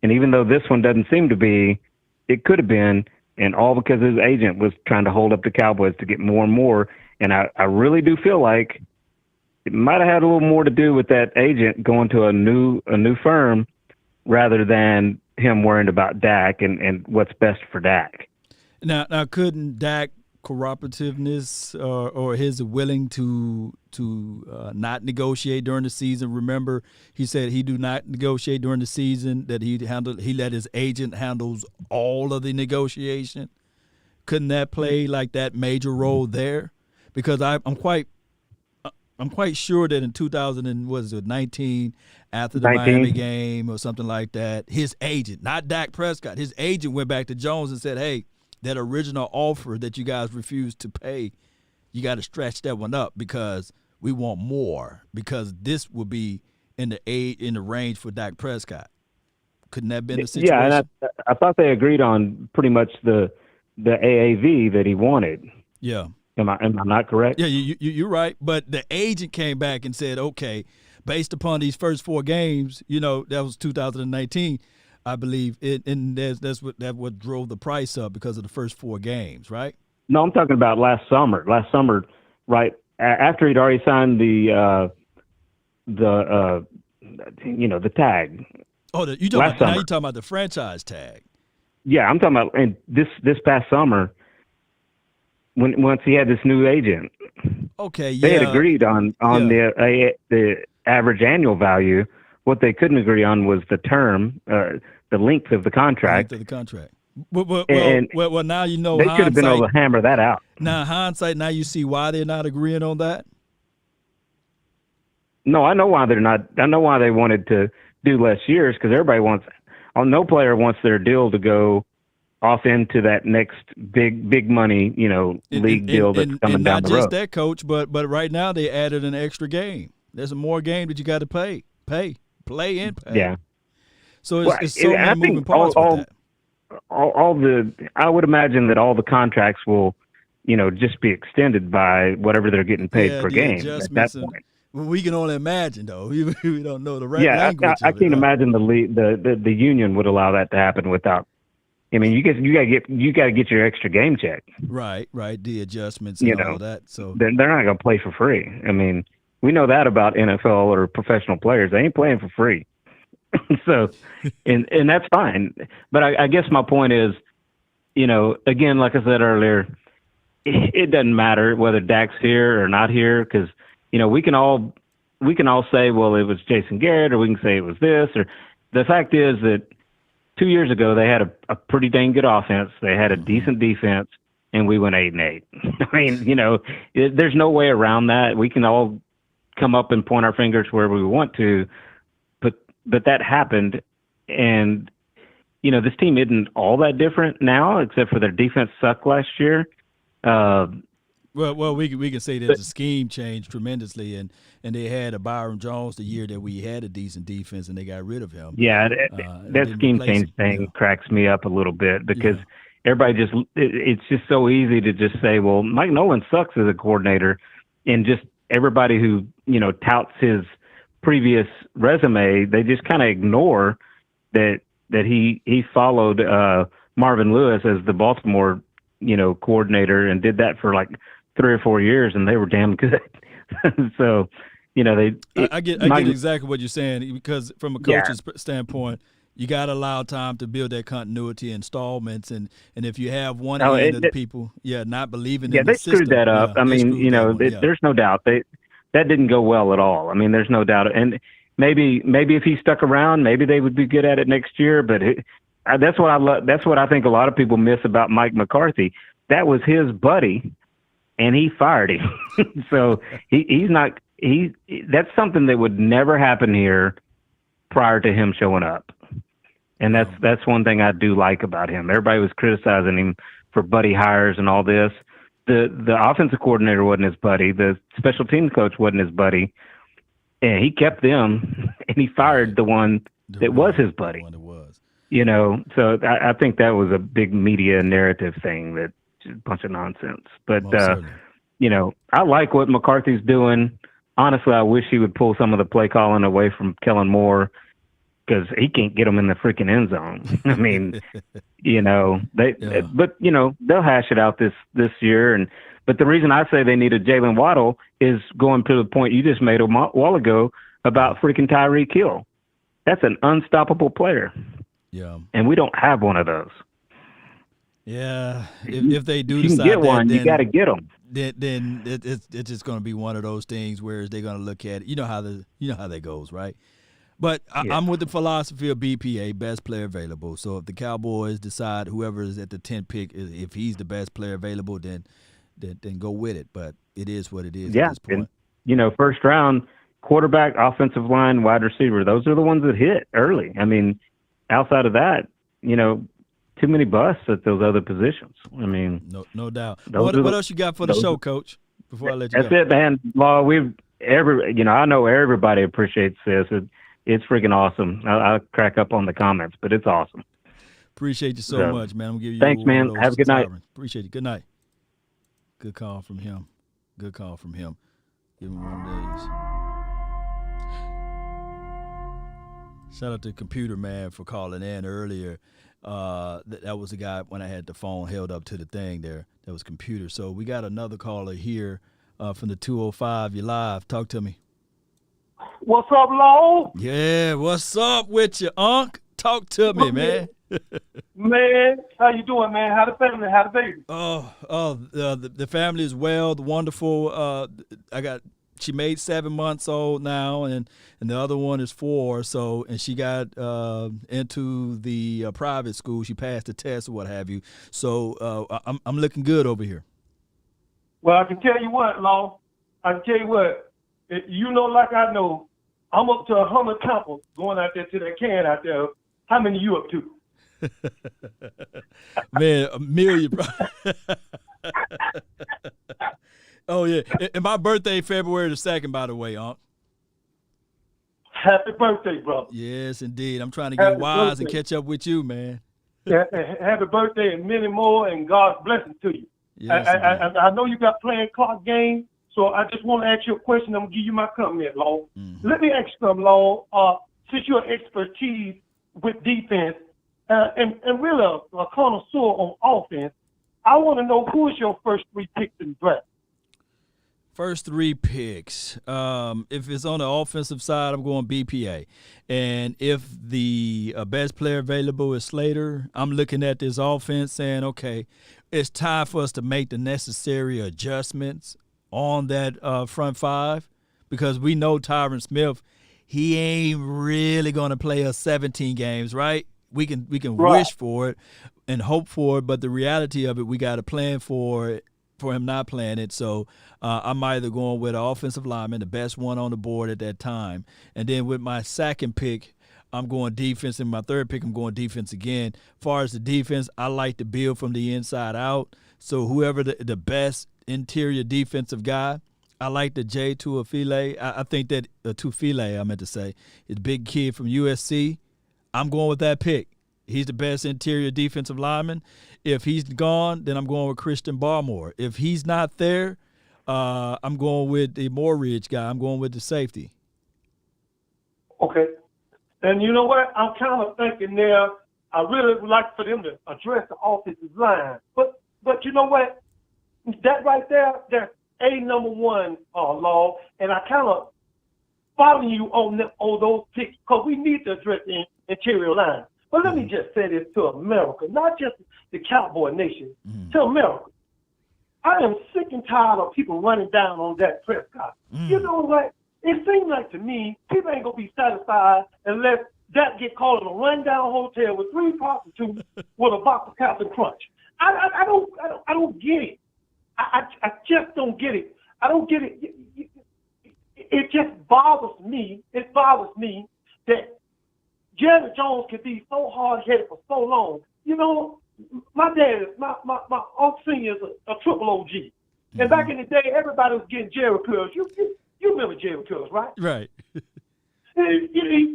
and even though this one doesn't seem to be, it could have been, and all because his agent was trying to hold up the Cowboys to get more and more. And I really do feel like it might have had a little more to do with that agent going to a new firm rather than him worrying about Dak and what's best for Dak. Now couldn't Dak cooperativeness or his willing to not negotiate during the season? Remember, he said he do not negotiate during the season, that he let his agent handles all of the negotiation. Couldn't that play like that major role there? Because I'm quite sure that in 2019, after the Miami game or something like that, his agent, not Dak Prescott, his agent went back to Jones and said, hey, that original offer that you guys refused to pay, you got to stretch that one up because we want more, because this will be in the range for Dak Prescott. Couldn't that have been the situation? Yeah, and I thought they agreed on pretty much the AAV that he wanted. Yeah. Am I not correct? Yeah, you're right. But the agent came back and said, okay, based upon these first 4 games, that was 2019, I believe, and that's what drove the price up because of the first 4 games, right? No, I'm talking about last summer. Last summer, right after he'd already signed the tag. Oh, you're talking about the franchise tag. Yeah, I'm talking about and this past summer once he had this new agent. Okay, yeah. They had agreed on the average annual value. What they couldn't agree on was the term, the length of the contract. Well, now you know. They should have been able to hammer that out. Now, hindsight, now you see why they're not agreeing on that? No, I know why they're not. I know why they wanted to do less years, because no player wants their deal to go off into that next big money, league deal that's coming down the road. Not just that, coach, but right now they added an extra game. There's more game that you got to play and pay. Yeah. So it's so many moving parts with that. I would imagine that all the contracts will, just be extended by whatever they're getting paid per game at that point. We can only imagine, though. We don't know the right language. I can't imagine the union would allow that to happen without. I mean, you got to get your extra game check. Right. The adjustments and all of that. So they're not going to play for free. I mean, we know that about NFL or professional players. They ain't playing for free. So, and that's fine. But I guess my point is, again, like I said earlier, it doesn't matter whether Dak's here or not here, because we can all say, well, it was Jason Garrett, or we can say it was this, or the fact is that 2 years ago they had a pretty dang good offense. They had a decent defense, and we went 8-8. I mean, there's no way around that. We can all come up and point our fingers wherever we want to, but that happened, and this team isn't all that different now, except for their defense sucked last year. Well, we can say that the scheme changed tremendously, and they had a Byron Jones the year that we had a decent defense, and they got rid of him. Yeah, that scheme change thing cracks me up a little bit, because everybody it's just so easy to just say, well, Mike Nolan sucks as a coordinator, and just everybody who touts his previous resume, they just kind of ignore that he followed Marvin Lewis as the Baltimore coordinator, and did that for like 3 or 4 years, and they were damn good. So, I get exactly what you're saying, because from a coach's standpoint, you got to allow time to build that continuity installments, and if you have one end of the people, not believing in the system. Yeah, they screwed that up. I mean, there's no doubt that didn't go well at all. I mean, there's no doubt, and maybe if he stuck around, maybe they would be good at it next year. But that's what I love. That's what I think a lot of people miss about Mike McCarthy. That was his buddy, and he fired him. So he's not. That's something that would never happen here prior to him showing up. And that's one thing I do like about him. Everybody was criticizing him for buddy hires and all this. The offensive coordinator wasn't his buddy. The special teams coach wasn't his buddy. and he kept them, and he fired the one that was his buddy. The one that was. You know, so I think that was a big media narrative thing that's just a bunch of nonsense. But, you know, I like what McCarthy's doing. Honestly, I wish he would pull some of the play calling away from Kellen Moore because he can't get them in the freaking end zone. I mean, you know, but, you know, they'll hash it out this year. But the reason I say they need a Jalen Waddle is going to the point you just made a while ago about freaking Tyreek Hill. That's an unstoppable player. Yeah. And we don't have one of those. Yeah. If they do you can decide get one, then, you got to get them. Then it's just going to be one of those things where they're going to look at it. You know how that goes, right? But I'm with the philosophy of BPA, best player available. So if the Cowboys decide whoever is at the 10th pick, if he's the best player available, then go with it. But it is what it is at this point. And, you know, first round, quarterback, offensive line, wide receiver, those are the ones that hit early. I mean, outside of that, you know, too many busts at those other positions. I mean, no doubt. What else you got for the show, Coach? Before I let you go. That's it, man. Law, I know everybody appreciates this. It's freaking awesome. I'll crack up on the comments, but it's awesome. Appreciate you so much, man. I'm gonna give you. Thanks, man. Have a good night. Appreciate it. Good night. Good call from him. Give him 1 days. Shout out to Computer Man for calling in earlier. That was the guy when I had the phone held up to the thing there. That was Computer. So we got another caller here from the 205. You live. Talk to me. What's up, Law? Yeah, what's up with you, Unc? Talk to me, man. Man, how you doing, man? How the family? How the baby? The family is well, wonderful. She made 7 months old now, and the other one is 4. So, and she got into the private school. She passed the test or what have you. So I'm looking good over here. Well, I can tell you what, Law. I can tell you what. You know, like I know, I'm up to 100 campers going out there to that can out there. How many you up to? Man, a million. Oh, yeah. And my birthday, February the 2nd, by the way, Unc. Happy birthday, brother. Yes, indeed. I'm trying to get wise and catch up with you, man. Happy birthday and many more, and God's blessing to you. Yes, I know you got playing clock game, so I just want to ask you a question. I'm going to give you my comment, Law. Mm-hmm. Let me ask you something, Law. Since you're expertise with defense and really a connoisseur on offense, I want to know who is your first 3 picks in the draft? First 3 picks. If it's on the offensive side, I'm going BPA. And if the best player available is Slater, I'm looking at this offense saying, okay, it's time for us to make the necessary adjustments on that front 5 because we know Tyron Smith, he ain't really going to play us 17 games, right? We can wish for it and hope for it, but the reality of it, we got to plan for him not playing it. So I'm either going with an offensive lineman, the best one on the board at that time. And then with my second pick, I'm going defense. And my third pick, I'm going defense again. As far as the defense, I like to build from the inside out. So whoever the best interior defensive guy, I like the Jay Tuafile. I think that Tuafile, I meant to say, is a big kid from USC. I'm going with that pick. He's the best interior defensive lineman. If he's gone, then I'm going with Christian Barmore. If he's not there, I'm going with the Moorridge guy. I'm going with the safety. Okay. And you know what? I'm kind of thinking there, I really would like for them to address the offensive line. But you know what? That right there, that's number 1 Law. And I kind of follow you on those picks because we need to address the interior line. But let me just say this to America, not just the Cowboy Nation, to America. I am sick and tired of people running down on Dak Prescott. You know what? It seems like to me, people ain't going to be satisfied unless Dak get called in a rundown hotel with 3 prostitutes with a box of Captain Crunch. I don't get it. I just don't get it. I don't get it. It just bothers me. It bothers me that Jerry Jones could be so hard-headed for so long. You know, my Uncle Senior is a triple OG. And back in the day, everybody was getting Jerry pills. You remember Jerry Curls, right? Right. He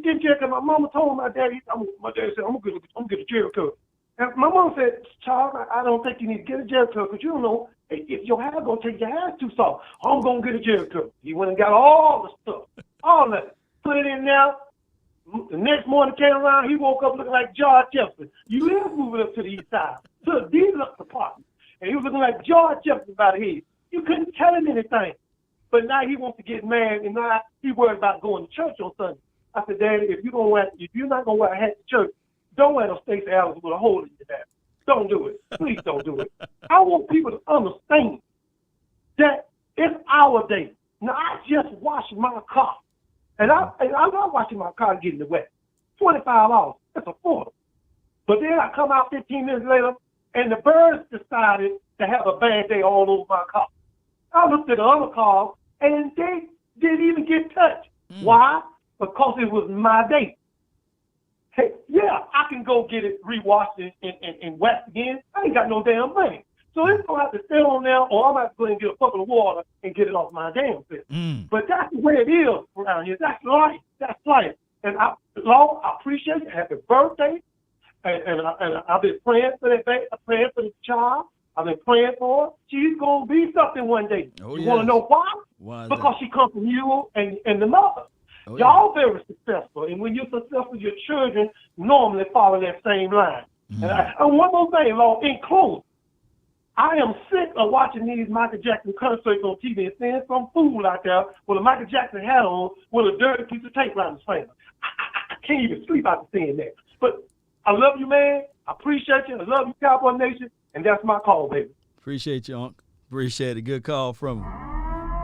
did Jerry. My mama told my daddy. My daddy said, "I'm gonna get a Jerry Curl." And my mom said, "Child, I don't think you need to get a Jerry Curl because you don't know if your hair gonna take your hair too soft. I'm gonna get a Jerry Curl." He went and got all the stuff, all that, put it in there. The next morning came around, he woke up looking like George Jefferson. You is moving up to the east side, to the deluxe apartment, and he was looking like George Jefferson by the head. You couldn't tell him anything. But now he wants to get mad, and now he worried about going to church on Sunday. I said, Daddy, if you're not gonna wear a hat to church, don't wear no Stacey Adams with a hole in your hat. Don't do it. Please don't do it. I want people to understand that it's our day. Now I just washed my car, and I'm not washing my car getting it wet. $25. That's affordable. But then I come out 15 minutes later, and the birds decided to have a bad day all over my car. I looked at the other cars, and they didn't even get touched. Why? Because it was my day. Hey, yeah, I can go get it rewashed and waxed again. I ain't got no damn money. So it's going to have to stay on there, or I'm going to have to go and get a bucket of water and get it off my damn face. But that's the way it is around here. That's life. That's life. And Lord, I appreciate you. Happy birthday. And I've been praying for that baby, praying for the child. I've been praying for her. She's going to be something one day. Oh, you want to know why? Why because she comes from you and the mother. Oh, y'all very successful. And when you're successful, your children normally follow that same line. And one more thing, Lord, in closing, I am sick of watching these Michael Jackson concerts on TV and seeing some fool out there with a Michael Jackson hat on with a dirty piece of tape around his finger. I can't even sleep after seeing that. But I love you, man. I appreciate you. I love you, Cowboy Nation. And that's my call, baby. Appreciate you, Unc. Appreciate it. Good call from him.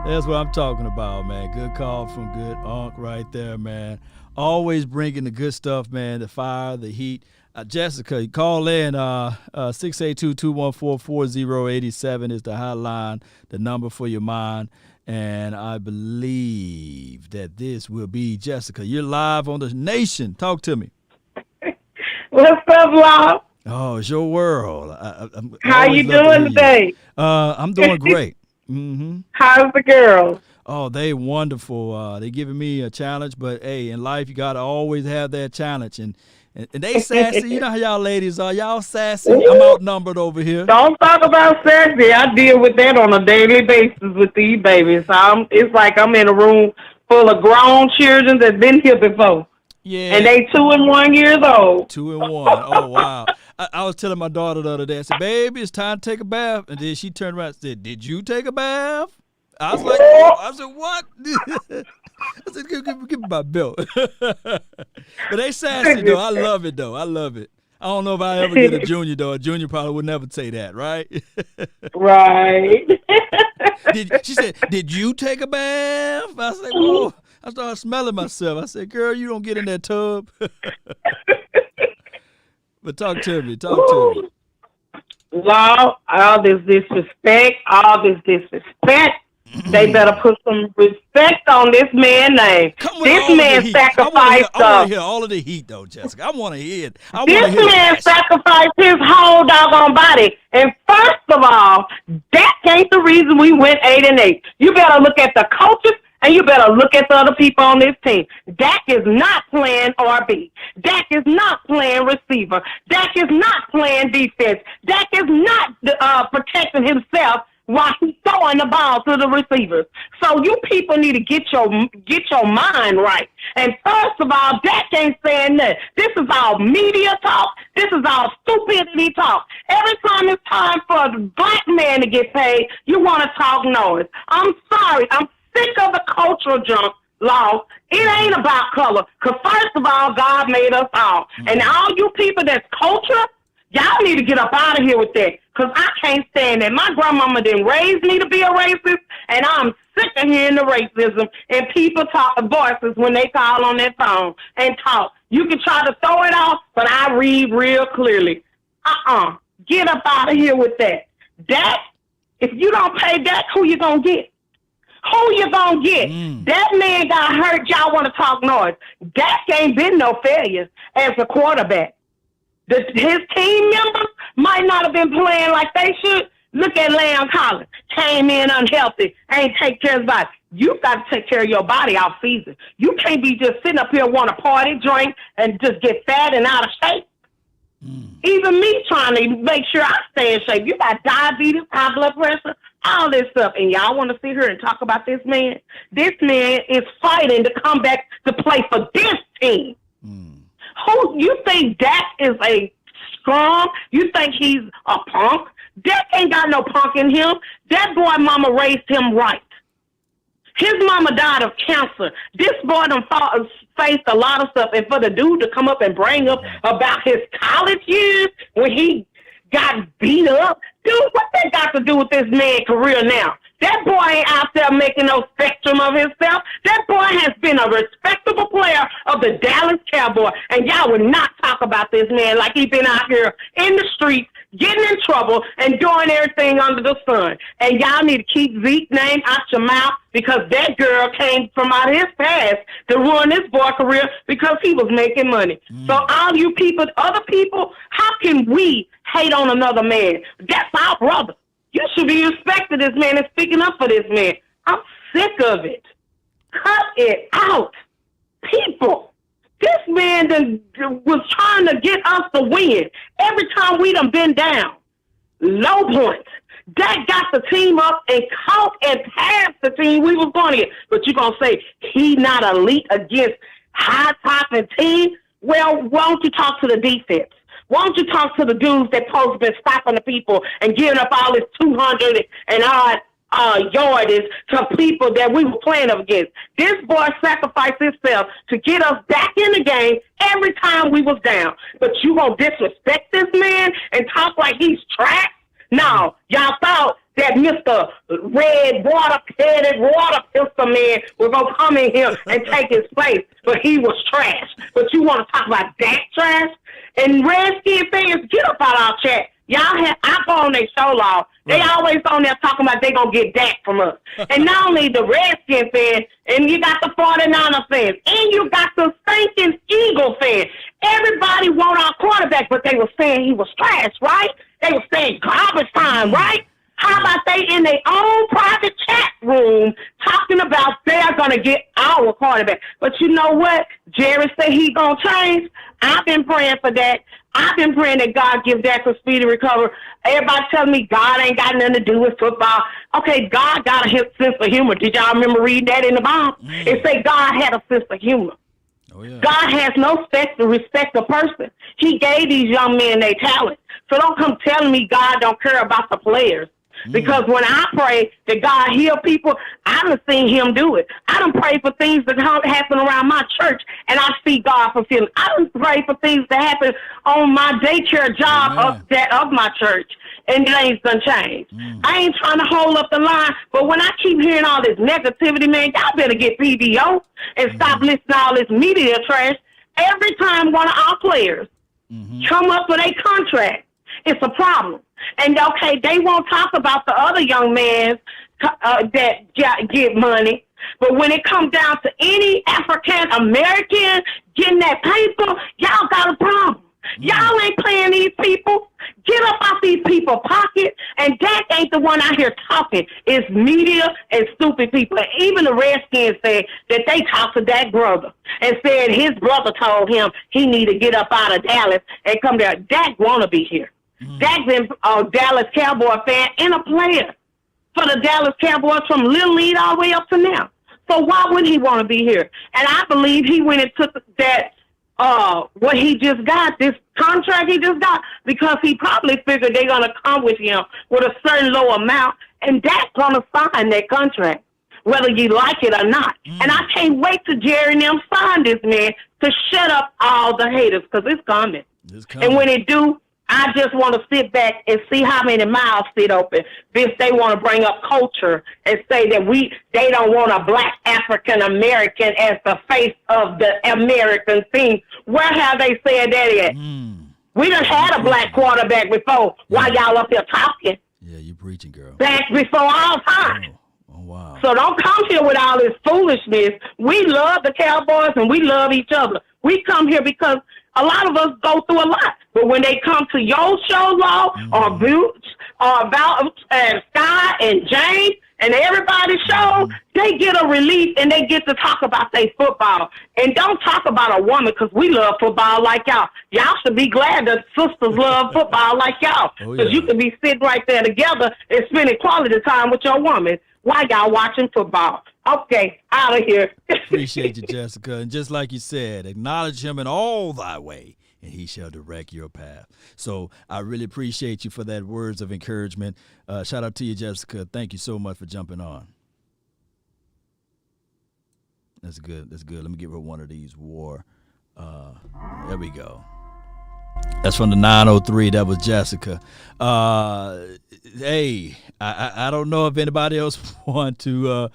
That's what I'm talking about, man. Good call from good Unc right there, man. Always bringing the good stuff, man, the fire, the heat. Jessica, call in 682-214-4087 is the hotline, the number for your mind. And I believe that this will be Jessica. You're live on the nation. Talk to me. What's up, Law? Oh, it's your world. How you doing today? I'm doing great. How's the girls? Oh, they wonderful. They giving me a challenge, but hey, in life you gotta always have that challenge. And they sassy. You know how y'all ladies are. Y'all sassy. I'm outnumbered over here. Don't talk about sassy. I deal with that on a daily basis with these babies. It's like I'm in a room full of grown children that's been here before. Yeah. And they 2 and 1 years old. 2 and 1. Oh, wow. I was telling my daughter the other day, I said, baby, it's time to take a bath. And then she turned around and said, did you take a bath? I was like, oh. I said, what? I said, give me my belt. But they sassy, though. I love it, though. I love it. I don't know if I ever get a junior, though. A junior probably would never say that, right? Right. She said, did you take a bath? I was like, whoa. I started smelling myself. I said, girl, you don't get in that tub. But talk to me. Law, all this disrespect. They better put some respect on this man's name. This man sacrificed. I want to hear all of the heat, though, Jessica. I want to hear it. This man sacrificed his whole doggone body. And first of all, that ain't the reason we went 8-8. You better look at the coaches. And you better look at the other people on this team. Dak is not playing RB. Dak is not playing receiver. Dak is not playing defense. Dak is not protecting himself while he's throwing the ball to the receivers. So you people need to get your mind right. And first of all, Dak ain't saying that. This is all media talk. This is all stupidity talk. Every time it's time for a black man to get paid, you want to talk noise. I'm sorry. I'm sick of the cultural junk, Law. It ain't about color. Because first of all, God made us all. And all you people that's culture, y'all need to get up out of here with that. Because I can't stand that. My grandmama didn't raise me to be a racist. And I'm sick of hearing the racism and people talk voices when they call on their phone and talk. You can try to throw it off, but I read real clearly. Get up out of here with that. Dak, if you don't pay Dak, who you going to get? Who you gonna get? That man got hurt. Y'all want to talk noise. Dak ain't been no failures as a quarterback. His team members might not have been playing like they should, Look at Leon Collins. Came in unhealthy. Ain't take care of his body. You got to take care of your body off season. You can't be just sitting up here want to party, drink, and just get fat and out of shape. Even me trying to make sure I stay in shape. You got diabetes, high blood pressure, all this stuff. And y'all want to sit here and talk about this man? This man is fighting to come back to play for this team. Who you think Dak is a scrum? You think he's a punk? Dak ain't got no punk in him. That boy mama raised him right. His mama died of cancer. This boy done faced a lot of stuff. And for the dude to come up and bring up about his college years when he got beat up, dude, what that got to do with this man's career now? That boy ain't out there making no spectrum of himself. That boy has been a respectable player of the Dallas Cowboys. And y'all would not talk about this man like he been out here in the streets getting in trouble and doing everything under the sun. And y'all need to keep Zeke's name out your mouth because that girl came from out of his past to ruin this boy's career because he was making money. So all you people, other people, how can we hate on another man? That's our brother. You should be respecting this man and speaking up for this man. I'm sick of it. Cut it out. People. This man was trying to get us to win. Every time we done been down, low points. That got the team up and caught and passed the team we was going to get. But you're going to say he not elite against high-topping team? Well, why don't you talk to the defense? Why don't you talk to the dudes that supposed to been stopping the people and giving up all this 200 and odd yardage to people that we were playing up against? This boy sacrificed himself to get us back in the game every time we was down. But you gonna disrespect this man and talk like he's trash? No, y'all thought that Mr. Red Water-headed water pistol man was gonna come in here and take his place, but he was trash. But you want to talk about that trash? And Redskin fans, get up out our chat. I go on their show law. They always on there talking about they going to get Dak from us. And not only the Redskin fans, and you got the 49er fans, and you got the stinking Eagle fans. Everybody want our quarterback, but they were saying he was trash, right? They were saying garbage time, right? How about they in their own private chat room talking about they're going to get our quarterback? But you know what? Jerry said he going to change. I've been praying for that. I've been praying that God give Dak a speedy recovery. Everybody telling me God ain't got nothing to do with football. Okay, God got a sense of humor. Did y'all remember reading that in the Bible? It said God had a sense of humor. Oh, yeah. God has no respect of person. He gave these young men their talent. So don't come telling me God don't care about the players. Because when I pray that God heal people, I done seen him do it. I done pray for things that happen around my church, and I see God fulfill it. I done pray for things that happen on my daycare job of my church, and things done change. I ain't trying to hold up the line, but when I keep hearing all this negativity, man, y'all better get PBO and stop listening to all this media trash. Every time one of our players come up with a contract, it's a problem. And, okay, they won't talk about the other young men that get money. But when it comes down to any African-American getting that paper, y'all got a problem. Y'all ain't playing these people. Get up off these people's pocket. And Dak ain't the one out here talking. It's media and stupid people. And even the Redskins said that they talked to Dak's brother and said his brother told him he need to get up out of Dallas and come there. Dak want to be here. Dak's been a Dallas Cowboy fan and a player for the Dallas Cowboys from Little League all the way up to now. So why would he want to be here? And I believe he went and took that, what he just got, this contract he just got, because he probably figured they're going to come with him with a certain low amount, and Dak's going to sign that contract, whether you like it or not. And I can't wait till Jerry and them sign this man to shut up all the haters, because it's coming. And when it do, I just want to sit back and see how many mouths sit open. If they want to bring up culture and say that they don't want a black African American as the face of the American team. Where have they said that at? We done had a black quarterback before. Why y'all up here talking? Yeah, you preaching, girl. Back before all time. Oh, wow. So don't come here with all this foolishness. We love the Cowboys and we love each other. We come here because a lot of us go through a lot. But when they come to your show law or Boots Sky and James and everybody's show, they get a relief and they get to talk about their football. And don't talk about a woman because we love football like y'all. Y'all should be glad that sisters love football like y'all because you can be sitting right there together and spending quality time with your woman while y'all watching football. Okay, out of here. Appreciate you, Jessica. And just like you said, acknowledge him in all thy way, and he shall direct your path. So I really appreciate you for that words of encouragement. Shout out to you, Jessica. Thank you so much for jumping on. That's good. That's good. Let me get rid of one of these war. There we go. That's from the 903. That was Jessica. Hey, I don't know if anybody else want to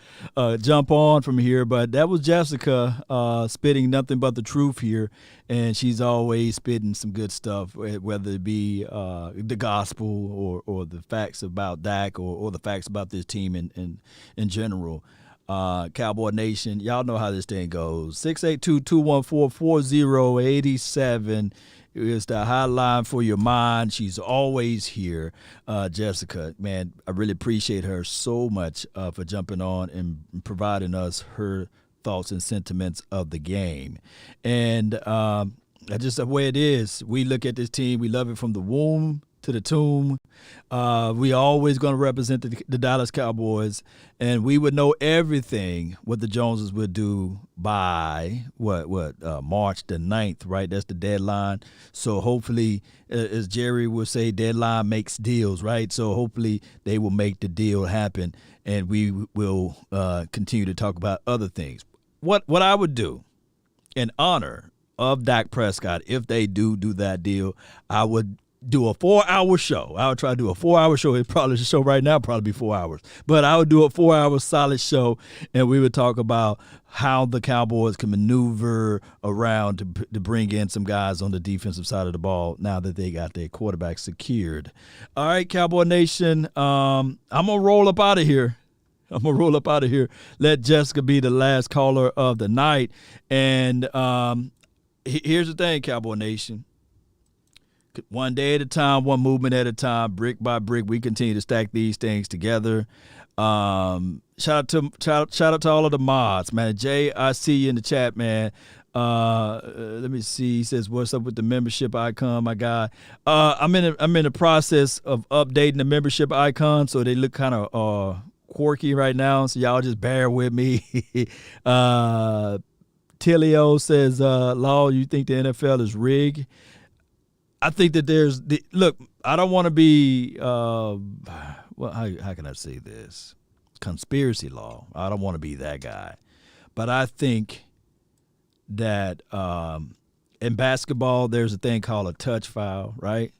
jump on from here, but that was Jessica spitting nothing but the truth here, and she's always spitting some good stuff, whether it be the gospel or the facts about Dak or the facts about this team in general. Cowboy Nation, y'all know how this thing goes. 682-214-4087 is the hotline for your mind. She's always here. Jessica, man, I really appreciate her so much for jumping on and providing us her thoughts and sentiments of the game. And that's just the way it is. We look at this team, we love it from the womb to the tomb. We always going to represent the Dallas Cowboys, and we would know everything what the Joneses would do by March the 9th, right? That's the deadline. So hopefully, as Jerry would say, deadline makes deals, right? So hopefully they will make the deal happen, and we will continue to talk about other things. What I would do in honor of Dak Prescott, if they do that deal, I would do a 4-hour show. I would try to do a 4-hour show. It probably the show right now probably be 4 hours, but I would do a 4-hour solid show, and we would talk about how the Cowboys can maneuver around to bring in some guys on the defensive side of the ball now that they got their quarterback secured. All right, Cowboy Nation, I'm gonna roll up out of here. Let Jessica be the last caller of the night, and here's the thing, Cowboy Nation. One day at a time, one movement at a time, brick by brick, we continue to stack these things together. Shout out to all of the mods, man. Jay, I see you in the chat, man. Let me see. He says, "What's up with the membership icon, my guy?" I'm in the process of updating the membership icon, so they look kind of quirky right now. So y'all just bear with me. Tilio says, "Law, you think the NFL is rigged?" I think that look, I don't want to be, how can I say this? Conspiracy law. I don't want to be that guy. But I think that in basketball, there's a thing called a touch foul, right?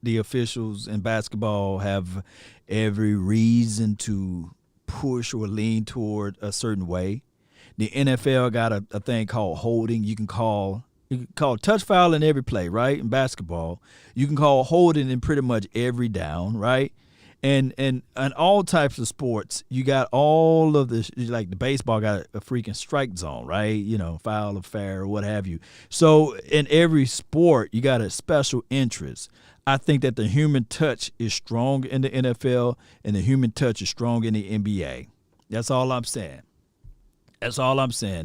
The officials in basketball have every reason to push or lean toward a certain way. The NFL got a thing called holding. You can call touch foul in every play, right? In basketball, you can call holding in pretty much every down, right? And all types of sports, you got all of this, like the baseball got a freaking strike zone, right? You know, foul or fair or what have you. So in every sport, you got a special interest. I think that the human touch is strong in the NFL and the human touch is strong in the NBA. That's all I'm saying.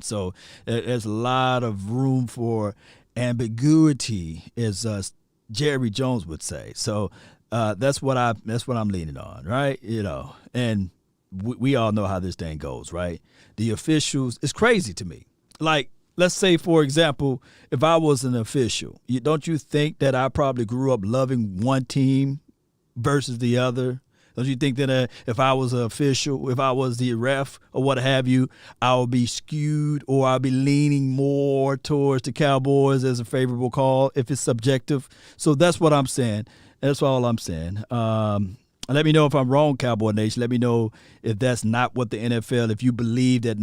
So there's a lot of room for ambiguity, as Jerry Jones would say. So that's what I'm leaning on, right? You know, and we all know how this thing goes, right? The officials, it's crazy to me. Like, let's say, for example, if I was an official, don't you think that I probably grew up loving one team versus the other? Don't you think that if I was an official, if I was the ref or what have you, I would be skewed or I'll be leaning more towards the Cowboys as a favorable call if it's subjective? So that's what I'm saying. That's all I'm saying. Let me know if I'm wrong, Cowboy Nation. Let me know if that's not what the NFL, if you believe that,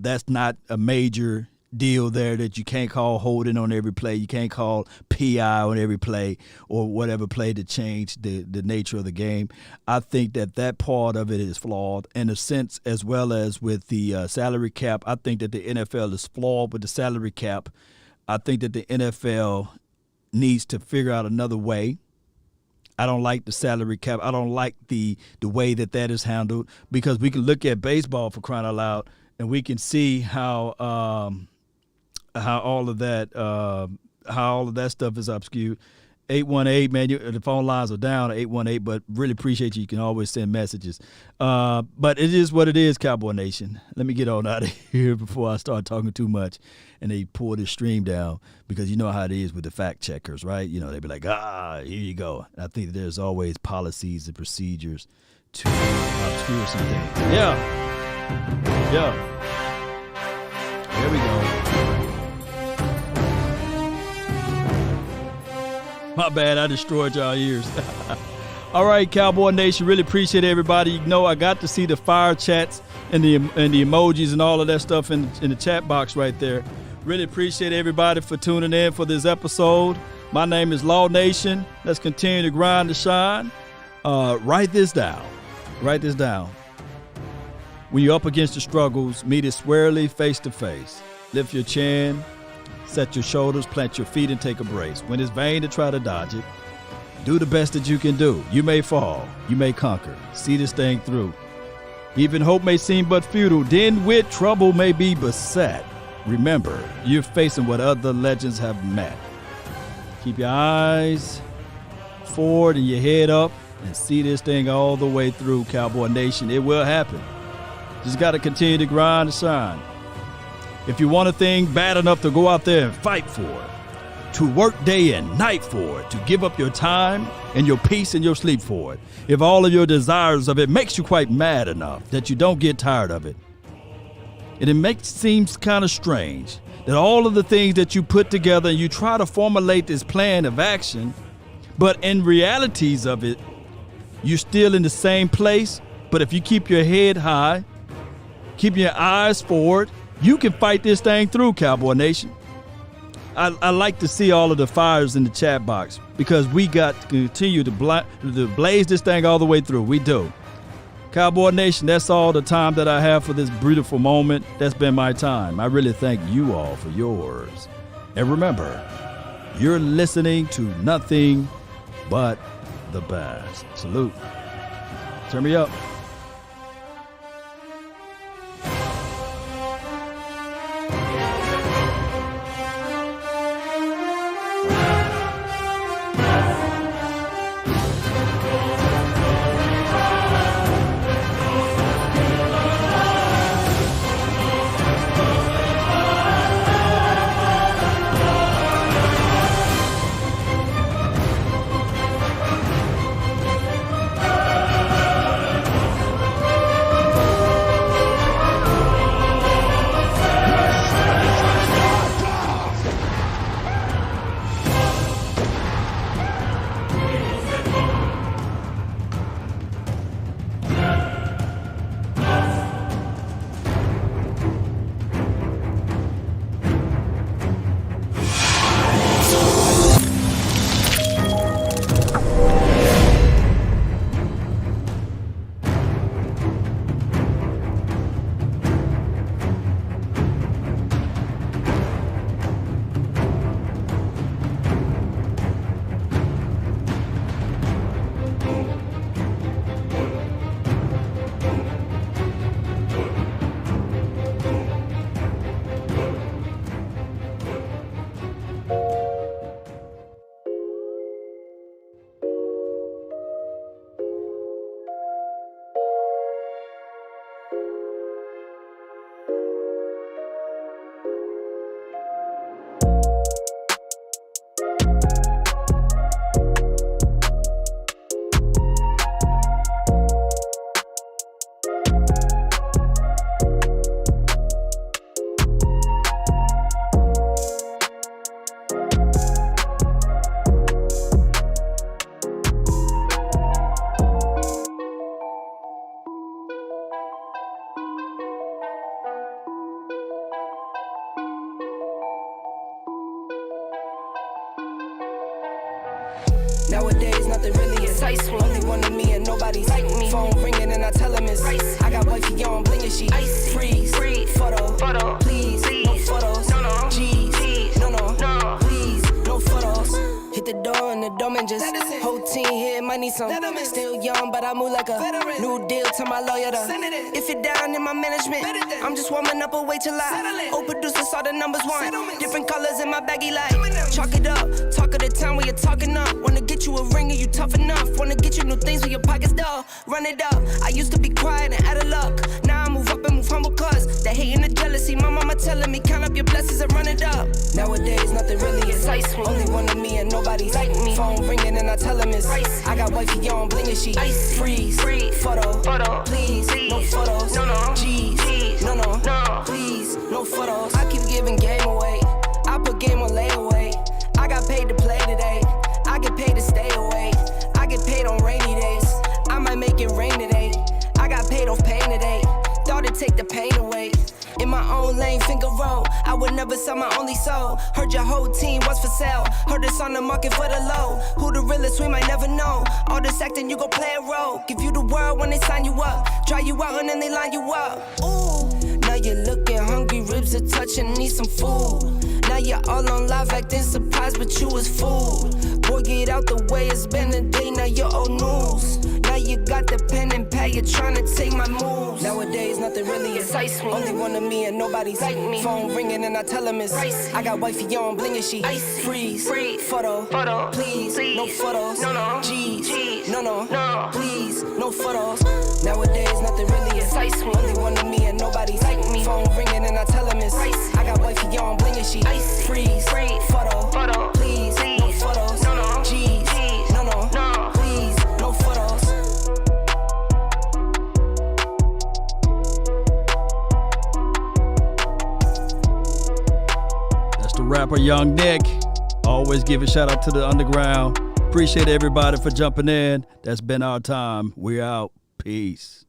that's not a major deal there, that you can't call holding on every play, you can't call PI on every play or whatever play to change the nature of the game. I think that part of it is flawed in a sense, as well as with the salary cap. I think that the NFL is flawed with the salary cap. I think that the NFL needs to figure out another way. I don't like the salary cap. I don't like the way that is handled, because we can look at baseball, for crying out loud, and we can see how all of that stuff is obscured. 818, man, the phone lines are down at 818, but really appreciate you. You can always send messages. But it is what it is, Cowboy Nation. Let me get on out of here before I start talking too much and they pull this stream down, because you know how it is with the fact checkers, right? You know, they be like, here you go. And I think there's always policies and procedures to obscure something. Yeah. There we go. My bad, I destroyed y'all ears. All right, Cowboy Nation, really appreciate everybody. You know, I got to see the fire chats and the emojis and all of that stuff in the chat box right there. Really appreciate everybody for tuning in for this episode. My name is Law Nation. Let's continue to grind to shine. Write this down. When you're up against the struggles, meet it squarely, face to face. Lift your chin. Set your shoulders, plant your feet, and take a brace. When it's vain to try to dodge it, do the best that you can do. You may fall, you may conquer. See this thing through. Even hope may seem but futile, then with trouble may be beset. Remember, you're facing what other legends have met. Keep your eyes forward and your head up and see this thing all the way through, Cowboy Nation. It will happen. Just got to continue to grind and shine. If you want a thing bad enough to go out there and fight for it, to work day and night for it, to give up your time and your peace and your sleep for it, if all of your desires of it makes you quite mad enough that you don't get tired of it, and it seems kind of strange that all of the things that you put together and you try to formulate this plan of action, but in realities of it, you're still in the same place. But if you keep your head high, keep your eyes forward, you can fight this thing through, Cowboy Nation. I like to see all of the fires in the chat box, because we got to continue to blaze this thing all the way through. We do. Cowboy Nation, that's all the time that I have for this beautiful moment. That's been my time. I really thank you all for yours. And remember, you're listening to nothing but the best. Salute. Turn me up. Nowadays, nothing really is ice. Only one of me and nobody's like me. Phone ringing and I tell him it's ice. I got wifey on bling and she icy. Freeze, photo, please, no photos. No, G's, no, please, no photos. Hit the door and the doorman just whole team here, might need some. Still young, but I move like a new deal to my lawyer. If you're down in my management, I'm just warming up, wait till I old producer saw the numbers one. Different colors in my baggy light. Chalk it up, talk of the town when you're talking up. Wanna get you a ring, are you tough enough? Wanna get you new things when your pockets dull. Run it up. I used to be quiet and out of luck. Now I move up and move humble cause the hate and the jealousy. My mama telling me count up your blessings and run it up. Nowadays nothing really excites me. Only one of me and nobody like me. Phone ringing and I tell him it's I got wifey on bling and she freeze. Photo, please, no photos. No, G's, no, please, no photos. I keep giving game away. I put game on layaway. I got paid to play today. I get paid to stay away. I get paid on rainy days. I might make it rain today. I got paid off pain today. Thought it'd take the pain away. In my own lane, finger roll. I would never sell my only soul. Heard your whole team was for sale. Heard it's on the market for the low. Who the realest, we might never know. All this acting, you gon' play a role. Give you the world when they sign you up. Try you out and then they line you up. Ooh, now you're looking hungry, ribs are touching, need some food. Now you're all on live acting surprised, but you was fooled. Boy, get out the way, it's been a day, now you're old news. Now you got the pen and pad, you're trying to take my moves. Nowadays, nothing really excites me. Only one of me and nobody's like me. Phone ringing and I tell him it's I got wifey on bling and she freeze. Photo, please, no photos. No, G's, no, please, no photos. Nowadays, nothing really excites me. Only one of me and nobody's like me. Phone ringing and I tell him it's I got wifey on bling and she freeze. Photo, please, no photos. No, G's, no, please, no photos. That's the rapper Young Nick. Always give a shout out to the underground. Appreciate everybody for jumping in. That's been our time. We're out. Peace.